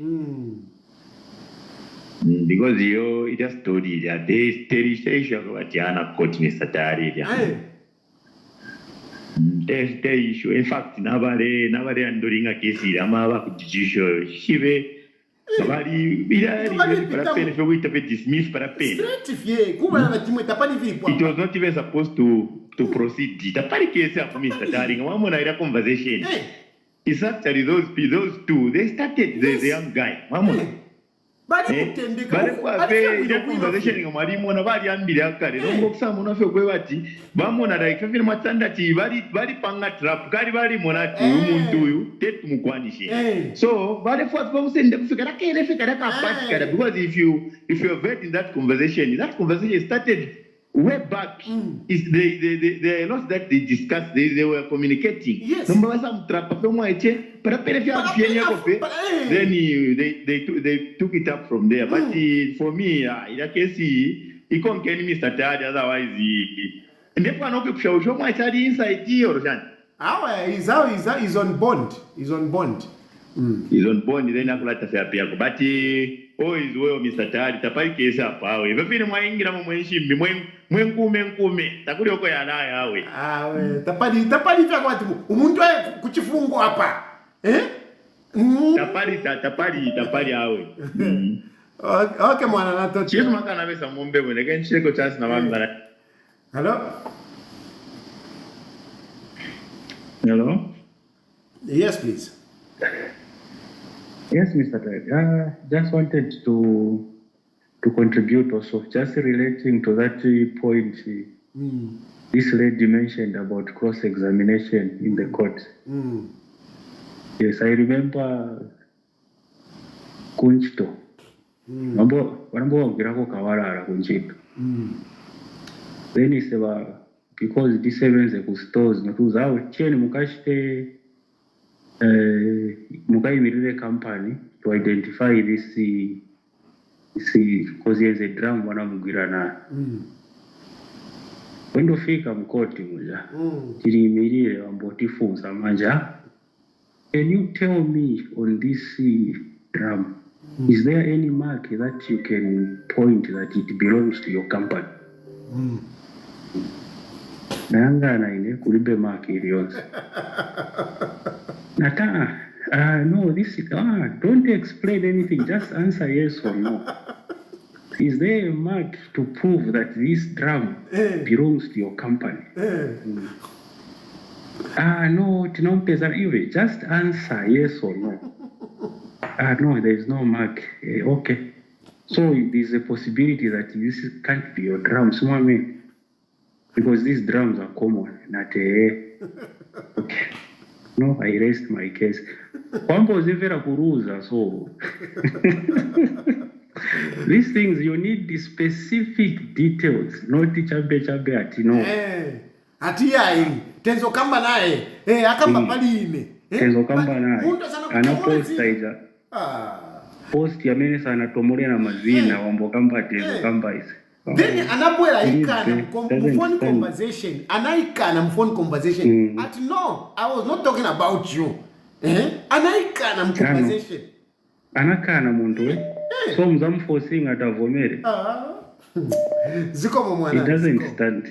Because it has story that they issue kwatiana court Mr. Daddy. There's the issue. In fact, nabare andoringa kesi amaba kujudicial shive. It was not even supposed to proceed. Mr. Daring, one I conversation. It's actually those two. They started the young guy. But conversation marimo bari ambira kare no boksa mona fe kwebati bamona like fe matanda ti bari panga trap kari bari mona ti umuntu uyu tetu mukwanishe so bari for sende kufikira kene fikira ka part kara because if you are vetting that conversation started way back is the lot that they discussed they were communicating number some trap fe mo eche then they took it up from there. But for me, in that case, he can't get Mr. Tadi, otherwise and if I don't show my Tadi inside or he's on bond. He's on bond. He's on bond, then I'm glad to say appear. But oh, is well, Mr. Tadi, Tapari case up. If I've been my Ingram when she be when kume, Takurio Koyana. Tapari, Umuntu Kuchifungo apa. Tapari awe. Okay, mwana natoti. Chiesu makana besa mumbe mwene, ken cheko chance na wanu bana. Hello? Hello? Yes, please. Yes, Mr. Ted. Just wanted to contribute also, just relating to that point this lady mentioned about cross-examination in the court. Yes, I remember Kunchito. Wanambo kawarara Kunchito. Then he said, because this events the custodians, no tu zao cheni mukashite mukayimirire company to identify this because there's a drum wanamugwira na wendofika mkoti muja tirimirire wambotifunza manja, can you tell me on this drum is there any mark that you can point that it belongs to your company? Nanga ine kulibe mark iliyonse. Nata, no, this is, don't explain anything, just answer yes or no. Is there a mark to prove that this drum belongs to your company? No, just answer yes or no. No, there is no mark. Okay. So there's a possibility that this can't be your drum. So I mean, because these drums are common. Not okay. No, I rest my case. Kwambo zivera kuruza, so these things you need the specific details, not chabe ati no. Ati yai, tenzo kamba nae, akamba palime. Tenzo kamba nae, ana posta ija. Post ya mene sana tomore na mazina, wambo kamba tenzo kamba isi. Then anapoela ikana phone conversation, anaikana phone conversation. Ati no, I was not talking about you. Anaikana conversation. Anakana muntu so mzamforcing atavomere. Ziko mwana. It doesn't stand.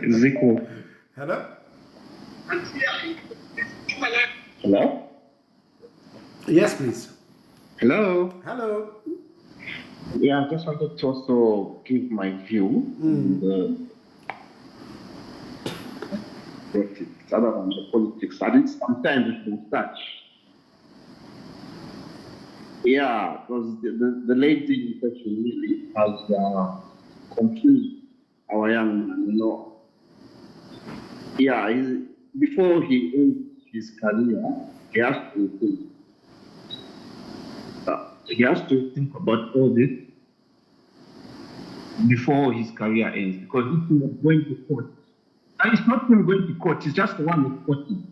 Ziko. Hello? Hello? Yes, please. Hello. Hello. Yeah, I just wanted to also give my view on the politics, other than the politics. I think sometimes it can touch. Yeah, because the lady actually has confused our young man, you know. Yeah, before he ends his career, he has to think. He has to think about all this before his career ends, because if he was going to court, and it's not him going to court, it's just one of courting.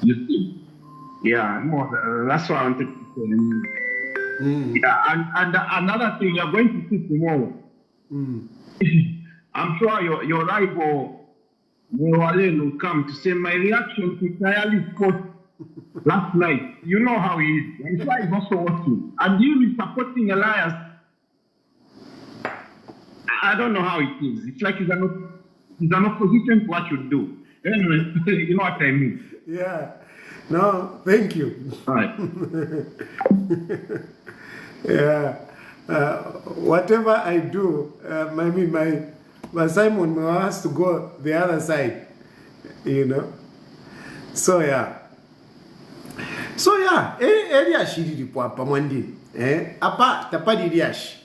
You see? Yeah, no, that's what I wanted to say. Yeah, and another thing, you're going to see tomorrow. I'm sure your rival will come to say my reaction to Kayali's post last night. You know how he is. I'm sure he's also watching. And you is supporting Elias. I don't know how it is. It's like he's an opposition to what you do. Anyway, you know what I mean. Yeah. No, thank you. All right. Yeah. Whatever I do, I mean, my Simon has to go the other side, you know. So yeah. Eliash ilipwapa mwandi. Apa tapadi Eliash.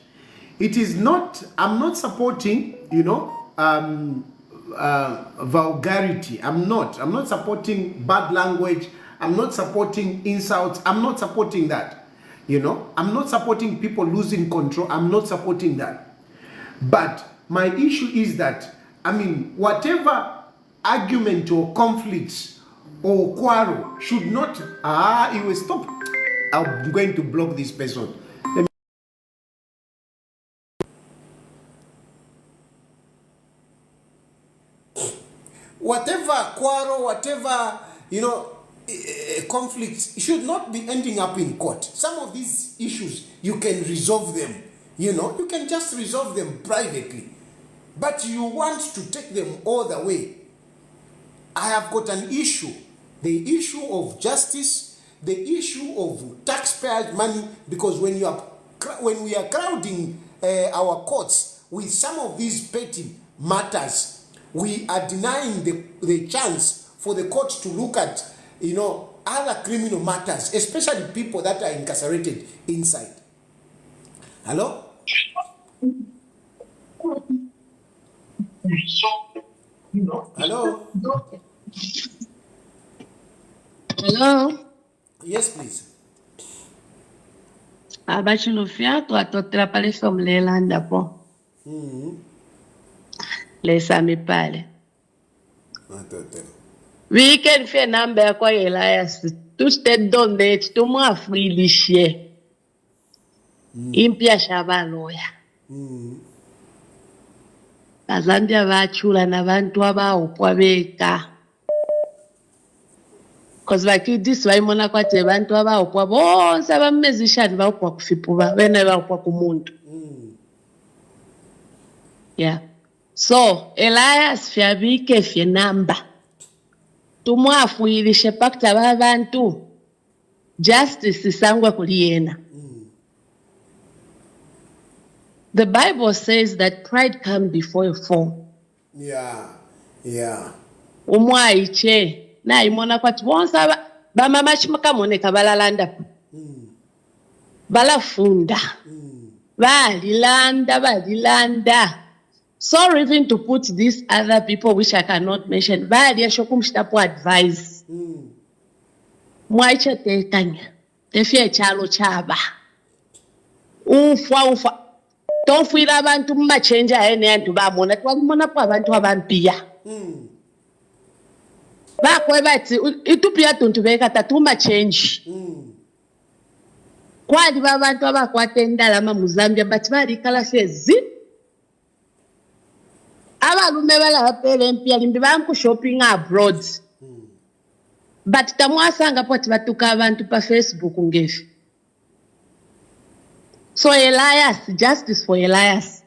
It is not, I'm not supporting, you know, vulgarity. I'm not supporting bad language. I'm not supporting insults. I'm not supporting that. You know, I'm not supporting people losing control. I'm not supporting that. But my issue is that, I mean, whatever argument or conflicts or quarrel should not, it will stop. I'm going to block this person. Whatever quarrel, whatever, you know, conflicts should not be ending up in court. Some of these issues, you can resolve them. You know, you can just resolve them privately. But you want to take them all the way. I have got an issue. The issue of justice, the issue of taxpayers' money, because when we are crowding our courts with some of these petty matters, we are denying the chance for the courts to look at, other criminal matters, especially people that are incarcerated inside. Hello? Hello? Hello? Yes, please. Abachilufiato atotela pale somlelanda po. Lesa mipale. Weekend fe number kwa Elias. Tu stay donate tu mwafrilishie. Impia shabaloya. Bazandia bachula na bantu abawupwa beka. Because like this wayimona kwathe bantu abawupwa bonke abamezishani bawupwa kufipuba bene bawupwa kumuntu. Yeah. So Elias fiabike fie number. Tumwafuilishe pakta babantu. Justice isangwe kuliena. The Bible says that pride comes before a fall. Yeah. Umwaiche na imona kwati bonsa bamama chimakamone kabalalanda. Balafunda. Balilanda. Sorry even to put these other people which I cannot mention. Bali shokumshtapo advise. Mwaiche tekanya. Tefie chalo chaba. Ufa. Tofuira abantu mumachenja ene yantu bamona twamona kwa abantu abampiya. Bakwe bathi itupia tuntu beka tatuma change. Kwali babantu abakwatenda lama mu Zambia but bali kala sezi. Abalume bala bapele mpya limbi banku shopping abroad. But tamwasanga poti batuka abantu pa Facebook ngefi. So Elias, justice for Elias.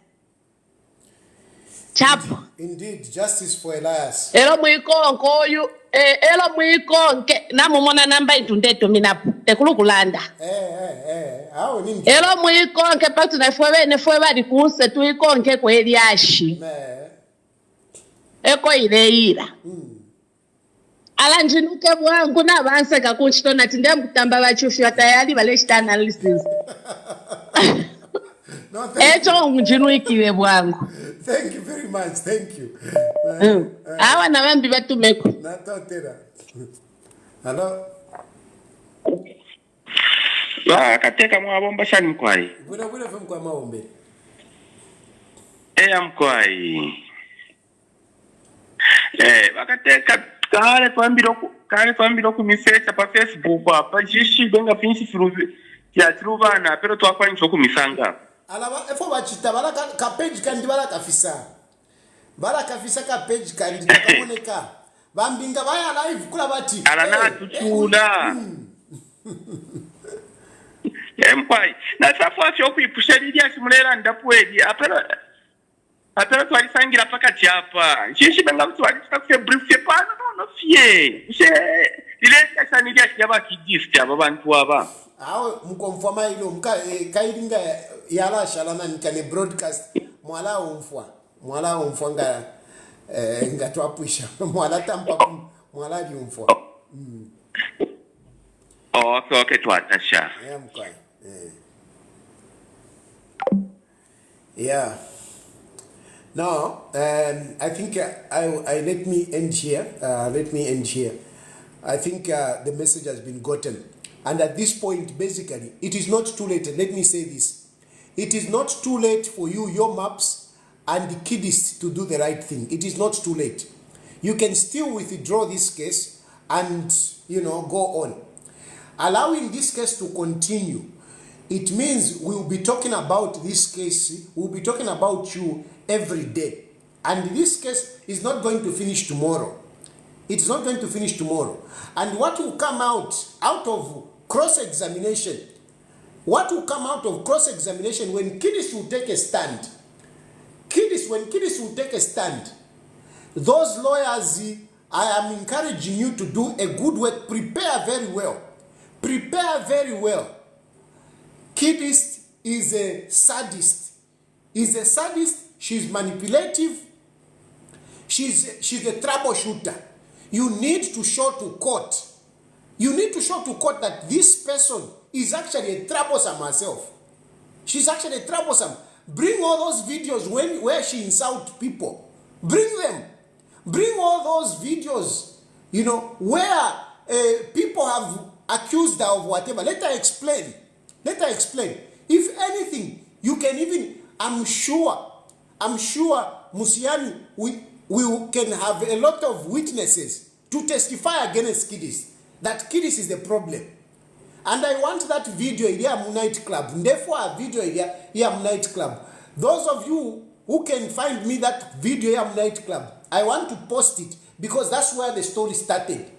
Chap. Indeed, justice for Elias. Elo muikonke namumona namba intundeto minapo tekulukulanda. Awo ni mtu. Elo muikonke patu nefwe bali kunse tuikonke kwa Eliashi. Eko ileira. Alanjinuke bwangu nabanse kakunchitona tinde mkutamba bachufi tayari baleshita analysis. No, thank you very much. Thank you. Awa na bambi batumeko. Natotera. Hello. Kateka mwabomba shani mkwai. Buna femu kwa maombe. Mkwai. Wakateka kale twambiro kumisecha pa Facebook apa jishi benga pinsi firuvi ya truvana pero twakwa ncho kumisanga. Alaba efo bachita ka page kandi kafisa. Kafisa ka page kandi kamoneka. Bambinga baya live kula bati. Alana tuchula. Mkwai. Na safa fyo kuipushalia simulera ndapwedi apera twalisangira pakati apa. Jishi benga twalista kufye brief ye pana no fie. Ile kasanilia kijaba Kidst aba bantu aba. Awe mkomfama ilo kairinga yala shalana nikane broadcast mwala umfwa nga twapwisha mwala tampa mwala liumfwa. Okay twatasha. Mkwai. Yeah. Now, I think let me end here. I think the message has been gotten. And at this point, basically, it is not too late. Let me say this. It is not too late for you, your maps, and the Kidst to do the right thing. It is not too late. You can still withdraw this case and, go on. Allowing this case to continue, it means we'll be talking about this case, we'll be talking about you every day. And this case is not going to finish tomorrow. It's not going to finish tomorrow. And what will come out of cross-examination, when Kidst will take a stand, when Kidst will take a stand, those lawyers, I am encouraging you to do a good work, prepare very well. prepare very well. Kidst is a sadist. She's manipulative. She's a troubleshooter. You need to show to court. You need to show to court that this person is actually a troublesome herself. She's actually troublesome. Bring all those videos where she insults people. Bring them. Bring all those videos, you know, where people have accused her of whatever. Let her explain. Let her explain. If anything, you can even, I'm sure Musiani, we can have a lot of witnesses to testify against Kidst, that Kidst is the problem. And I want that video here night club. Therefore, a video here night club. Those of you who can find me that video here night club, I want to post it because that's where the story started.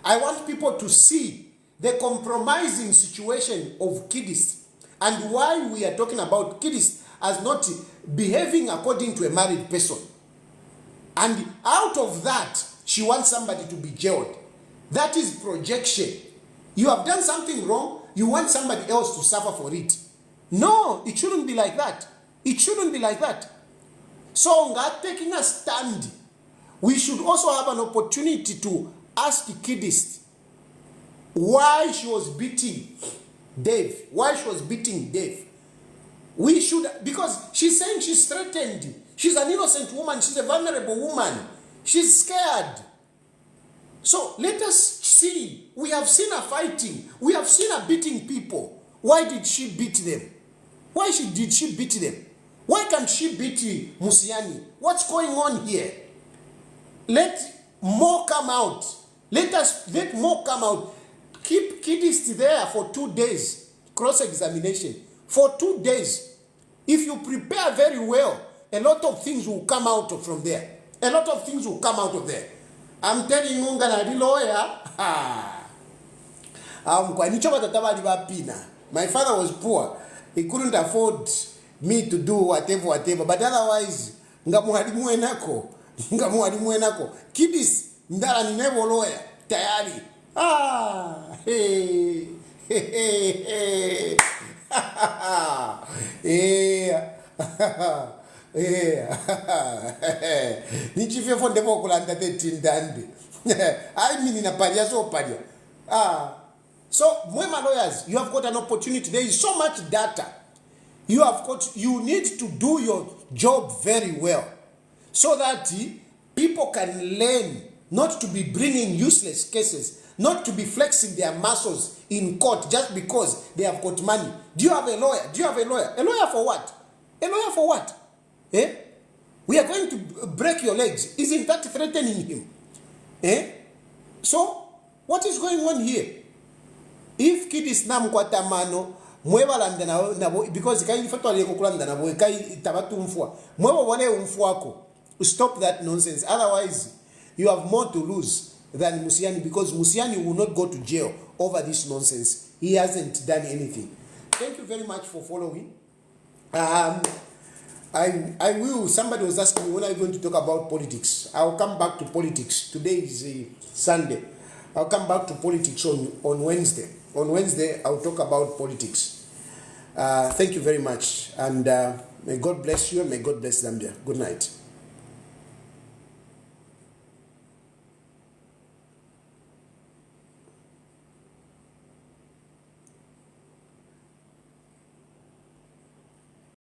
I want people to see the compromising situation of Kidst and why we are talking about Kidst as not behaving according to a married person. And out of that, she wants somebody to be jailed. That is projection. You have done something wrong, you want somebody else to suffer for it. No, it shouldn't be like that. It shouldn't be like that. So, taking a stand, we should also have an opportunity to ask Kidst why she was beating Dave. Why she was beating Dave. We should, because she's saying she's threatened. She's an innocent woman. She's a vulnerable woman. She's scared. So let us see. We have seen her fighting. We have seen her beating people. Why did she beat them? Why did she beat them? Why can't she beat Musiani? What's going on here? Let more come out. Let more come out. Keep Kidst there for 2 days. Cross-examination. For 2 days. If you prepare very well, a lot of things will come out from there. A lot of things will come out of there. I'm telling you, lawyer. My father was poor. He couldn't afford me to do whatever. But otherwise, Kidst ndala ni never lawyer. Tayari. Nichifefo ndebo kulanda 13 dande. I mean na palia so palia. So Mwema lawyers, you have got an opportunity. There is so much data. You need to do your job very well so that people can learn not to be bringing useless cases, not to be flexing their muscles in court just because they have got money. Do you have a lawyer? Do you have a lawyer? A lawyer for what? A lawyer for what? Eh? We are going to break your legs. Isn't that threatening him? Eh? So, what is going on here? If Kidst nam kwa tamano, mwewa landa na because kai fatwa leko kulanda na boy kai tabatu mfua. Mwewa wale umfuako. Stop that nonsense. Otherwise, you have more to lose than Musiani because Musiani will not go to jail over this nonsense. He hasn't done anything. Thank you very much for following. I will. Somebody was asking me when are you going to talk about politics. I'll come back to politics. Today is Sunday. I'll come back to politics on Wednesday. On Wednesday, I'll talk about politics. Thank you very much. And may God bless you and may God bless Zambia. Good night.